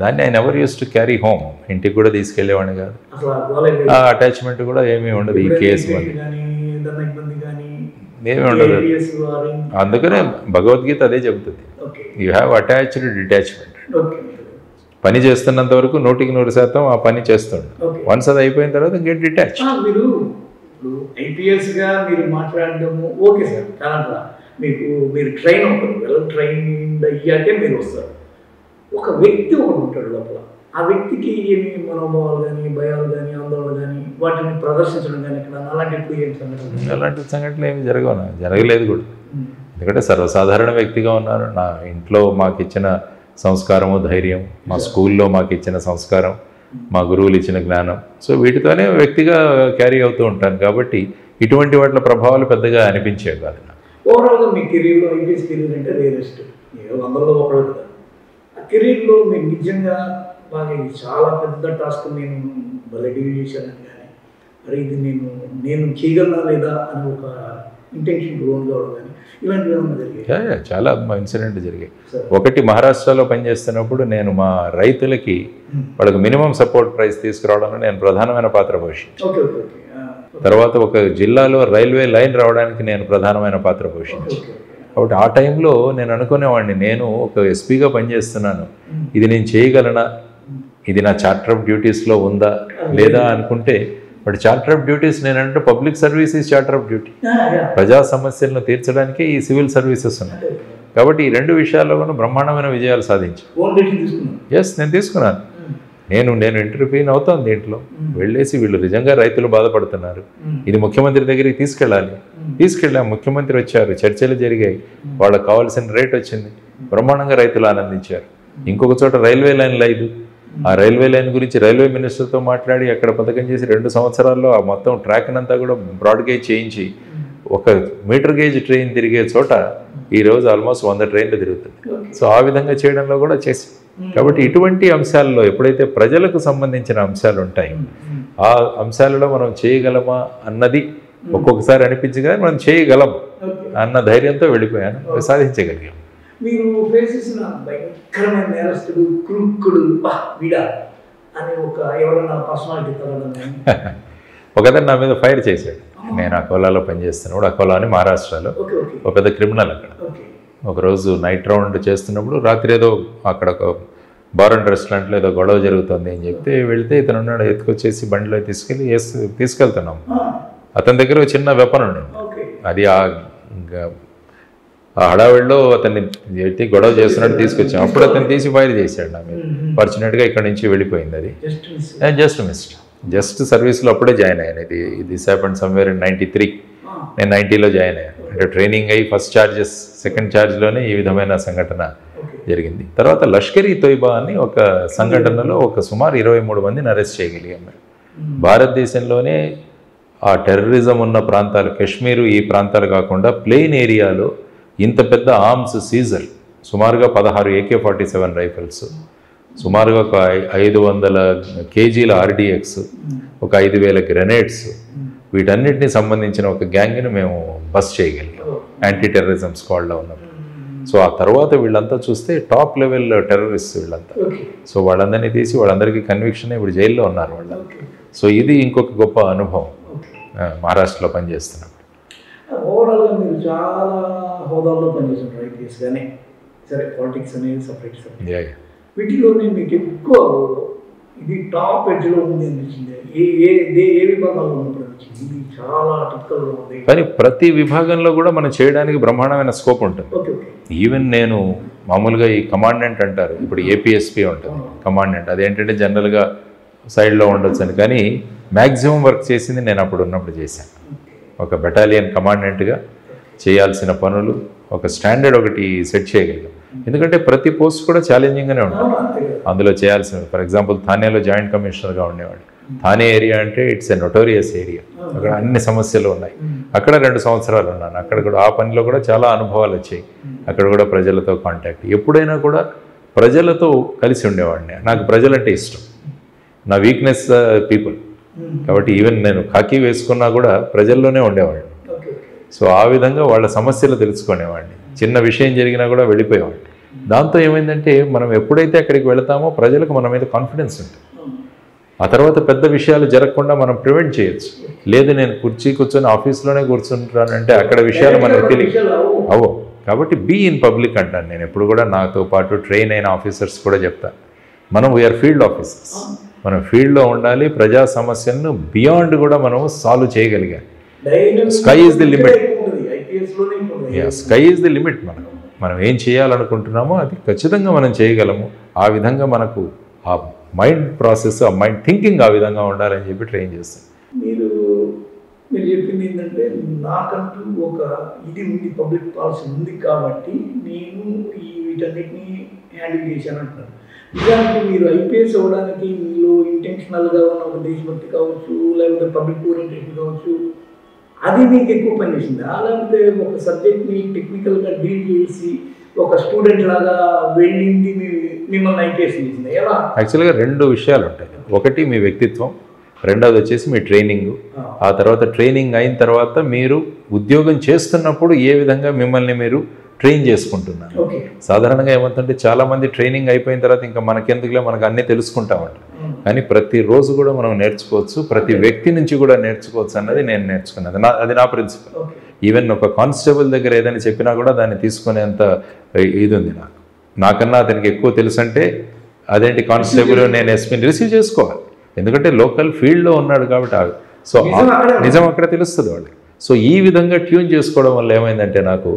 దాన్ని I never use to carry home, ఇంటికి కూడా తీసుకెళ్లేవాడిని కాదు. ఆ అటాచ్మెంట్ కూడా ఏమీ ఉండదు ఈ కేసు వల్ల, ఏమీ ఉండదు. అందుకనే భగవద్గీత అదే చెబుతుంది, యూ హ్యావ్ అటాచ్డ్ డిటాచ్మెంట్. పని చేస్తున్నంత వరకు 100% ఆ పని చేస్తుండే, వన్స్ అది అయిపోయిన తర్వాత గెట్ డిటాచ్. మీరు ఇప్పుడు ఐపీఎస్గా మీరు మాట్లాడడము ఓకే సార్, కాదంటా మీరు ట్రైన్ అవుతారు, వెల్ ట్రైన్డ్ అయ్యాకే మీరు వస్తారు. ఒక వ్యక్తి ఒకటి ఉంటాడు లోపల, ఆ వ్యక్తికి ఏమి మనోభావాలు కానీ భయాలు కానీ ఆందోళన కానీ వాటిని ప్రదర్శించడం కానీ ఇక్కడ అలాంటి ఏం సంఘటన? అలాంటి సంఘటనలు ఏమి జరగలేదు కూడా. ఎందుకంటే సర్వసాధారణ వ్యక్తిగా ఉన్నాను. నా ఇంట్లో మాకు ఇచ్చిన సంస్కారము, ధైర్యం, మా స్కూల్లో మాకు ఇచ్చిన సంస్కారం, మా గురువులు ఇచ్చిన జ్ఞానం, సో వీటితోనే వ్యక్తిగా క్యారీ అవుతూ ఉంటాను కాబట్టి ఇటువంటి వాటి ప్రభావాలు పెద్దగా అనిపించేవి కాదు. ఓవరాల్గా మీ కెరీర్లో ఐపీఎస్ కెరీర్ అంటే రియలిస్ట్, 100లో ఒకడు కదా. ఆ కెరీర్లో మీరు నిజంగా బాగా ఇది చాలా పెద్ద టాస్క్, నేను భలే డీల్ చేశానని కానీ మరి ఇది నేను చేయగలనా లేదా అని ఒక ఇంటెన్షన్ లోన్ కావడం కానీ ఇలాంటివి ఏమైనా జరిగాయి? చాలా ఇన్సిడెంట్ జరిగాయి. ఒకటి, మహారాష్ట్రలో పనిచేస్తున్నప్పుడు నేను మా రైతులకి వాళ్ళకి మినిమం సపోర్ట్ ప్రైస్ తీసుకురావడంలో నేను ప్రధానమైన పాత్ర పోషించాను. తర్వాత ఒక జిల్లాలో రైల్వే లైన్ రావడానికి నేను ప్రధానమైన పాత్ర పోషించాను. కాబట్టి ఆ టైంలో నేను అనుకునేవాడిని, నేను ఒక ఎస్పీగా పనిచేస్తున్నాను, ఇది నేను చేయగలనా, ఇది నా చార్టర్ ఆఫ్ డ్యూటీస్లో ఉందా లేదా అనుకుంటే, బట్ చార్టర్ ఆఫ్ డ్యూటీస్ నేనంటే public service is charter of duty, ప్రజా సమస్యలను తీర్చడానికే ఈ సివిల్ సర్వీసెస్ ఉన్నాయి. కాబట్టి ఈ రెండు విషయాల్లో కూడా బ్రహ్మాండమైన విజయాలు సాధించాను. ఎస్, నేను తీసుకున్నాను. నేను ఇంటర్వ్యూని అవుతాను దీంట్లో, వెళ్ళేసి వీళ్ళు నిజంగా రైతులు బాధపడుతున్నారు, ఇది ముఖ్యమంత్రి దగ్గరికి తీసుకెళ్ళాం. ముఖ్యమంత్రి వచ్చారు, చర్చలు జరిగాయి, వాళ్ళకి కావాల్సిన రేట్ వచ్చింది, బ్రహ్మాండంగా రైతులు ఆనందించారు. ఇంకొక చోట రైల్వే లైన్ లేదు, ఆ రైల్వే లైన్ గురించి రైల్వే మినిస్టర్తో మాట్లాడి అక్కడ పథకం చేసి 2 సంవత్సరాల్లో ఆ మొత్తం ట్రాక్నంతా కూడా బ్రాడ్ గేజ్ చేయించి 1 మీటర్ గేజ్ ట్రైన్ తిరిగే చోట ఈరోజు ఆల్మోస్ట్ 100 ట్రైన్లు తిరుగుతుంది. సో ఆ విధంగా చేయడంలో కూడా చేసి, కాబట్టి ఇటువంటి అంశాల్లో ఎప్పుడైతే ప్రజలకు సంబంధించిన అంశాలు ఉంటాయి, ఆ అంశాలలో మనం చేయగలమా అన్నది ఒక్కొక్కసారి అనిపించి కానీ మనం చేయగలం అన్న ధైర్యంతో వెళ్ళిపోయాను, సాధించగలిగాం. మీరు ఫేస్ చేసిన భయంకరమైన నేరస్తుడు, క్రూక్కుడు, వీడా అని ఎవరైనా పర్సనాలిటీ తగలడం? ఒకతను నా మీద ఫైర్ చేశాడు. నేను అకోలాలో పనిచేస్తున్నప్పుడు, అకోలా అని మహారాష్ట్రలో ఒక పెద్ద క్రిమినల్ అక్కడ. ఒకరోజు నైట్ రౌండ్ చేస్తున్నప్పుడు రాత్రి ఏదో అక్కడ ఒక బార్ అండ్ రెస్టారెంట్లో ఏదో గొడవ జరుగుతుంది అని చెప్తే వెళ్తే ఇతను ఉన్నాడు, ఎత్తుకొచ్చేసి బండిలో తీసుకెళ్తున్నాం. అతని దగ్గర ఒక చిన్న వెపన్ ఉండేది, అది ఆ హడావిడిలో అతన్ని ఎత్తి గొడవ చేస్తున్నట్టు తీసుకొచ్చాం. అప్పుడు అతను తీసి ఫైర్ చేశాడు నా మీద. ఫార్చునేట్గా ఇక్కడ నుంచి వెళ్ళిపోయింది అది. జస్ట్ సర్వీస్లో అప్పుడే జాయిన్ అయ్యాను. This happened somewhere in 93. నేను 90లో జాయిన్ అయ్యాను. అంటే ట్రైనింగ్ అయ్యి ఫస్ట్ ఛార్జెస్, సెకండ్ ఛార్జ్లోనే ఈ విధమైన సంఘటన జరిగింది. తర్వాత లష్కర్-ఈ తోయిబా అని ఒక సంఘటనలో సుమారు 23 మందిని అరెస్ట్ చేయగలిగాం. భారతదేశంలోనే ఆ టెర్రరిజం ఉన్న ప్రాంతాలు, కాశ్మీరు ఈ ప్రాంతాలు కాకుండా ప్లెయిన్ ఏరియాలో ఇంత పెద్ద ఆర్మ్స్ సీజర్, సుమారుగా 16 AK-47 రైఫిల్స్, సుమారుగా ఒక 500 kgల RDX, ఒక 5000 గ్రెనేడ్స్, వీటన్నిటిని సంబంధించిన ఒక గ్యాంగ్ని మేము బస్ చేయగలిగాం యాంటీ టెర్రరిజం స్క్వాడ్లో ఉన్నప్పుడు. సో ఆ తర్వాత వీళ్ళంతా చూస్తే టాప్ లెవెల్ టెర్రరిస్ట్ వీళ్ళంతా. సో వాళ్ళందరినీ తీసి వాళ్ళందరికీ కన్విక్షన్ ఇప్పుడు జైల్లో ఉన్నారు వాళ్ళంతా. సో ఇది ఇంకొక గొప్ప అనుభవం మహారాష్ట్రలో పనిచేస్తున్నప్పుడు. ఓవరాల్గా మీరు చాలా హోదాల్లో పనిచేస్తున్నారు, ఐపీఎస్ కానీ సరే, పాలిటిక్స్ అనేది సపరేట్. వీటిలోనే మీకు ఎక్కువ ఇది టాప్ ఎడ్జ్లో ఉంది అనిపించింది, ఏ విభాగంలో ఉన్నప్పుడు అనిపించింది ఇది చాలా టిపికల్గా ఉంది? కానీ ప్రతి విభాగంలో కూడా మనం చేయడానికి బ్రహ్మాండమైన స్కోప్ ఉంటుంది. ఈవెన్ నేను మామూలుగా ఈ కమాండెంట్ అంటారు, ఇప్పుడు ఏపీఎస్పీ ఉంటుంది కమాండెంట్, అదేంటంటే జనరల్గా సైడ్లో ఉండొచ్చు అని, కానీ మ్యాక్సిమం వర్క్ చేసింది నేను అప్పుడు ఉన్నప్పుడు చేశాను. ఒక బెటాలియన్ కమాండెంట్గా చేయాల్సిన పనులు ఒక స్టాండర్డ్ ఒకటి సెట్ చేయగలిగాం. ఎందుకంటే ప్రతి పోస్ట్ కూడా ఛాలెంజింగ్గానే ఉంటుంది అందులో చేయాల్సిన. ఫర్ ఎగ్జాంపుల్ థానేలో జాయింట్ కమిషనర్గా ఉండేవాడు. థానే ఏరియా అంటే ఇట్స్ ఎ నొటోరియస్ ఏరియా, అక్కడ అన్ని సమస్యలు ఉన్నాయి. అక్కడ 2 సంవత్సరాలు ఉన్నాను. అక్కడ కూడా ఆ పనిలో కూడా చాలా అనుభవాలు వచ్చాయి. అక్కడ కూడా ప్రజలతో కాంటాక్ట్, ఎప్పుడైనా కూడా ప్రజలతో కలిసి ఉండేవాడిని. నాకు ప్రజలంటే ఇష్టం, నా వీక్నెస్ పీపుల్. కాబట్టి ఈవెన్ నేను ఖాకీ వేసుకున్నా కూడా ప్రజల్లోనే ఉండేవాడిని. సో ఆ విధంగా వాళ్ళ సమస్యలు తెలుసుకునేవాడిని. చిన్న విషయం జరిగినా కూడా వెళ్ళిపోయేవాడిని. దాంతో ఏమైందంటే మనం ఎప్పుడైతే అక్కడికి వెళతామో ప్రజలకు మన మీద కాన్ఫిడెన్స్ ఉంటుంది. ఆ తర్వాత పెద్ద విషయాలు జరగకుండా మనం ప్రివెంట్ చేయొచ్చు. లేదు నేను కూర్చొని ఆఫీస్లోనే కూర్చుంటానంటే అక్కడ విషయాలు మనకు తెలియవు. కాబట్టి బీ ఇన్ పబ్లిక్ అంటాను నేను ఎప్పుడు కూడా. నాతో పాటు ట్రైన్ అయిన ఆఫీసర్స్ కూడా చెప్తాను, మనం వీఆర్ ఫీల్డ్ ఆఫీసర్స్, మనం ఫీల్డ్లో ఉండాలి. ప్రజా సమస్యలను బియాండ్ కూడా మనం సాల్వ్ చేయగలిగాం. Sky is the limit. Sky is the limit. మనం ఏం చేయాలనుకుంటున్నామో అది ఖచ్చితంగా మనం చేయగలము. ఆ విధంగా మనకు ఆ మైండ్ ప్రాసెస్, ఆ మైండ్ థింకింగ్ ఆ విధంగా ఉండాలని చెప్పి ట్రైన్ చేస్తాం. మీరు చెప్పింది ఏంటంటే నాకంటూ ఒక ఇది ఉంది, పబ్లిక్ పాలసీ ఉంది కాబట్టి నేను వీటన్నిటిని హ్యాండిల్ చేశాను అంటున్నారు. నిజానికి మీరు ఐపీఎస్ అవ్వడానికి మీలో ఇంటెన్షనల్గా ఉన్న ఒక దేశభక్తి కావచ్చు, లేకపోతే పబ్లిక్ ఓరియంటేషన్ కావచ్చు, అది మీకు ఎక్కువ పనిచేసిందా? లేకపోతే ఒక సబ్జెక్ట్ని టెక్నికల్గా డీల్ చేసి ఒక స్టూడెంట్ లాగా వెళ్ళింది మిమ్మల్ని ఐపీఎస్ చేసిందా? ఎలా? యాక్చువల్గా 2 విషయాలు ఉంటాయి. ఒకటి మీ వ్యక్తిత్వం, రెండవది వచ్చేసి మీ ట్రైనింగ్. ఆ తర్వాత ట్రైనింగ్ అయిన తర్వాత మీరు ఉద్యోగం చేస్తున్నప్పుడు ఏ విధంగా మిమ్మల్ని మీరు ట్రైన్ చేసుకుంటున్నారు. సాధారణంగా ఏమవుతుందంటే చాలామంది ట్రైనింగ్ అయిపోయిన తర్వాత ఇంకా మనకెందుకులే, మనకు అన్నీ తెలుసుకుంటామంట. కానీ ప్రతిరోజు కూడా మనం నేర్చుకోవచ్చు, ప్రతి వ్యక్తి నుంచి కూడా నేర్చుకోవచ్చు అన్నది నేను నేర్చుకున్నది. అది నా ప్రిన్సిపల్. ఈవెన్ ఒక కానిస్టేబుల్ దగ్గర ఏదైనా చెప్పినా కూడా దాన్ని తీసుకునేంత ఇది ఉంది నాకు. నాకన్నా అతనికి ఎక్కువ తెలుసు అంటే అదేంటి కానిస్టేబుల్, నేను ఎస్పీని రిసీవ్ చేసుకోవాలి. ఎందుకంటే లోకల్ ఫీల్డ్లో ఉన్నాడు కాబట్టి. సో నిజం అక్కడ తెలుస్తుంది వాళ్ళకి. సో ఈ విధంగా ట్యూన్ చేసుకోవడం వల్ల ఏమైందంటే నాకు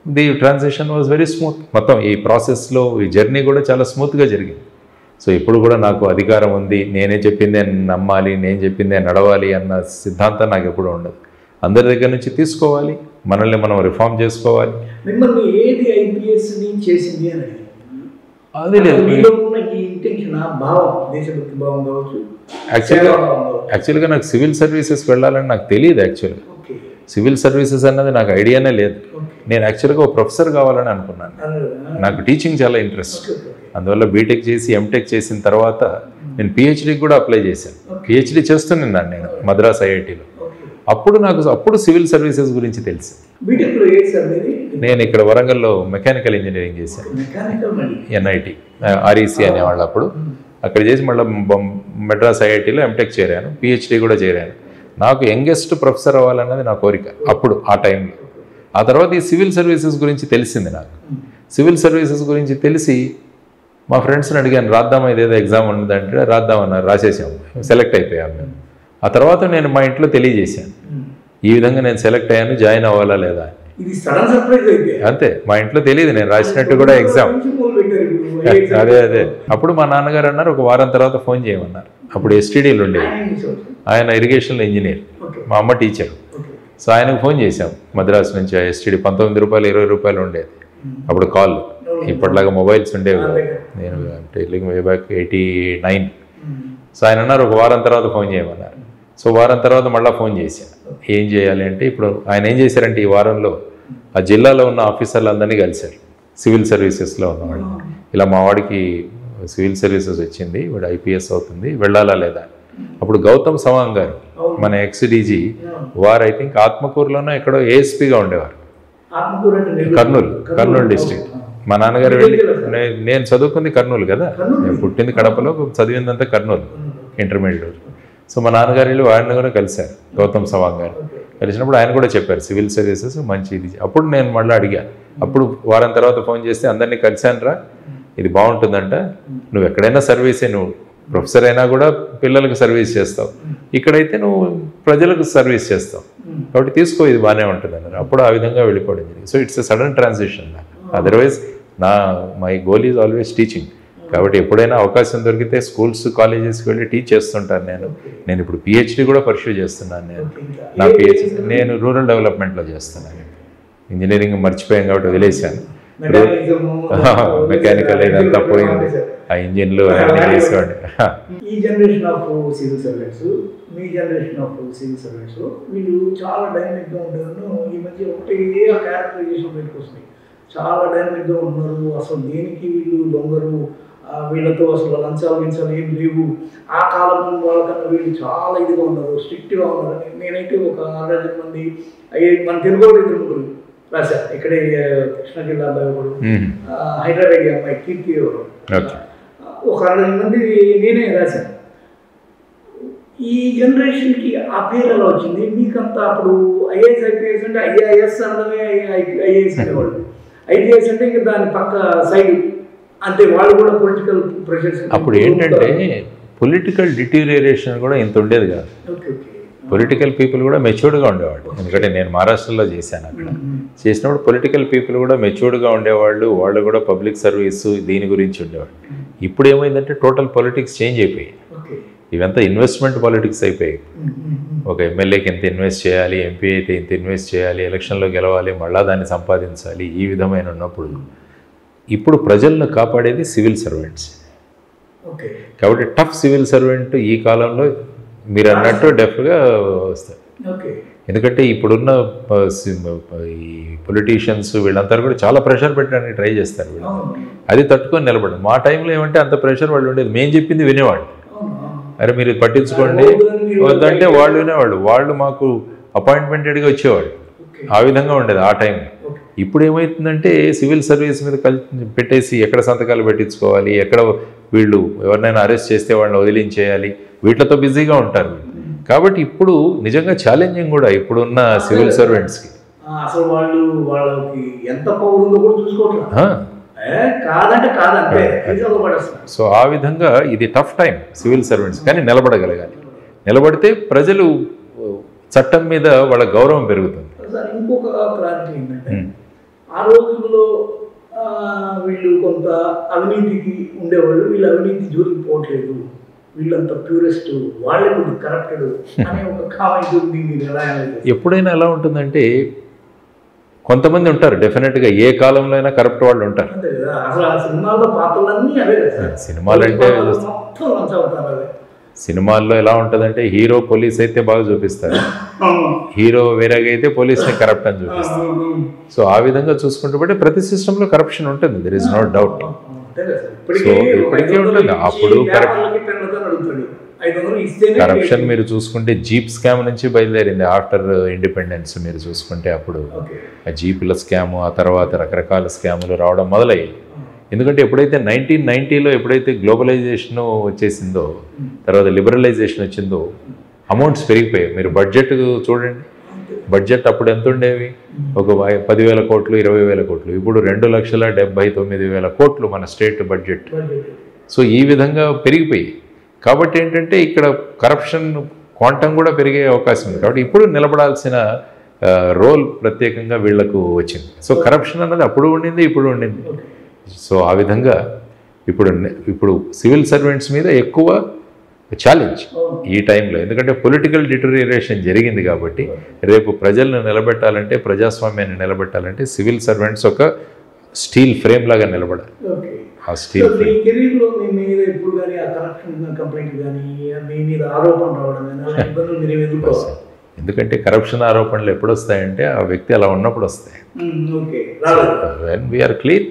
the transition was very smooth. మొత్తం ఈ ప్రాసెస్లో ఈ జర్నీ కూడా చాలా స్మూత్గా జరిగింది. సో ఇప్పుడు కూడా నాకు అధికారం ఉంది, నేనే చెప్పిందే నమ్మాలి, నేను చెప్పిందే నడవాలి అన్న సిద్ధాంతం నాకు ఎప్పుడూ ఉండదు. అందరి దగ్గర నుంచి తీసుకోవాలి, మనల్ని మనం రిఫార్మ్ చేసుకోవాలి. మిమ్మల్ని ఏది ఐపీఎస్ని చేసింది అని అది లేదు, ఈ ఇంటెన్షన్ భావం, దేశభక్తి భావం కావచ్చు. యాక్చువల్గా నాకు సివిల్ సర్వీసెస్ వెళ్ళాలని నాకు తెలియదు. యాక్చువల్గా సివిల్ సర్వీసెస్ అన్నది నాకు ఐడియానే లేదు. నేను యాక్చువల్గా ఒక ప్రొఫెసర్ కావాలని అనుకున్నాను. నాకు టీచింగ్ చాలా ఇంట్రెస్ట్. అందువల్ల బీటెక్ చేసి ఎంటెక్ చేసిన తర్వాత నేను పిహెచ్డీకి కూడా అప్లై చేశాను. పిహెచ్డీ చేస్తున్నాను నేను మద్రాస్ ఐఐటీలో. అప్పుడు సివిల్ సర్వీసెస్ గురించి తెలిసి నేను ఇక్కడ వరంగల్లో మెకానికల్ ఇంజనీరింగ్ చేశాను. ఎన్ఐటి ఆర్ఈసి అనేవాళ్ళు అప్పుడు. అక్కడ చేసి మళ్ళీ మద్రాస్ ఐఐటీలో ఎంటెక్ చేరాను, పిహెచ్డీ కూడా చేరాను. నాకు యంగెస్ట్ ప్రొఫెసర్ అవ్వాలన్నది నా కోరిక అప్పుడు, ఆ టైంలో. ఆ తర్వాత ఈ సివిల్ సర్వీసెస్ గురించి తెలిసింది నాకు. సివిల్ సర్వీసెస్ గురించి తెలిసి మా ఫ్రెండ్స్ని అడిగాను, రాద్దామా, ఇదేదో ఎగ్జామ్ ఉందంటే రాద్దామన్నారు. రాసేసాము, సెలెక్ట్ అయిపోయాము మేము. ఆ తర్వాత నేను మా ఇంట్లో తెలియజేశాను, ఈ విధంగా నేను సెలెక్ట్ అయ్యాను, జాయిన్ అవ్వాలా లేదా. అంతే, మా ఇంట్లో తెలియదు నేను రాసినట్టు కూడా ఎగ్జామ్. అదే అప్పుడు మా నాన్నగారు అన్నారు, ఒక వారం తర్వాత ఫోన్ చేయమన్నారు. అప్పుడు ఎస్టీడీలు ఉండేవి, ఆయన ఇరిగేషన్ ఇంజనీర్, మా అమ్మ టీచర్. సో ఆయనకు ఫోన్ చేశాం మద్రాసు నుంచి. ఎస్టీడీ 19 రూపాయలు 20 రూపాయలు ఉండేది అప్పుడు కాల్. ఇప్పటిలాగా మొబైల్స్ ఉండేవి. నేను టెలింగ్ వే బ్యాక్ 89. సో ఆయన అన్నారు, ఒక వారం తర్వాత ఫోన్ చేయమన్నారు. సో వారం తర్వాత మళ్ళీ ఫోన్ చేశాను, ఏం చేయాలి అంటే. ఇప్పుడు ఆయన ఏం చేశారంటే, ఈ వారంలో ఆ జిల్లాలో ఉన్న ఆఫీసర్లందరినీ కలిశారు, సివిల్ సర్వీసెస్లో ఉన్నవాళ్ళు. ఇలా మా వాడికి సివిల్ సర్వీసెస్ వచ్చింది, వాడు ఐపీఎస్ అవుతుంది, వెళ్ళాలా లేదా. అప్పుడు గౌతమ్ సవాంగ్ గారు, మన ఎక్స్డీజీ, వారు ఐ థింక్ ఆత్మకూరులోనే ఎక్కడో ఏఎస్పీగా ఉండేవారు, కర్నూలు డిస్ట్రిక్ట్. మా నాన్నగారు వెళ్ళి, నేను చదువుకుంది కర్నూలు కదా, నేను పుట్టింది కడపలో, చదివిందంతా కర్నూలు ఇంటర్మీడియట్. సో మా నాన్నగారు వెళ్ళి వారిని కూడా కలిశారు, గౌతమ్ సవాంగ్ గారు. కలిసినప్పుడు ఆయన కూడా చెప్పారు సివిల్ సర్వీసెస్ మంచిది. అప్పుడు నేను మళ్ళీ అడిగాను. అప్పుడు వారం తర్వాత ఫోన్ చేస్తే, అందరినీ కలిశానురా, ఇది బాగుంటుందంట, నువ్వు ఎక్కడైనా సర్వీసే, నువ్వు ప్రొఫెసర్ అయినా కూడా పిల్లలకు సర్వీస్ చేస్తావు, ఇక్కడైతే నువ్వు ప్రజలకు సర్వీస్ చేస్తావు, కాబట్టి తీసుకో, ఇది బాగానే ఉంటుంది అన్నారు. అప్పుడు ఆ విధంగా వెళ్ళిపోవడం జరిగింది. So it's a sudden transition. Otherwise my goal is always teaching. కాబట్టి ఎప్పుడైనా అవకాశం దొరికితే స్కూల్స్ కాలేజెస్కి వెళ్ళి టీచ్ చేస్తుంటాను. నేను ఇప్పుడు పిహెచ్డీ కూడా పర్స్యూ చేస్తున్నాను. నా పిహెచ్డీ నేను రూరల్ డెవలప్మెంట్లో చేస్తున్నాను. ఇంజనీరింగ్ మర్చిపోయాను కాబట్టి వదిలేశాను. మెకానికల్ ఇదంతా పోయింది, ఆ ఇంజిన్లు అన్నీ చేసుకోండి. ఈ generation of civil servants, me generation of civil servants, వీళ్ళు చాలా డైనమిక్గా ఉంటారు. ఈ మధ్య ఒకటే క్యారెక్టరైజేషన్ బయటకు వస్తున్నాయి. చాలా డైనమిక్గా ఉన్నారు. అసలు దేనికి వీళ్ళు దొంగరు, వీళ్ళతో అసలు లంచాలు ఏం లేవు. ఆ కాలం వాళ్ళకన్నా వీళ్ళు చాలా ఇదిగా ఉన్నారు, స్ట్రిక్ట్గా ఉన్నారు. నేనైతే ఒక 100 మంది మన తెలుగు వాళ్ళు 2 రాశారు. ఇక్కడే కృష్ణా జిల్లా అబ్బాయి ఒకడు, హైదరాబాద్ అమ్మాయి కీర్తి ఎవరు, ఒక 100 మంది నేనే రాశాను. ఈ జనరేషన్కి ఆ పేరు ఎలా వచ్చింది? మీకంతా అప్పుడు ఐఏఎస్ ఐపీఎస్ అంటే ఐఏఎస్ అనడమే ఐఏఎస్ అనేవాళ్ళు, ఐపీఎస్ అంటే ఇంకా దాని పక్క సైడ్ అంటే వాళ్ళు కూడా పొలిటికల్ ప్రెషర్స్. అప్పుడు ఏంటంటే పొలిటికల్ డిటీరియరేషన్ కూడా ఇంత ఉండేది కాదు. పొలిటికల్ పీపుల్ కూడా మెచ్యూర్డ్గా ఉండేవాళ్ళు. ఎందుకంటే నేను మహారాష్ట్రలో చేశాను. అక్కడ చేసినప్పుడు పొలిటికల్ పీపుల్ కూడా మెచ్యూర్డ్గా ఉండేవాళ్ళు. వాళ్ళు కూడా పబ్లిక్ సర్వీస్ దీని గురించి ఉండేవాళ్ళు. ఇప్పుడు ఏమైందంటే టోటల్ పొలిటిక్స్ చేంజ్ అయిపోయాయి. ఇవంతా ఇన్వెస్ట్మెంట్ పాలిటిక్స్ అయిపోయాయి. ఒక ఎమ్మెల్యేకి ఎంత ఇన్వెస్ట్ చేయాలి, ఎంపీ అయితే ఇంత ఇన్వెస్ట్ చేయాలి, ఎలక్షన్లో గెలవాలి, మళ్ళా దాన్ని సంపాదించాలి, ఈ విధమైన ఉన్నప్పుడు ఇప్పుడు ప్రజలను కాపాడేది సివిల్ సర్వెంట్స్. కాబట్టి టఫ్ సివిల్ సర్వెంట్ ఈ కాలంలో మీరు అన్నట్టు డెఫ్గా వస్తారు. ఎందుకంటే ఇప్పుడున్న ఈ పొలిటీషియన్స్ వీళ్ళంతా కూడా చాలా ప్రెషర్ పెట్టడానికి ట్రై చేస్తారు. వీళ్ళు అది తట్టుకొని నిలబడడం. మా టైంలో ఏమంటే అంత ప్రెషర్ వాళ్ళు ఉండేది, మేము చెప్పింది వినేవాళ్ళు. అరే మీరు పట్టించుకోండి వద్దంటే వాళ్ళు వినేవాళ్ళు. వాళ్ళు మాకు అపాయింట్మెంటెడ్గా వచ్చేవాళ్ళు. ఆ విధంగా ఉండేది ఆ టైంలో. ఇప్పుడు ఏమవుతుందంటే సివిల్ సర్వీస్ మీద పెట్టేసి ఎక్కడ సంతకాలు పెట్టించుకోవాలి, ఎక్కడ వీళ్ళు ఎవరినైనా అరెస్ట్ చేస్తే వాళ్ళని వదిలించేయాలి, వీటితో బిజీగా ఉంటారు. కాబట్టి ఇప్పుడు నిజంగా ఛాలెంజింగ్ కూడా ఇప్పుడున్న సివిల్ సర్వెంట్స్కి. అసలు వాళ్ళు వాళ్ళకి ఎంత పవర్ ఉందో కూడా చూసుకోవట్లేదు. కాదంటే కాదంటే. సో ఆ విధంగా ఇది టఫ్ టైం సివిల్ సర్వెంట్స్. కానీ నిలబడగలగాలి. నిలబడితే ప్రజలు చట్టం మీద వాళ్ళ గౌరవం పెరుగుతుంది. ఇంకొక క్లారిటీ ఏంటంటే ఆ రోజుల్లో వీళ్ళు కొంత అవినీతికి ఉండేవాళ్ళు, వీళ్ళు అవినీతి జోలికి పోవట్లేదు, వీళ్ళంతా ప్యూరెస్ట్, వాళ్ళే కొద్దిగా కరప్టెడ్ అనే ఒక కామెంట్ ఉంది. మీరు ఎలా ఎప్పుడైనా ఎలా ఉంటుందంటే కొంతమంది ఉంటారు డెఫినెట్గా, ఏ కాలంలో అయినా కరప్ట్ వాళ్ళు ఉంటారు. అంతే కదా, అసలు ఆ సినిమాల్లో పాత్రలన్నీ అవే కదా. సినిమాలంటే మొత్తం లంచ్ అవుతారు అవే. సినిమాల్లో ఎలా ఉంటుందంటే హీరో పోలీస్ అయితే బాగా చూపిస్తారు, హీరో వేరేగా అయితే పోలీస్ని కరప్ట్ అని చూపిస్తారు. సో ఆ విధంగా చూసుకుంటూ బట్టి ప్రతి సిస్టంలో కరప్షన్ ఉంటుంది, there is no doubt. So ఇప్పటికీ ఉంటుంది. అప్పుడు కరప్షన్ మీరు చూసుకుంటే జీప్ స్కామ్ నుంచి బయలుదేరింది ఆఫ్టర్ ఇండిపెండెన్స్. మీరు చూసుకుంటే అప్పుడు ఆ జీపుల స్కాము, ఆ తర్వాత రకరకాల స్కాములు రావడం మొదలయ్యాయి. ఎందుకంటే ఎప్పుడైతే 1990లో ఎప్పుడైతే గ్లోబలైజేషన్ వచ్చేసిందో, తర్వాత లిబరలైజేషన్ వచ్చిందో, అమౌంట్స్ పెరిగిపోయాయి. మీరు బడ్జెట్ చూడండి, బడ్జెట్ అప్పుడు ఎంత ఉండేవి, ఒక 10,000 కోట్లు 20,000 కోట్లు, ఇప్పుడు 2,79,000 కోట్లు మన స్టేట్ బడ్జెట్. సో ఈ విధంగా పెరిగిపోయి, కాబట్టి ఏంటంటే ఇక్కడ కరప్షన్ క్వాంటం కూడా పెరిగే అవకాశం ఉంది. కాబట్టి ఇప్పుడు నిలబడాల్సిన రోల్ ప్రత్యేకంగా వీళ్లకు వచ్చింది. సో కరప్షన్ అన్నది అప్పుడు ఉండింది, ఇప్పుడు ఉండింది. సో ఆ విధంగా ఇప్పుడు సివిల్ సర్వెంట్స్ మీద ఎక్కువ ఛాలెంజ్ ఈ టైంలో, ఎందుకంటే పొలిటికల్ డిటోరియేషన్ జరిగింది. కాబట్టి రేపు ప్రజలను నిలబెట్టాలంటే, ప్రజాస్వామ్యాన్ని నిలబెట్టాలంటే సివిల్ సర్వెంట్స్ ఒక స్టీల్ ఫ్రేమ్ లాగా నిలబడాలి. ఆ స్టీల్ ఫ్రేమ్ కెరీర్లో మీ మీద ఎప్పుడు కానీ ఆ కరప్షన్ కంప్లైంట్ కానీ మీ మీద ఆరోపణ రావడం కానీ ఇబ్బందులు మీరు ఎదుర్కోవాలి. ఎందుకంటే కరప్షన్ ఆరోపణలు ఎప్పుడు వస్తాయంటే ఆ వ్యక్తి అలా ఉన్నప్పుడు వస్తాయి. When we are clean,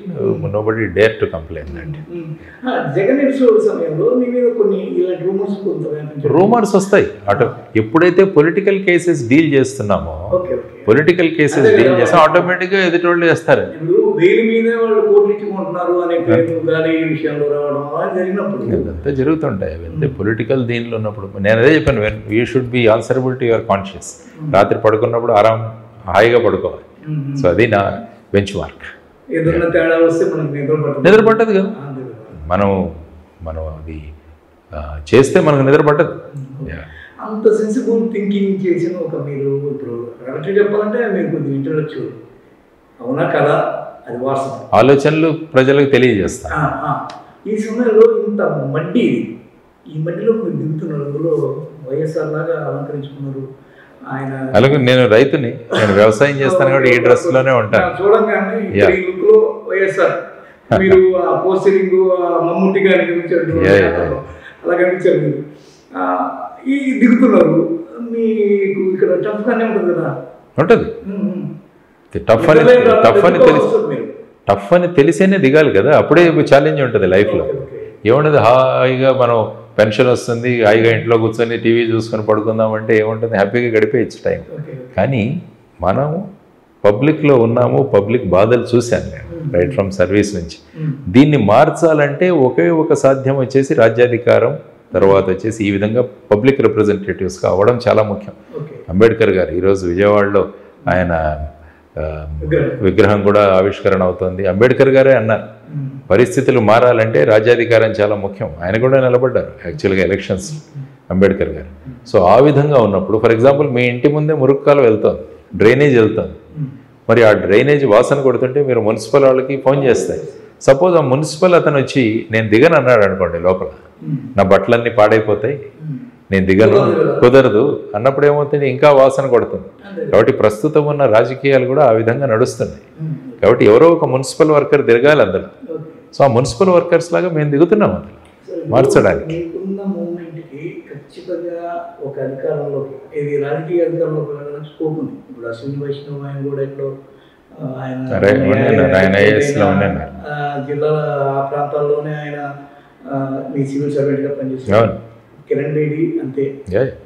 nobody dare to complain that. Jagan episode సమయంలో మీ మీద కొన్ని ఇలాంటి రూమర్స్ వస్తాయి. అటు ఎప్పుడైతే పొలిటికల్ కేసెస్ డీల్ చేస్తున్నామో, పొలిటికల్ కేసెస్ డీల్ చేస్తే ఆటోమేటిక్గా ఎదుటి వాళ్ళు చేస్తారు. ఇదంతా జరుగుతుంటాయి. అవంతే పొలిటికల్ దీనిలో ఉన్నప్పుడు. నేను అదే చెప్పాను, you should be answerable to your conscious. రాత్రి పడుకున్నప్పుడు హాయిగా పడుకోవాలి. సో అది నా బెంచ్ మార్క్. నిద్ర పట్టదు కదా, మనం అది చేస్తే మనకు నిద్ర పట్టదు. అంత సెన్సిబుల్ థింకింగ్ చేసిన ఒక మీరు ఇప్పుడు రిలేటివ్ చెప్పాలంటే మీరు కొద్దిగా ఇంటలెక్చువల్, అవునా కదా, అది వాస్తవం. ఆలోచనలు ప్రజలకు తెలియజేస్తాను. ఈ సమయంలో ఇంత మడ్డి, ఈ మడ్డిలో మీరు దిగుతున్నారు, అందులో వైఎస్ఆర్ లాగా అలంకరించుకున్నారు. ఆయన అలాగే నేను రైతుని, నేను వ్యవసాయం చేస్తాను కాబట్టి ఈ డ్రెస్ లోనే ఉంటాను. చూడంగానే ఈ లుక్ లో వైఎస్ఆర్, మీరు ఆ పోస్టరింగ్ మమ్ముట్టి గారిని కనిపించారు, అలా కనిపించారు. మీరు ఈ దిగుతున్నారు, మీకు ఇక్కడ టఫ్ గానే ఉంటుంది కదా. ఉంటుంది, టఫ్ అని తెలిసేనే దిగాలి కదా, అప్పుడే ఛాలెంజ్ ఉంటుంది లైఫ్లో. ఏముండదు, హాయిగా మనం పెన్షన్ వస్తుంది, హాయిగా ఇంట్లో కూర్చొని టీవీ చూసుకొని పడుకుందామంటే ఏముంటుంది, హ్యాపీగా గడిపేయచ్చు టైం. కానీ మనం పబ్లిక్లో ఉన్నాము, పబ్లిక్ బాధలు చూశాను నేను రైట్ ఫ్రమ్ సర్వీస్ నుంచి. దీన్ని మార్చాలంటే ఒకే ఒక సాధ్యం వచ్చేసి రాజ్యాధికారం, తర్వాత వచ్చేసి ఈ విధంగా పబ్లిక్ రిప్రజెంటేటివ్స్గా అవ్వడం చాలా ముఖ్యం. అంబేద్కర్ గారు ఈరోజు విజయవాడలో ఆయన విగ్రహం కూడా ఆవిష్కరణ అవుతుంది. అంబేద్కర్ గారే అన్నారు, పరిస్థితులు మారాలంటే రాజ్యాధికారం చాలా ముఖ్యం. ఆయన కూడా నిలబడ్డారు యాక్చువల్గా ఎలక్షన్స్, అంబేద్కర్ గారు. సో ఆ విధంగా ఉన్నప్పుడు, ఫర్ ఎగ్జాంపుల్ మీ ఇంటి ముందే మురుక్కాలు వెళ్తుంది, డ్రైనేజ్ వెళ్తుంది, మరి ఆ డ్రైనేజ్ వాసన కొడుతుంటే మీరు మున్సిపల్ వాళ్ళకి ఫోన్ చేస్తాయి. సపోజ్ ఆ మున్సిపల్ అతను వచ్చి నేను దిగను అన్నాడు అనుకోండి, లోపల నా బట్టలన్నీ పాడైపోతాయి, నేను దిగను, కుదరదు అన్నప్పుడు ఏమవుతుంది, ఇంకా వాసన కొడుతుంది. కాబట్టి ప్రస్తుతం ఉన్న రాజకీయాలు కూడా ఆ విధంగా నడుస్తున్నాయి. కాబట్టి ఎవరో ఒక మున్సిపల్ వర్కర్ దిగాలి అందులో. సో ఆ మున్సిపల్ వర్కర్స్ లాగా మేము దిగుతున్నాం అందులో మార్చడానికి. ఖచ్చితంగా ఒక అధికారంలోకి, ఇది రాజకీయ అధికారంలోకి వెళ్ళడానికి స్కోప్ ఉంది. ఇప్పుడు అశ్విని వైష్ణవ్ ఆయన కూడా ఇప్పుడు జిల్లా ఆ ప్రాంతాల్లోనే ఆయన మీ సివిల్ సర్వెంట్గా పనిచేస్తారు. కిరణ్ బేడి అంతే,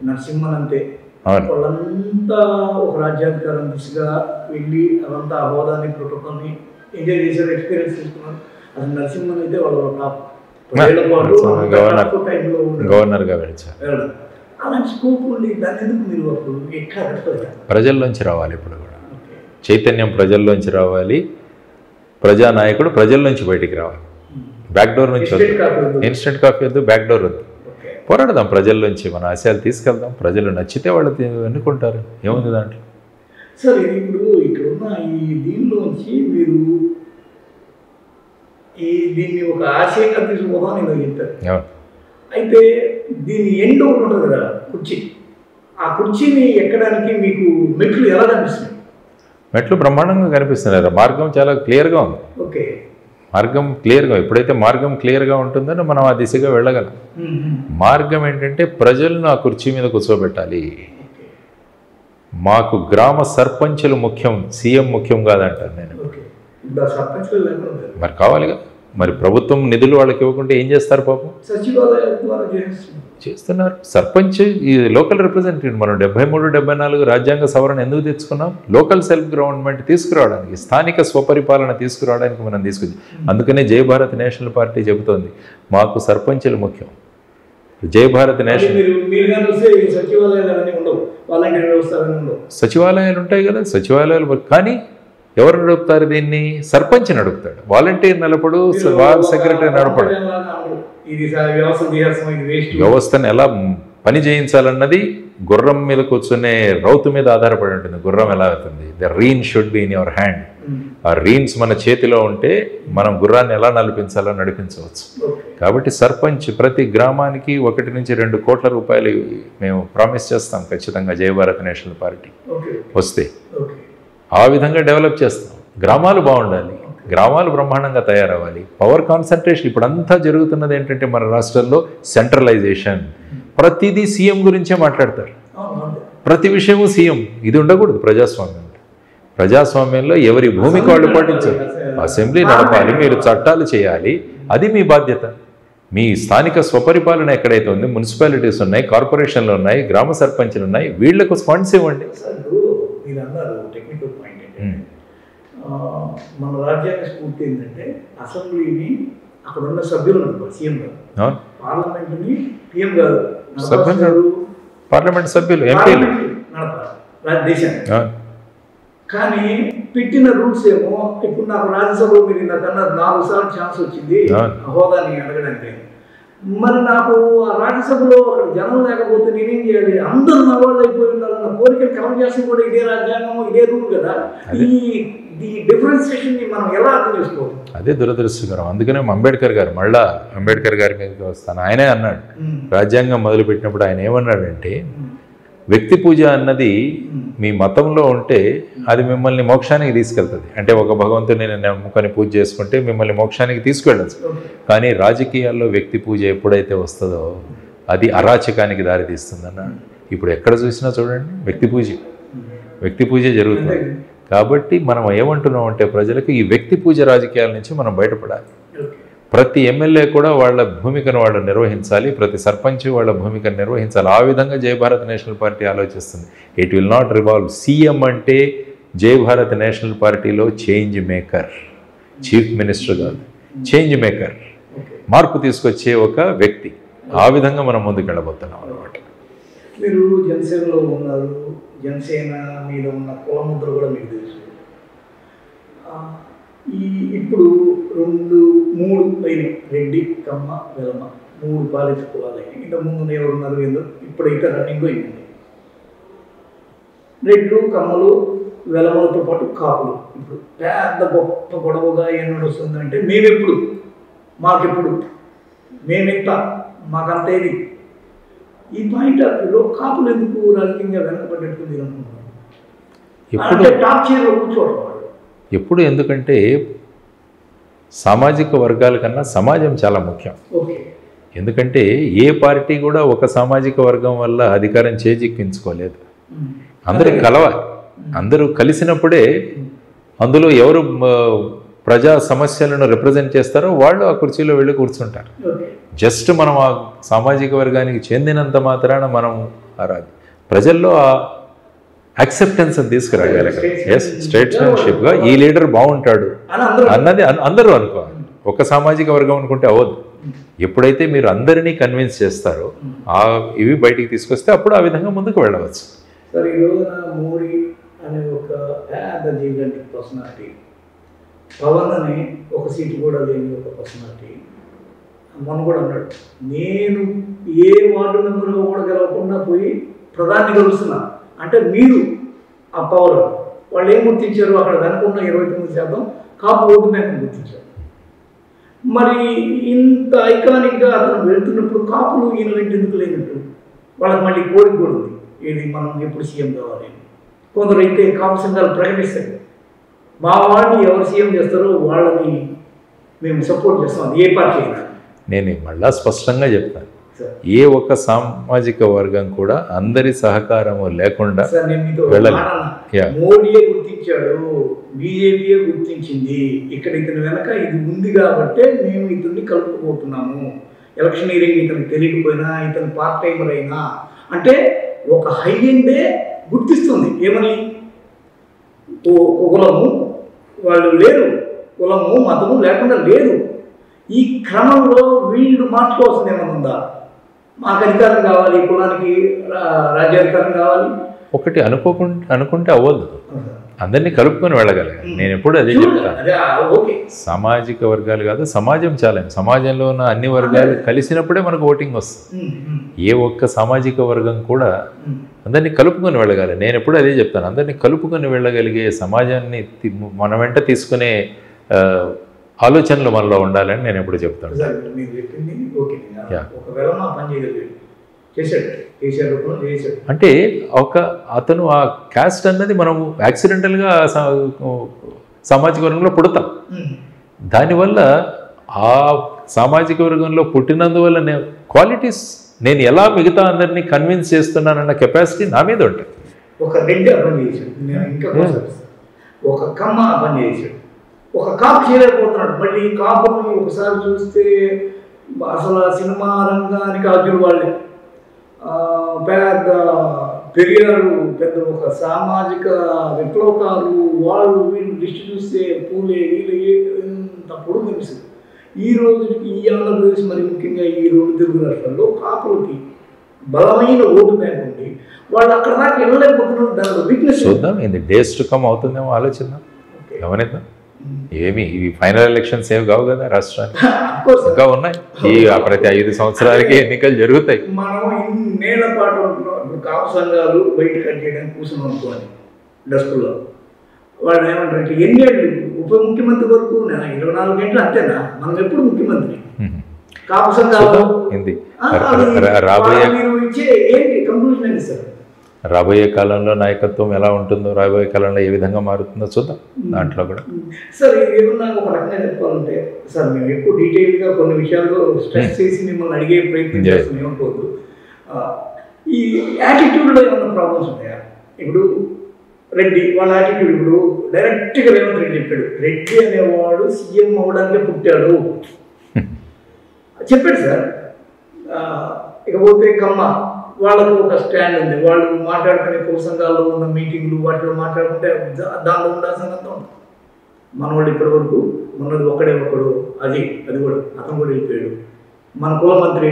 నరసింహన్ అంతే, వాళ్ళంతా ఒక రాజ్యాధికారం దిశగా వెళ్ళి అదంతా ఆ హోదాని, ప్రోటోకాల్ని ఎంజాయ్ చేశారు, ఎక్స్పీరియన్స్ చేసుకున్నారు. అసలు నరసింహన్ అయితే వాళ్ళ టాప్ గవర్నర్గా అలాంటి స్కోప్ ఉండి దాన్ని ఎందుకు మీరు అప్పుడు ఎట్లా ప్రజల్లోంచి రావాలి. ఇప్పుడు కూడా చైతన్యం ప్రజల్లోంచి రావాలి, ప్రజానాయకుడు ప్రజల్లోంచి బయటికి రావాలి. బ్యాక్ డోర్ నుంచి వద్దు, ఇన్స్టెంట్ కాఫీ వద్దు, బ్యాక్ డోర్ వద్దు. పోరాడదాం ప్రజల్లోంచి, మన ఆశయాలు తీసుకెళ్దాం. ప్రజలు నచ్చితే వాళ్ళు ఎన్నుకుంటారు, ఏముంది దాంట్లో. సరే, ఇప్పుడు ఇక్కడున్న ఈ దీనిలోంచి మీరు దీన్ని ఒక ఆశయంగా తీసుకుపోదాం నేను చెప్పాను. అవును. అయితే దీని ఎండ్ ఒకటి ఉంటుంది కదా, కుర్చీ. ఆ కుర్చీని ఎక్కడానికి మీకు మెట్లు ఎలా కనిపిస్తున్నాయి? మెట్లు బ్రహ్మాండంగా కనిపిస్తున్నాయి. మార్గం చాలా క్లియర్గా ఉంది. ఓకే, మార్గం క్లియర్గా, ఎప్పుడైతే మార్గం క్లియర్గా ఉంటుందో మనం ఆ దిశగా వెళ్ళగలం. మార్గం ఏంటంటే ప్రజలను ఆ కుర్చీ మీద కూర్చోబెట్టాలి. మాకు గ్రామ సర్పంచులు ముఖ్యం, సీఎం ముఖ్యం కాదంటాను నేను. మరి కావాలిగా, మరి ప్రభుత్వం నిధులు వాళ్ళకి ఇవ్వకుంటే ఏం చేస్తారు పాపం? సచివాలయం ద్వారా చేస్తున్నారు. సర్పంచ్ ఈ లోకల్ రిప్రజెంటేటివ్. మనం 73, 74 రాజ్యాంగ సవరణ ఎందుకు తెచ్చుకున్నాం? లోకల్ సెల్ఫ్ గవర్నమెంట్ తీసుకురావడానికి, స్థానిక స్వపరిపాలన తీసుకురావడానికి మనం తీసుకొచ్చి. అందుకనే జై భారత్ నేషనల్ పార్టీ చెబుతోంది మాకు సర్పంచులు ముఖ్యం. జై భారత్ నేషనల్ సచివాలయాలు ఉంటాయి కదా, సచివాలయాలు. కానీ ఎవరు నడుపుతారు దీన్ని? సర్పంచ్ నడుపుతాడు. వాలంటీర్ నడపడు, వార్డ్ సెక్రటరీ నడపడు. వ్యవస్థను ఎలా పని చేయించాలన్నది గుర్రం మీద కూర్చునే రౌతు మీద ఆధారపడి ఉంటుంది. గుర్రం ఎలా అవుతుంది? The reign should be in your hand. ఆ రీన్స్ మన చేతిలో ఉంటే మనం గుర్రాన్ని ఎలా నడిపించాలో నడిపించవచ్చు. కాబట్టి సర్పంచ్ ప్రతి గ్రామానికి 1 నుంచి 2 కోట్ల రూపాయలు మేము ప్రామిస్ చేస్తాం ఖచ్చితంగా జై భారత్ నేషనల్ పార్టీ వస్తే. ఆ విధంగా డెవలప్ చేస్తాం. గ్రామాలు బాగుండాలి, గ్రామాలు బ్రహ్మాండంగా తయారవ్వాలి. పవర్ కాన్సన్ట్రేషన్ ఇప్పుడంతా జరుగుతున్నది ఏంటంటే మన రాష్ట్రాల్లో సెంట్రలైజేషన్. ప్రతిదీ సీఎం గురించే మాట్లాడతారు, ప్రతి విషయము సీఎం. ఇది ఉండకూడదు ప్రజాస్వామ్యం. ప్రజాస్వామ్యంలో ఎవరి భూమికి వాళ్ళు పాటించాలి. అసెంబ్లీ నడపాలి, మీరు చట్టాలు చేయాలి, అది మీ బాధ్యత. మీ స్థానిక స్వపరిపాలన ఎక్కడైతే ఉంది, మున్సిపాలిటీస్ ఉన్నాయి, కార్పొరేషన్లు ఉన్నాయి, గ్రామ సర్పంచ్లు ఉన్నాయి, వీళ్లకు ఫండ్స్ ఇవ్వండి. టెక్నికల్ పాయింట్ ఏంటంటే మన రాజ్యాంగ స్ఫూర్తి ఏంటంటే అసెంబ్లీని అక్కడ ఉన్న సభ్యులు నడపాలి, సీఎం గారు. పార్లమెంట్ని పిఎం గారు, పార్లమెంట్ సభ్యులు, ఎంపీలు నడపాలి దేశాన్ని. కానీ పెట్టిన రూల్స్ ఏమో ఇప్పుడు నాకు రాజ్యసభలో మీరు ఇంతకన్నా 4 సార్లు ఛాన్స్ వచ్చింది హోదాని అడగడానికి. మరి నాకు ఆ రాజ్యసభలో అక్కడ జనం లేకపోతే నేనేం చేయాలి? అందరూ నా వాళ్ళు అయిపోయి ఉండాలన్న కోరికలు కలెక్ట్ చేస్తే కూడా ఇదే రాజ్యాంగము, ఇదే రూల్ కదా. ఈ డిఫరెన్సియేషన్ని మనం ఎలా అర్థం చేసుకోవాలి? అదే దురదృష్టకరం. అందుకనే అంబేద్కర్ గారు, మళ్ళా అంబేద్కర్ గారి మీదకి వస్తాను. ఆయనే అన్నాడు, రాజ్యాంగం మొదలుపెట్టినప్పుడు ఆయన ఏమన్నాడంటే, వ్యక్తి పూజ అన్నది మీ మతంలో ఉంటే అది మిమ్మల్ని మోక్షానికి తీసుకెళ్తుంది. అంటే ఒక భగవంతుని నమ్ముకొని పూజ చేసుకుంటే మిమ్మల్ని మోక్షానికి తీసుకువెళ్ళచ్చు. కానీ రాజకీయాల్లో వ్యక్తి పూజ ఎప్పుడైతే వస్తుందో అది అరాచకానికి దారితీస్తుందన్నాడు. ఇప్పుడు ఎక్కడ చూసినా చూడండి వ్యక్తి పూజ జరుగుతుంది. కాబట్టి మనం ఏమంటున్నాం అంటే ప్రజలకు ఈ వ్యక్తి పూజ రాజకీయాల నుంచి మనం బయటపడాలి. ప్రతి ఎమ్మెల్యే కూడా వాళ్ళ భూమికను వాళ్ళు నిర్వహించాలి, ప్రతి సర్పంచ్ వాళ్ళ భూమికను నిర్వహించాలి. ఆ విధంగా జై భారత్ నేషనల్ పార్టీ ఆలోచిస్తుంది. It will not revolve. CM అంటే జై భారత్ నేషనల్ పార్టీలో చేంజ్ మేకర్, చీఫ్ మినిస్టర్ కాదు, చేంజ్ మేకర్, మార్పు తీసుకొచ్చే ఒక వ్యక్తి. ఆ విధంగా మనం ముందుకు వెళ్ళబోతున్నాం అన్నమాట. మీరు జనసేనలో ఉన్నారు, జనసేన మీద ఉన్న కులముద్ర కూడా మీకు తెలుసు. ఇప్పుడు 2, 3 అయినాయి, రెడ్డి, కమ్మ, వెలమ, 3 పాలిత కులాలు అయినాయి. ఇంతకుముందు ఎవరున్నారు ఏందో ఇప్పుడైతే రన్నింగ్ అయిపోయింది. రెడ్లు, కమ్మలు, వెలమలతో పాటు కాపులు. ఇప్పుడు పెద్ద గొప్ప గొడవగా ఏం నడుస్తుందంటే మేమెప్పుడు, మాకెప్పుడు, మేమెంత, మాకంత ఇది. ఈ పాయింట్ ఆఫ్ వ్యూలో కాపులు ఎందుకు రాజకీయంగా వెనకబడ్డట్టు మీరు అనుకుంటున్నారు? అంటే టాప్ చైర్లో కూర్చోవడం ఎప్పుడు. ఎందుకంటే సామాజిక వర్గాల కన్నా సమాజం చాలా ముఖ్యం. ఎందుకంటే ఏ పార్టీ కూడా ఒక సామాజిక వర్గం వల్ల అధికారం చేజిక్కించుకోలేదు. అందరూ కలవాలి, అందరూ కలిసినప్పుడే అందులో ఎవరు ప్రజా సమస్యలను రిప్రజెంట్ చేస్తారో వాళ్ళు ఆ కుర్చీలో వెళ్ళి కూర్చుంటారు. జస్ట్ మనం ఆ సామాజిక వర్గానికి చెందినంత మాత్రాన మనం ప్రజల్లో ఆ యాక్సెప్టెన్స్ అని తీసుకురాగలి. ఎస్, స్టేట్స్మెన్షిప్గా ఈ లీడర్ బాగుంటాడు అన్నది అందరూ అనుకోవాలి. ఒక సామాజిక వర్గం అనుకుంటే అవ్వదు. ఎప్పుడైతే మీరు అందరినీ కన్విన్స్ చేస్తారో ఇవి బయటికి తీసుకొస్తే అప్పుడు ఆ విధంగా ముందుకు వెళ్ళవచ్చు. సార్, ఈ రోజున మోడీ అనే ఒక పెద్ద జీవితానికి పర్సనాలిటీ, పవన్ అని ఒక సీటు కూడా లేని ఒక పర్సనాలిటీ, మొన్న కూడా అన్నాడు, నేను ఏ వార్డు మెంబర్గా కూడా గెలవకుండా పోయి ప్రధాని గెలుస్తున్నా అంటే మీరు ఆ పవర్ వాళ్ళు ఏం గుర్తించారు? అక్కడ వెనకున్న 29% కాపు ఓటు బ్యాంకుని గుర్తించారు. మరి ఇంత ఐకానిక్గా అతను వెళ్తున్నప్పుడు కాపులు ఈయన వెంట ఎందుకు లేనట్టు? వాళ్ళకి మళ్ళీ కోరిక కూడా ఉంది, ఏది మనం ఎప్పుడు సీఎం కావాలి. కొందరు అయితే కాపు సంఘాలు ప్రకటిస్తారు, మా వాడిని ఎవరు సీఎం చేస్తారో వాళ్ళని మేము సపోర్ట్ చేస్తాం, అది ఏ పార్టీ అయినా. నేను మళ్ళా స్పష్టంగా చెప్తాను, ఏ ఒక్క సామాజిక వర్గం కూడా అందరి సహకారము లేకుండా మోడీయే గుర్తించాడు, బీజేపీయే గుర్తించింది, ఇక్కడ ఇతని వెనక ఇది ఉంది కాబట్టే మేము ఇతన్ని కలుపుకోబోతున్నాము. ఎలక్షనీరింగ్ ఇతనికి తెలియకపోయినా, ఇతని పార్ట్ టైమర్ అయినా అంటే ఒక హై ఎండే గుర్తిస్తుంది. ఏమని? కులము వాళ్ళు లేరు, కులము మతము లేకుండా లేదు. ఈ క్రమంలో వీళ్ళు మార్చుకోవాల్సింది ఏమైనా ఉందా? మాకు అధికారం కావాలి, కులానికి రాజ్యాధికారం కావాలి. ఒకటి అనుకుంటే అవ్వదు, అందరినీ కలుపుకొని వెళ్ళగలగాలి. నేను ఎప్పుడు అదే చెప్తాను, సామాజిక వర్గాలు కాదు సమాజం చాలా, సమాజంలో ఉన్న అన్ని వర్గాలు కలిసినప్పుడే మనకు ఓటింగ్ వస్తుంది. ఏ ఒక్క సామాజిక వర్గం కూడా అందరినీ కలుపుకొని వెళ్ళగాలి. నేను ఎప్పుడు అదే చెప్తాను, అందరినీ కలుపుకొని వెళ్ళగలిగే సమాజాన్ని మన వెంట తీసుకునే ఆలోచనలు మనలో ఉండాలని నేను ఎప్పుడు చెప్తాను. అంటే అతను ఆ క్యాస్ట్ అన్నది మనం యాక్సిడెంటల్గా సామాజిక వర్గంలో పుడతాం, దానివల్ల ఆ సామాజిక వర్గంలో పుట్టినందువల్ల క్వాలిటీస్ నేను ఎలా మిగతా అందరినీ కన్విన్స్ చేస్తున్నానన్న కెపాసిటీ నా మీద ఉంటుంది. ఒక రెడ్డి పని చేశాడు, ఒక కమ్మ పని చేశాడు, ఒక కాపు చేయలేకపోతున్నాడు. మళ్ళీ కాపుని ఒకసారి చూస్తే అసలు సినిమా రంగానికి అర్జున్ వాళ్ళే పెద్ద పెరిగారు, పెద్ద ఒక సామాజిక విప్లవకారులు వాళ్ళు. వీళ్ళు దృష్టి చూస్తే పూలే వీళ్ళు ఎంత పొడుగు కనిపిస్తుంది. ఈ రోజుకి ఈ ఆంధ్రప్రదేశ్ మరి ముఖ్యంగా ఈ రెండు తెలుగు రాష్ట్రాల్లో కాపులకి బలమైన ఓటు బ్యాంక్ ఉంది, వాళ్ళు అక్కడ దాకా వెళ్ళలేకపోతున్నారు. దానిలో వీక్నెస్ చూద్దాం, ఇది డేస్ టు కమ్ అవుతుందేమో ఆలోచిద్దాం, గమనిద్దాం. ఏమి ఇవి ఫైనల్ ఎలక్షన్స్ ఏమి కావు కదా, రాష్ట్రానికి ఇంకా ఉన్నాయి. ఈ ప్రతి 5 సంవత్సరాలకి ఎన్నికలు జరుగుతాయి. మనం ఇన్నేళ్ల పాటు ఉంటున్నాం, కాపు సంఘాలు బయట కట్ చేయడానికి కూర్చొని అనుకోవాలి డస్కుల్లో. వాళ్ళు ఏమంటారంటే ఎన్నేళ్ళు ఉప ముఖ్యమంత్రి వరకు 24 గంటలు అంతేనా, మనం ఎప్పుడు ముఖ్యమంత్రి? కాపు సంఘాలు రాబోయే కాలంలో నాయకత్వం ఎలా ఉంటుందో, రాబోయే కాలంలో ఏ విధంగా మారుతుందో చూద్దాం. దాంట్లో కూడా సార్ ఏమన్నా ఒక రకంగా చెప్పాలంటే సార్, మేము ఎక్కువ డీటెయిల్గా కొన్ని విషయాల్లో స్ట్రెస్ చేసి మిమ్మల్ని అడిగే ప్రయత్నం చేస్తున్నాం ఏమనుకోవద్దు. ఈ యాటిట్యూడ్లో ఏమన్నా ప్రాబ్లమ్స్ ఉన్నాయా? ఇప్పుడు రెడ్డి వాళ్ళ యాటిట్యూడ్, ఇప్పుడు డైరెక్ట్గా రేవంత్ రెడ్డి చెప్పాడు, రెడ్డి అనేవాడు సీఎం అవ్వడానికే పుట్టాడు చెప్పాడు సార్. ఇకపోతే కమ్మ వాళ్ళకు ఒక స్టాండ్ ఉంది, వాళ్ళు మాట్లాడుకునే కుల సంఘాల్లో ఉన్న మీటింగ్లు వాటిలో మాట్లాడుకుంటే దానిలో ఉండాల్సిన అంతా ఉంది. మనవాళ్ళు ఇప్పటి వరకు ఉన్నది ఒకడు అది కూడా అతను కూడా వెళ్ళిపోయాడు. మన కుల మంత్రి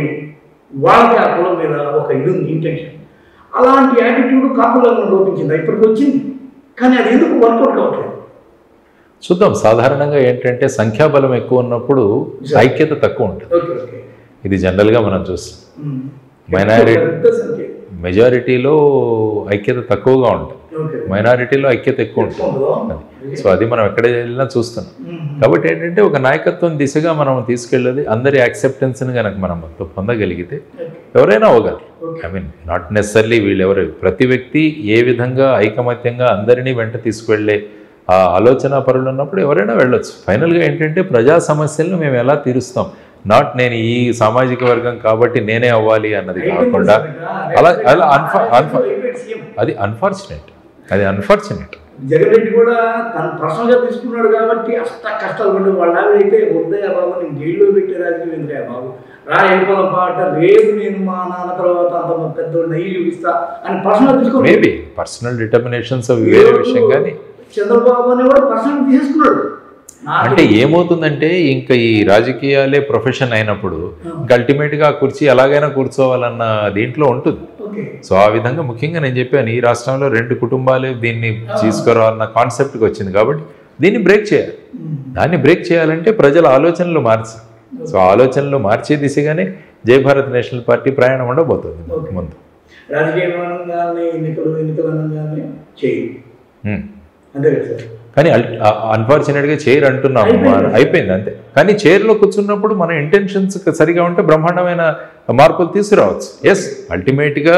వాళ్ళకి ఆ కులం మీద ఒక ఇది ఉంది, ఇంటెన్షన్. అలాంటి యాటిట్యూడ్ కాపులో లోపించింది, ఇప్పటికి వచ్చింది, కానీ అది ఎందుకు వర్కౌట్ కావట్లేదు చూద్దాం. సాధారణంగా ఏంటంటే సంఖ్యాబలం ఎక్కువ ఉన్నప్పుడు ఐక్యత తక్కువ ఉంటుంది. ఇది జనరల్గా మనం చూస్తాం. మెజారిటీలో ఐక్యత తక్కువగా ఉంటుంది, మైనారిటీలో ఐక్యత ఎక్కువ ఉంటుంది. సో అది మనం ఎక్కడ వెళ్ళినా చూస్తున్నాం. కాబట్టి ఏంటంటే ఒక నాయకత్వం దిశగా మనం తీసుకెళ్ళేది అందరి యాక్సెప్టెన్స్ని కనుక మనం పొందగలిగితే ఎవరైనా అవ్వగలరు. ఐ మీన్ నాట్ నెసర్లీ వీళ్ళెవరు, ప్రతి వ్యక్తి ఏ విధంగా ఐకమత్యంగా అందరినీ వెంట తీసుకువెళ్ళే ఆ ఆలోచన పరులు ఉన్నప్పుడు ఎవరైనా వెళ్ళొచ్చు. ఫైనల్గా ఏంటంటే ప్రజా సమస్యలను మేము ఎలా తీరుస్తాం, నాట్ నేను ఈ సామాజిక వర్గం కాబట్టి నేనే అవ్వాలి అన్నది కాకుండా అలా అది అన్ఫార్చునేట్. జగన్ రెడ్డి కూడా తను పర్సనల్గా తీసుకున్నాడు కాబట్టి కష్టాలు పడి వాళ్ళ అయితే వద్దయ్యా బాబు నేను జైల్లో పెట్టే రాజకీయం ఎందుకయ్యా బాబు, రా వెళ్ళిపోదాం పాట, రేపు నేను మా నాన్న తర్వాత అంత పెద్దోడు నయ్యి చూపిస్తా అని పర్సనల్ తీసుకున్నాడు. మేబీ పర్సనల్ డిటర్మినేషన్స్ వేరే విషయం, కానీ చంద్రబాబు అనేవాడు పర్సనల్ తీసుకున్నాడు. అంటే ఏమవుతుందంటే ఇంకా ఈ రాజకీయాలే ప్రొఫెషన్ అయినప్పుడు అల్టిమేట్గా ఆ కుర్చీ ఎలాగైనా కూర్చోవాలన్న దీంట్లో ఉంటుంది. సో ఆ విధంగా ముఖ్యంగా నేను చెప్పాను, ఈ రాష్ట్రంలో 2 కుటుంబాలు దీన్ని తీసుకురావాలన్న కాన్సెప్ట్కి వచ్చింది కాబట్టి దీన్ని బ్రేక్ చేయాలి. దాన్ని బ్రేక్ చేయాలంటే ప్రజల ఆలోచనలు మార్చాలి. సో ఆలోచనలు మార్చే దిశగానే జై భారత్ నేషనల్ పార్టీ ప్రయాణం ఉండబోతుంది ముందు. రాజకీయ ఎన్నికలు అంతే కదా సార్. కానీ అన్ఫార్చునేట్గా చైర్ అంటున్నాము, అయిపోయింది అంతే. కానీ చైర్లో కూర్చున్నప్పుడు మన ఇంటెన్షన్స్ సరిగా ఉంటే బ్రహ్మాండమైన మార్పులు తీసుకురావచ్చు. ఎస్, అల్టిమేట్గా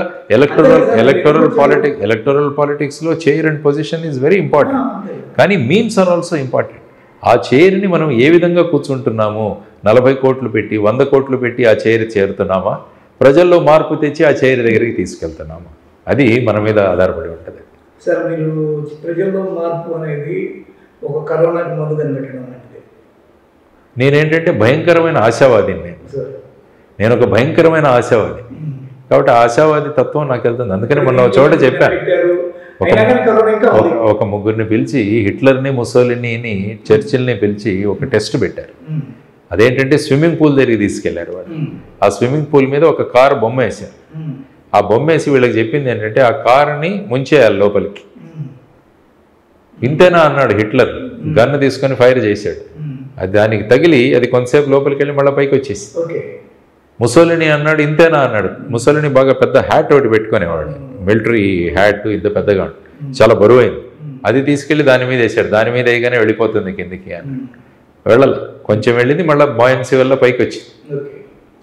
ఎలక్టోరల్ పాలిటిక్స్లో chair and position is very important. కానీ మీన్స్ ఆర్ ఆల్సో ఇంపార్టెంట్. ఆ చైర్ని మనం ఏ విధంగా కూర్చుంటున్నాము, 40 కోట్లు పెట్టి 100 కోట్లు పెట్టి ఆ చైర్ చేరుతున్నామా, ప్రజల్లో మార్పు తెచ్చి ఆ చైర్ దగ్గరికి తీసుకెళ్తున్నామా, అది మన మీద ఆధారపడి ఉంటుంది. సార్, మీరు ప్రజల్లో మార్పు అనేది ఒక కరోనాకి మందు కనిపెట్టడం లాంటిది. నేనేంటంటే భయంకరమైన ఆశావాదిని. నేను ఒక భయంకరమైన ఆశావాది కాబట్టి ఆశావాది తత్వం నాకు వెళ్తుంది. అందుకని మొన్న ఒక చోట చెప్పాను, ఒక ముగ్గురిని పిలిచి హిట్లర్ని, ముసోలినీని, చర్చిల్ని పిలిచి ఒక టెస్ట్ పెట్టారు. అదేంటంటే స్విమ్మింగ్ పూల్ దగ్గరికి తీసుకెళ్లారు వాళ్ళు. ఆ స్విమ్మింగ్ పూల్ మీద ఒక కారు బొమ్మ వేశారు. ఆ బొమ్మ వేసి వీళ్ళకి చెప్పింది ఏంటంటే ఆ కారుని ముంచేయాలి లోపలికి. ఇంతేనా అన్నాడు హిట్లర్. గన్ను తీసుకొని ఫైర్ చేశాడు. అది దానికి తగిలి అది కొంతసేపు లోపలికి వెళ్ళి మళ్ళీ పైకి వచ్చేసి. ముసోలిని అన్నాడు, ఇంతేనా అన్నాడు. ముసోలిని బాగా పెద్ద హ్యాట్ ఒకటి పెట్టుకునేవాడు, మిలిటరీ హ్యాట్, ఇంత పెద్దగా చాలా బరువైంది. అది తీసుకెళ్లి దాని మీద వేశాడు. దాని మీద వేయగానే వెళ్ళిపోతుంది కిందికి అని. వెళ్ళాలి, కొంచెం వెళ్ళింది, మళ్ళీ బాయన్సీ వల్ల పైకి వచ్చింది.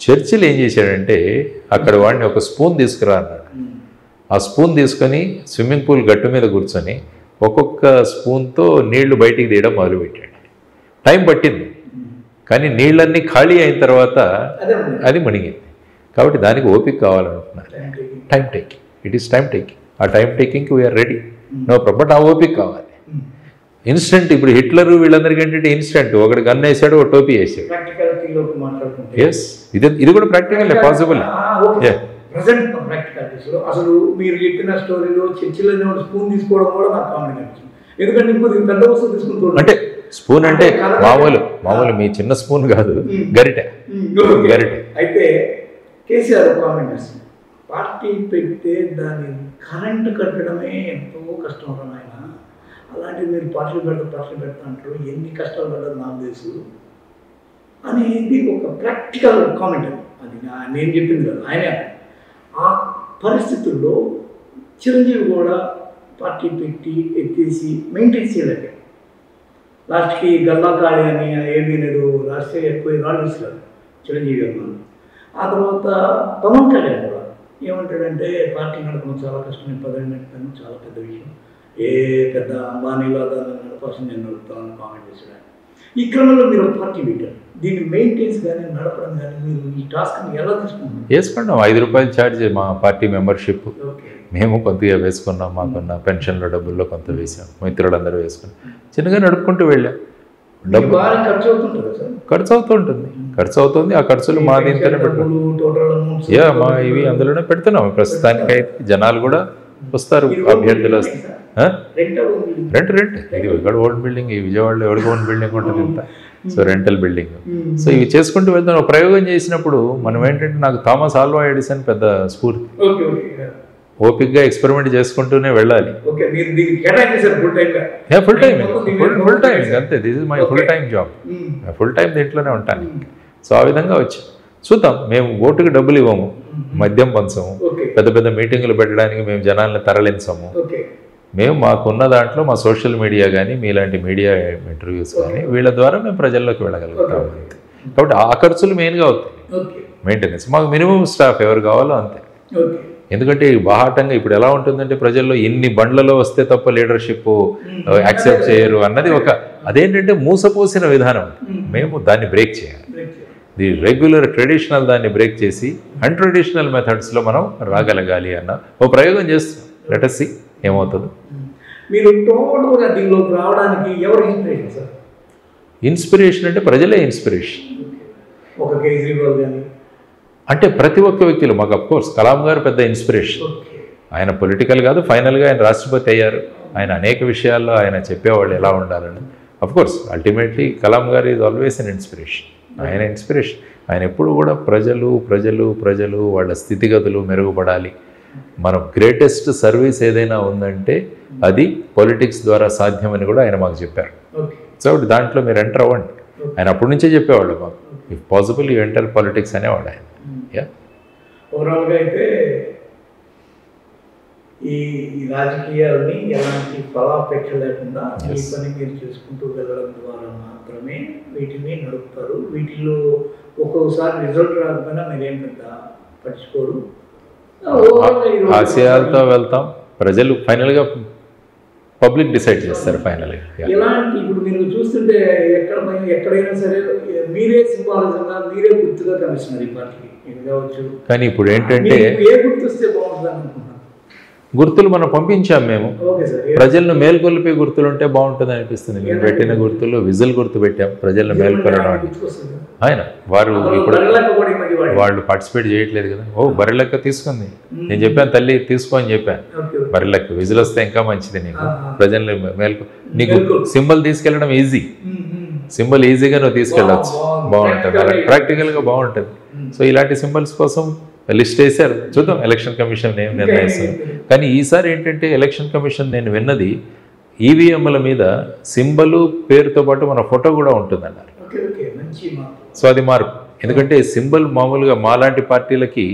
చర్చిలు ఏం చేశాడంటే అక్కడ వాడిని ఒక స్పూన్ తీసుకురా అన్నాడు. ఆ స్పూన్ తీసుకొని స్విమ్మింగ్ పూల్ గట్టు మీద కూర్చొని ఒక్కొక్క స్పూన్తో నీళ్లు బయటికి తీయడం మొదలుపెట్టాడు. టైం పట్టింది, కానీ నీళ్ళన్నీ ఖాళీ అయిన తర్వాత అది మునిగింది. కాబట్టి దానికి ఓపిక కావాలనుకుంటున్నారు. Time taking, it is time taking. ఆ టైం టేకింగ్కి we are ready, no problem. But ఆ ఓపిక కావాలి. ఇన్స్టెంట్ ఇప్పుడు హిట్లర్ వీళ్ళందరికీ ఏంటంటే ఇన్స్టెంట్, ఒకటి గన్ వేసాడు, ఒక టోపీ వేసాడు. ఎస్, ఇది కూడా ప్రాక్టికల్ పాసిబుల్. అసలు మీరు చెప్పిన స్టోరీలో చర్చిలో స్పూన్ తీసుకోవడం కూడా నాకు కామెంట్ అనిపించింది. ఎందుకంటే ఇంకొద్ది పెద్ద వస్తువు తీసుకుంటూ అంటే స్పూన్ అంటే మామూలు మీ చిన్న స్పూన్ కాదు, గరిటె. అయితే కేసీఆర్ కామెంట్ చేస్తుంది, పార్టీ పెడితే దాన్ని కరెంటు కట్టడమే ఎంతో కష్టం రా నాయన, అలాంటివి మీరు పార్టీలు పెడతా అంటారు, ఎన్ని కష్టాలు పడ్డారు నాకు తెలుసు అనేది ఒక ప్రాక్టికల్ కామెంట్. అది నేను చెప్పింది కదా, ఆయన ఆ పరిస్థితుల్లో చిరంజీవి కూడా పార్టీ పెట్టి ఎత్తేసి మెయింటైన్ చేయలేక లాస్ట్కి గల్లాకాళి అని ఏమీ లేదు, రాష్ట్రీయ ఎక్కువ రాళ్ళు ఇస్తారు చిరంజీవి గారు. ఆ తర్వాత పవన్ కళ్యాణ్ కూడా ఏమంటాడంటే పార్టీ నడపడం చాలా కష్టం, పదవి నడపడం చాలా పెద్ద విషయం, ఏ పెద్ద అంబానీలో దాన్ని నడపాల్సింది నేను నడుపుతానని కామెంట్ చేశాడు. ఈ క్రమంలో మీరు పార్టీ పెట్టారు, దీన్ని మెయింటెన్స్ కానీ నడపడం కానీ మీరు ఈ టాస్క్ని ఎలా తీసుకుంటారు? వేసుకున్నాం. 5 రూపాయలు ఛార్జ్ మా పార్టీ మెంబర్షిప్. మేము కొద్దిగా వేసుకున్నాం, మాకున్న పెన్షన్ల డబ్బుల్లో కొంత వేసాం, మిత్రులందరూ వేసుకున్నాం, చిన్నగా నడుపుకుంటూ వెళ్ళాం. డబ్బు ఖర్చు అవుతుంది. ఆ ఖర్చులు మా దీంతోనే పెడతాం. మా ఇవి అందులోనే పెడుతున్నాం. ప్రస్తుతానికైతే జనాలు కూడా వస్తారు, అభ్యర్థులు వస్తారు. రెంట్ ఇది ఇక్కడ ఓల్డ్ బిల్డింగ్, ఈ విజయవాడలో ఎవరికి ఓన్ బిల్డింగ్ ఉంటుంది ఇంత, సో రెంటల్ బిల్డింగ్. సో ఇవి చేసుకుంటూ వెళ్తాం. ప్రయోగం చేసినప్పుడు మనం ఏంటంటే, నాకు థామస్ ఆల్వా ఎడిసన్ పెద్ద స్ఫూర్తి. ఓపిక్గా ఎక్స్పెరిమెంట్ చేసుకుంటూనే వెళ్ళాలి. ఫుల్ టైం అంతే. This is my full time job. Full time దీంట్లోనే ఉంటాను. సో ఆ విధంగా వచ్చి చూద్దాం. మేము ఓటుకి డబ్బులు ఇవ్వము, మద్యం పంచము, పెద్ద పెద్ద మీటింగులు పెట్టడానికి మేము జనాల్ని తరలించము. మేము మాకున్న దాంట్లో మా సోషల్ మీడియా కానీ, మీలాంటి మీడియా ఇంటర్వ్యూస్ కానీ, వీళ్ళ ద్వారా మేము ప్రజల్లోకి వెళ్ళగలుగుతాము. అంతే. కాబట్టి ఆ ఖర్చులు మెయిన్గా అవుతాయి. మెయింటెనెన్స్ మాకు మినిమం స్టాఫ్ ఎవరు కావాలో అంతే. ఎందుకంటే బాహాటంగా ఇప్పుడు ఎలా ఉంటుందంటే, ప్రజల్లో ఎన్ని బండ్లలో వస్తే తప్ప లీడర్షిప్ యాక్సెప్ట్ చేయరు అన్నది ఒక, అదేంటంటే మూసపోసిన విధానం. మేము దాన్ని బ్రేక్ చేయాలి. ది రెగ్యులర్ ట్రెడిషనల్ దాన్ని బ్రేక్ చేసి అన్ట్రెడిషనల్ మెథడ్స్లో మనం రాగలగాలి అన్న ఓ ప్రయోగం చేస్తున్నాం. లెట్ us see ఏమవుతుందో. మీరు టోటల్గా దీనిలోకి రావడానికి ఎవరు ఇన్స్పిరేషన్ సార్? ఇన్స్పిరేషన్ అంటే ప్రజలే ఇన్స్పిరేషన్. ఒక కేజ్రీవాల్ కానీ అంటే ప్రతి ఒక్క వ్యక్తులు మాకు అఫ్కోర్స్ కలాం గారు పెద్ద ఇన్స్పిరేషన్. ఆయన పొలిటికల్ కాదు, ఫైనల్గా ఆయన రాష్ట్రపతి అయ్యారు. ఆయన అనేక విషయాల్లో ఆయన చెప్పేవాళ్ళు ఎలా ఉండాలని. అఫ్కోర్స్ అల్టిమేట్లీ కలాం గారు ఈజ్ ఆల్వేస్ అన్ ఇన్స్పిరేషన్. ఆయన ఇన్స్పిరేషన్. ఆయన ఎప్పుడు కూడా ప్రజలు వాళ్ళ స్థితిగతులు మెరుగుపడాలి. మనం గ్రేటెస్ట్ సర్వీస్ ఏదైనా ఉందంటే అది పొలిటిక్స్ ద్వారా సాధ్యమని కూడా ఆయన మాకు చెప్పారు. సో దాంట్లో మీరు ఎంటర్ అవ్వండి. ఆయన అప్పటి నుంచే చెప్పేవాళ్ళు మాకు, if possible you enter politics అనేవాడు ఆయన. ఓవరాల్గా అయితే ఈ రాజకీయాలని ఎలాంటి ఫలాపేక్ష లేకుండా ఈ పని మీరు చేసుకుంటూ వెళ్ళడం ద్వారా మాత్రమే వీటిని నడుపుతారు. వీటిలో ఒక్కొక్కసారి రిజల్ట్ రాకపోయినా మీరేం పెద్ద పట్టించుకోరు. ఆశయాలతో వెళ్తాం, ప్రజలు ఫైనల్గా పబ్లిక్ డిసైడ్ చేస్తారు ఫైనల్గా. ఎలాంటి ఇప్పుడు మీరు చూస్తుంటే ఎక్కడైనా సరే మీరే సింబాలిజంగా మీరే గుర్తుగా కనిపిస్తున్నారు ఈ పార్టీకి. ఇది కావచ్చు, కానీ ఇప్పుడు ఏంటంటే ఏ గుర్తు వస్తే బాగుంటుంది అనుకుంటున్నాను. గుర్తులు మనం పంపించాం మేము, ప్రజలను మేల్కొల్పే గుర్తులు ఉంటే బాగుంటుంది అనిపిస్తుంది. మేము పెట్టిన గుర్తులు విజిల్ గుర్తు పెట్టాం, ప్రజలను మేల్కొలడం. ఆయన వారు ఇప్పుడు వాళ్ళు పార్టిసిపేట్ చేయట్లేదు కదా. ఓ బర్రెలెక్క తీసుకుంది, నేను చెప్పాను తల్లి తీసుకో అని చెప్పాను. బర్రెలెక్క విజిల్ వస్తే ఇంకా మంచిది, నీకు ప్రజల్ని నీకు సింబల్ తీసుకెళ్ళడం ఈజీ, సింబల్ ఈజీగా నువ్వు తీసుకెళ్ళచ్చు, బాగుంటుంది, అలా ప్రాక్టికల్గా బాగుంటుంది. సో ఇలాంటి సింబల్స్ కోసం లిస్ట్ వేశారు, చూద్దాం ఎలక్షన్ కమిషన్ ఏం నిర్ణయిస్తారు. కానీ ఈసారి ఏంటంటే ఎలక్షన్ కమిషన్ నేను విన్నది ఈవీఎంల మీద సింబలు పేరుతో పాటు మన ఫోటో కూడా ఉంటుందన్నారు. సో అది మార్పు, ఎందుకంటే సింబల్ మామూలుగా మాలాంటి పార్టీలకి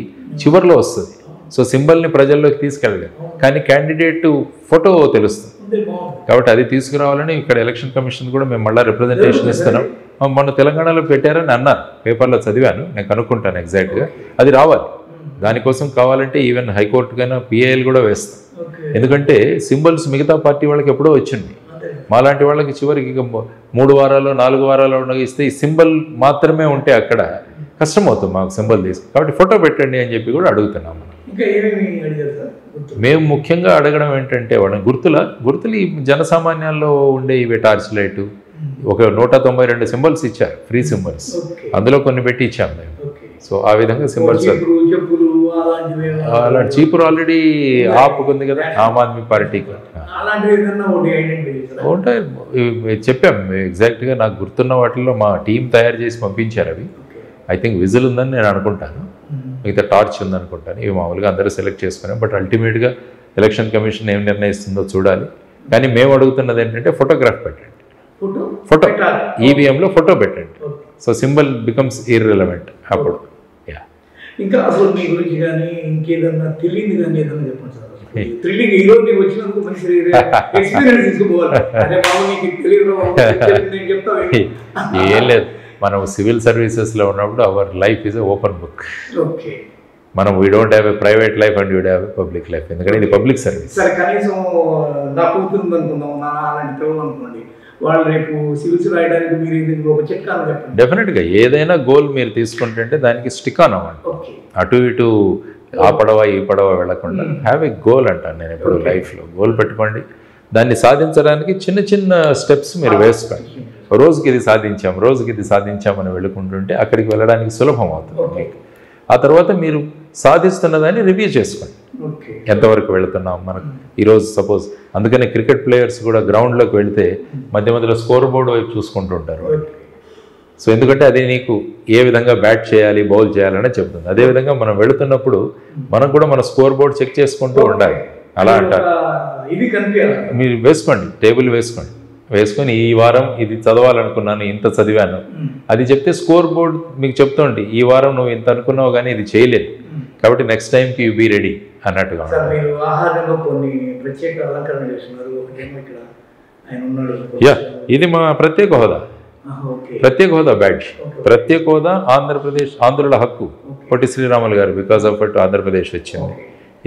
చివరిలో వస్తుంది. సో సింబల్ని ప్రజల్లోకి తీసుకెళ్ళలేదు, కానీ క్యాండిడేట్ ఫోటో తెలుస్తుంది. కాబట్టి అది తీసుకురావాలని ఇక్కడ ఎలక్షన్ కమిషన్ కూడా మేము మళ్ళీ రిప్రజెంటేషన్ ఇస్తున్నాం. మొన్న తెలంగాణలో పెట్టారని అన్నారు, పేపర్లో చదివాను, నేను కనుక్కుంటాను ఎగ్జాక్ట్గా. అది రావాలి, దానికోసం కావాలంటే ఈవెన్ హైకోర్టుకైనా పిఐఎల్ కూడా వేస్తాం. ఎందుకంటే సింబల్స్ మిగతా పార్టీ వాళ్ళకి ఎప్పుడో వచ్చింది, మాలాంటి వాళ్ళకి చివరికి 3 వారాలు 4 వారాలు ఇస్తే ఈ సింబల్ మాత్రమే ఉంటే అక్కడ కష్టమవుతుంది మాకు సింబల్ తీసుకు. కాబట్టి ఫోటో పెట్టండి అని చెప్పి కూడా అడుగుతున్నాం. మేము ముఖ్యంగా అడగడం ఏంటంటే వాళ్ళని గుర్తులు ఈ జనసామాన్యాల్లో ఉండే ఇవి టార్చ్ లైటు, ఒక 192 సింబల్స్ ఇచ్చారు, ఫ్రీ సింబల్స్, అందులో కొన్ని పెట్టి ఇచ్చాము మేము. సో ఆ విధంగా సింబల్స్ అలాంటి చీపురు ఆల్రెడీ ఆపుకుంది కదా ఆమ్ ఆద్మీ పార్టీకి. ఉంటాయి చెప్పాం ఎగ్జాక్ట్గా, నాకు గుర్తున్న వాటిల్లో మా టీం తయారు చేసి పంపించారు. అవి ఐ థింక్ విజిల్ ఉందని నేను అనుకుంటాను, మిగతా టార్చ్ ఉందనుకుంటాను. ఇవి మామూలుగా అందరూ సెలెక్ట్ చేసుకున్నాం. బట్ అల్టిమేట్గా ఎలక్షన్ కమిషన్ ఏం నిర్ణయిస్తుందో చూడాలి. కానీ మేము అడుగుతున్నది ఏంటంటే ఫోటోగ్రాఫ్ పెట్టండి, ఫోటో ఈవీఎంలో ఫోటో పెట్టండి. సో సింబల్ బికమ్స్ ఇర్రెలవెంట్ అప్పుడు. ఇంకా అసలు మీ గురించి కానీ ఇంకేదన్నా తెలియదు కానీ ఏదన్నా చెప్పండి సార్. థ్రిల్లింగ్ ఈ రోజు వచ్చినందుకు మంచి ఎక్స్పీరియన్స్ తీసుకోవాలి. ఏం లేదు, మనం సివిల్ సర్వీసెస్లో ఉన్నప్పుడు our life is open book. మనం we don't have a private life and you have a public life, ఎందుకంటే ఇది పబ్లిక్ సర్వీస్. సరే కనీసం నా కూతురు అనుకుందాం, నా అలాంటి పిల్లలు అనుకోండి, వాళ్ళు రేపు సివిల్స్ రాయడానికి మీరు ఒక చిట్కా చెప్పండి. డెఫినెట్గా ఏదైనా గోల్ మీరు తీసుకుంటుంటే దానికి స్టిక్ ఆన్ అవ్వండి, అటు ఇటు ఆ పడవ ఈ పడవ వెళ్లకుండా హ్యావ్ ఎ గోల్ అంటాను నేను ఎప్పుడు. లైఫ్లో గోల్ పెట్టుకోండి, దాన్ని సాధించడానికి చిన్న చిన్న స్టెప్స్ మీరు వేసుకోండి. రోజుకి ఇది సాధించామని వెళ్ళుకుంటుంటే అక్కడికి వెళ్ళడానికి సులభం అవుతుంది మీకు. ఆ తర్వాత మీరు సాధిస్తున్నదాన్ని రివ్యూ చేసుకోండి, ఎంతవరకు వెళుతున్నాం మనకు ఈరోజు. సపోజ్ అందుకనే క్రికెట్ ప్లేయర్స్ కూడా గ్రౌండ్లోకి వెళితే మధ్య మధ్యలో స్కోర్ బోర్డు వైపు చూసుకుంటూ ఉంటారు. సో ఎందుకంటే అది నీకు ఏ విధంగా బ్యాట్ చేయాలి బౌల్ చేయాలని చెప్తుంది. అదేవిధంగా మనం వెళుతున్నప్పుడు మనం కూడా మన స్కోర్ బోర్డు చెక్ చేసుకుంటూ ఉండాలి. అలా అంటారు, మీరు వేసుకోండి, టేబుల్ వేసుకొని ఈ వారం ఇది చదవాలనుకున్నాను, ఇంత చదివాను, అది చెప్తే స్కోర్ బోర్డ్ మీకు చెప్తుండి ఈ వారం నువ్వు ఇంత అనుకున్నావు కానీ ఇది చేయలేదు, కాబట్టి నెక్స్ట్ టైంకి యూ బీ రెడీ అన్నట్టుగా. యా, ఇది మా ప్రత్యేక హోదా బ్యాడ్జ్. ప్రత్యేక హోదా ఆంధ్రుల హక్కు, పొట్టి శ్రీరాములు గారు బికాస్ ఆఫ్ ఇట్ ఆంధ్రప్రదేశ్ వచ్చింది.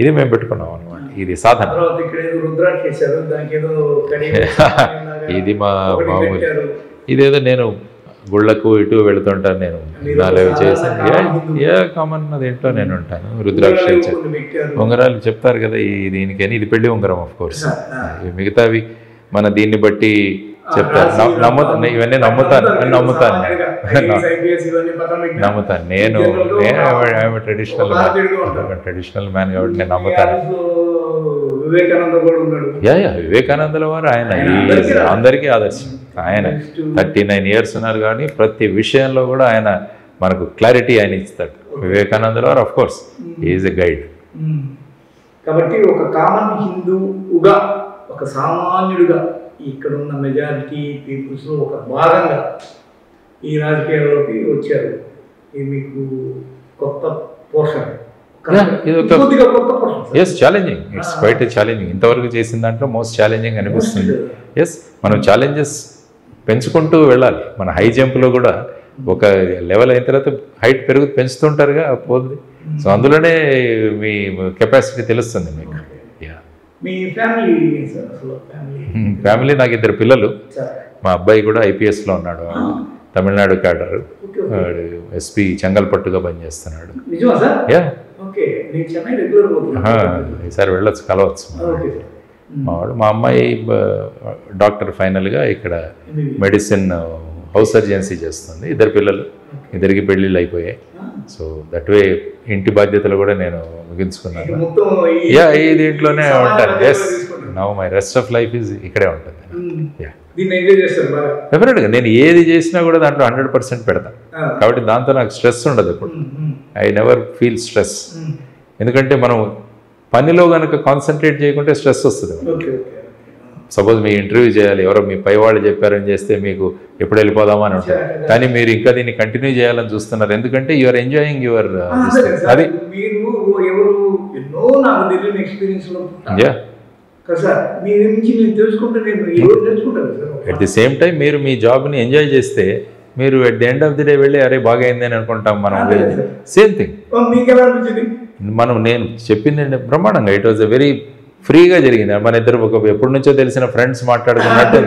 ఇది మేము పెట్టుకున్నాం అనమాట, ఇది సాధన. ఇది మా మామూలు, ఇదేదో నేను గుళ్ళకు ఇటు వెళుతుంటాను, నేను నాలుగు చేశాను. కామన్ దేంట్లో నేను ఉంటాను. రుద్రాక్ష ఉంగరాలు చెప్తారు కదా దీనికని, ఇది పెళ్లి ఉంగరం ఆఫ్ కోర్స్. మిగతావి మన దీన్ని బట్టి చెప్తారు. ఇవన్నీ నమ్ముతాను నేను ట్రెడిషనల్ మ్యాన్ కాబట్టి నేను నమ్ముతాను. వివేకానందుల వారు ఆయన అందరికీ ఆదర్శం. ఆయన 39 years ఉన్నారు కానీ ప్రతి విషయంలో కూడా ఆయన మనకు క్లారిటీ ఆయన ఇస్తాడు. వివేకానందుల వారు of course is a guide. కాబట్టి ఒక కామన్ హిందూగా, ఒక సామాన్యుడిగా ఇక్కడ ఉన్న మెజారిటీ పీపుల్స్లో ఒక భాగంగా ఈ రాజకీయాల్లోకి వచ్చారు. ఇది మీకు కొత్త పోర్షన్, ఇది ఒక yes challenging, it's quite challenging. ఇంతవరకు చేసిన దాంట్లో మోస్ట్ ఛాలెంజింగ్ అనిపిస్తుంది. ఎస్, మనం ఛాలెంజెస్ పెంచుకుంటూ వెళ్ళాలి. మన హై జంప్లో కూడా ఒక లెవెల్ అయిన తర్వాత హైట్ పెంచుతుంటారుగా పోతుంది. సో అందులోనే మీ కెపాసిటీ తెలుస్తుంది మీకు. ఫ్యామిలీ నాకు 2 పిల్లలు. మా అబ్బాయి కూడా ఐపీఎస్లో ఉన్నాడు, తమిళనాడు క్యాడర్, ఎస్పీ చెంగల్పట్టుగా పనిచేస్తున్నాడు. ఈసారి వెళ్ళొచ్చు, కలవచ్చు. మా అమ్మాయి డాక్టర్ ఫైనల్గా ఇక్కడ మెడిసిన్ హౌస్ సర్జెన్సీ చేస్తుంది. 2 పిల్లలు, 2కి పెళ్ళిళ్ళు అయిపోయాయి. సో దట్ వే ఇంటి బాధ్యతలు కూడా నేను ముగించుకున్నాను. ఈ దీంట్లోనే ఉంటాను. Yes, now my rest of life is ఇక్కడే ఉంటుంది. డెఫినెట్గా నేను ఏది చేసినా కూడా దాంట్లో 100% పెడతాను. కాబట్టి దాంతో నాకు స్ట్రెస్ ఉండదు. ఇప్పుడు ఐ నెవర్ ఫీల్ స్ట్రెస్. ఎందుకంటే మనం పనిలో కనుక కాన్సన్ట్రేట్ చేయకుంటే స్ట్రెస్ వస్తుంది. సపోజ్ మీ ఇంటర్వ్యూ చేయాలి, ఎవరో మీ పై వాళ్ళు చెప్పారని చేస్తే మీకు ఎప్పుడు వెళ్ళిపోదామా అని ఉంటుంది. కానీ మీరు ఇంకా దీన్ని కంటిన్యూ చేయాలని చూస్తున్నారు, ఎందుకంటే యూఆర్ ఎంజాయింగ్ యువర్ అది. ఎట్ ది సేమ్ టైం మీరు మీ జాబ్ని ఎంజాయ్ చేస్తే మీరు at the end of the day వెళ్ళి అరే బాగా అయింది అని అనుకుంటాం మనం. సేమ్ థింగ్ నేను చెప్పింది అంటే బ్రహ్మాండంగా, ఇట్ వాజ్ ఎ వెరీ ఫ్రీగా జరిగింది. మన ఇద్దరు ఎప్పటి నుంచో తెలిసిన ఫ్రెండ్స్ మాట్లాడుకున్నట్టు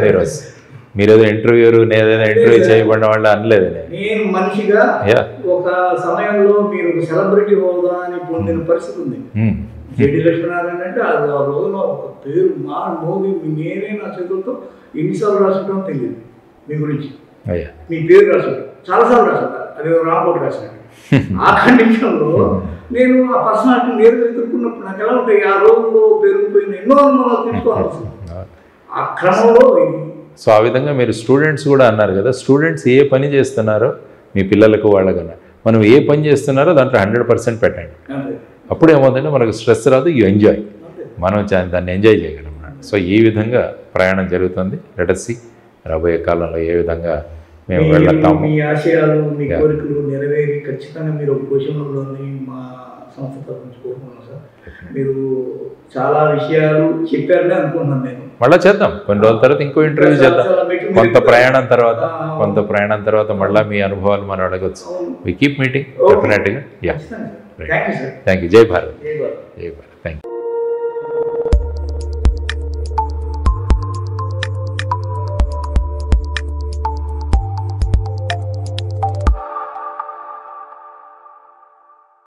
మీరు ఏదో ఇంటర్వ్యూ, నేనేదో ఇంటర్వ్యూ చేయబడిన వాళ్ళు అనలేదు. నేను మనిషిగా ఒక సమయంలో మీరు ఒక సెలబ్రిటీ హోదా అని పొందిన పరిస్థితి ఉంది. జేడి లక్ష్మీనారాయణ అంటే ఆ రోజున ఒక పేరు మోగి నేనే నా చేతులతో ఎన్నిసార్లు రాసుకుంటామో తెలియదు మీ గురించి. మీ పేరు రాసుకుంటాం చాలాసార్లు రాసుకుంటారు, అది రాంకోటి రాసినట్టు. ఆ కండిషన్లో నేను ఆ పర్సనాలిటీ నేరుగా ఎదుర్కొన్నప్పుడు నాకు ఎలా ఉంటాయి, ఆ రోజుల్లో పెరిగిపోయిన ఎన్నో అనుమానాలు తీసుకోవాల్సి ఆ క్రమంలో. సో ఆ విధంగా మీరు స్టూడెంట్స్ కూడా అన్నారు కదా, స్టూడెంట్స్ ఏ పని చేస్తున్నారో మీ పిల్లలకు వాళ్ళకన్నా మనం ఏ పని చేస్తున్నారో దాంట్లో 100% పెట్టండి. అప్పుడు ఏమవుతుందంటే మనకు స్ట్రెస్ రాదు, యూ ఎంజాయ్, మనం దాన్ని ఎంజాయ్ చేయగలం. సో ఈ విధంగా ప్రయాణం జరుగుతుంది. లెట్ us see రాబోయే కాలంలో ఏ విధంగా మేము వెళ్తాము. మీ ఆశయాలు, మీ కోరికలు నెరవేరి ఖచ్చితంగా మీరు ఒక పొజిషన్లోని మా సంస్థ తరఫు కోరుకున్నాం సార్. మీరు చాలా విషయాలు చెప్పారని అనుకున్నాను నేను. మళ్ళీ చేద్దాం, కొన్ని రోజుల తర్వాత ఇంకో ఇంటర్వ్యూ చేద్దాం. కొంత ప్రయాణం తర్వాత మళ్ళీ మీ అనుభవాలు మనం అడగచ్చు. వి కీప్ మీటింగ్ డెఫినెట్గా. Thank you. జై భారత్.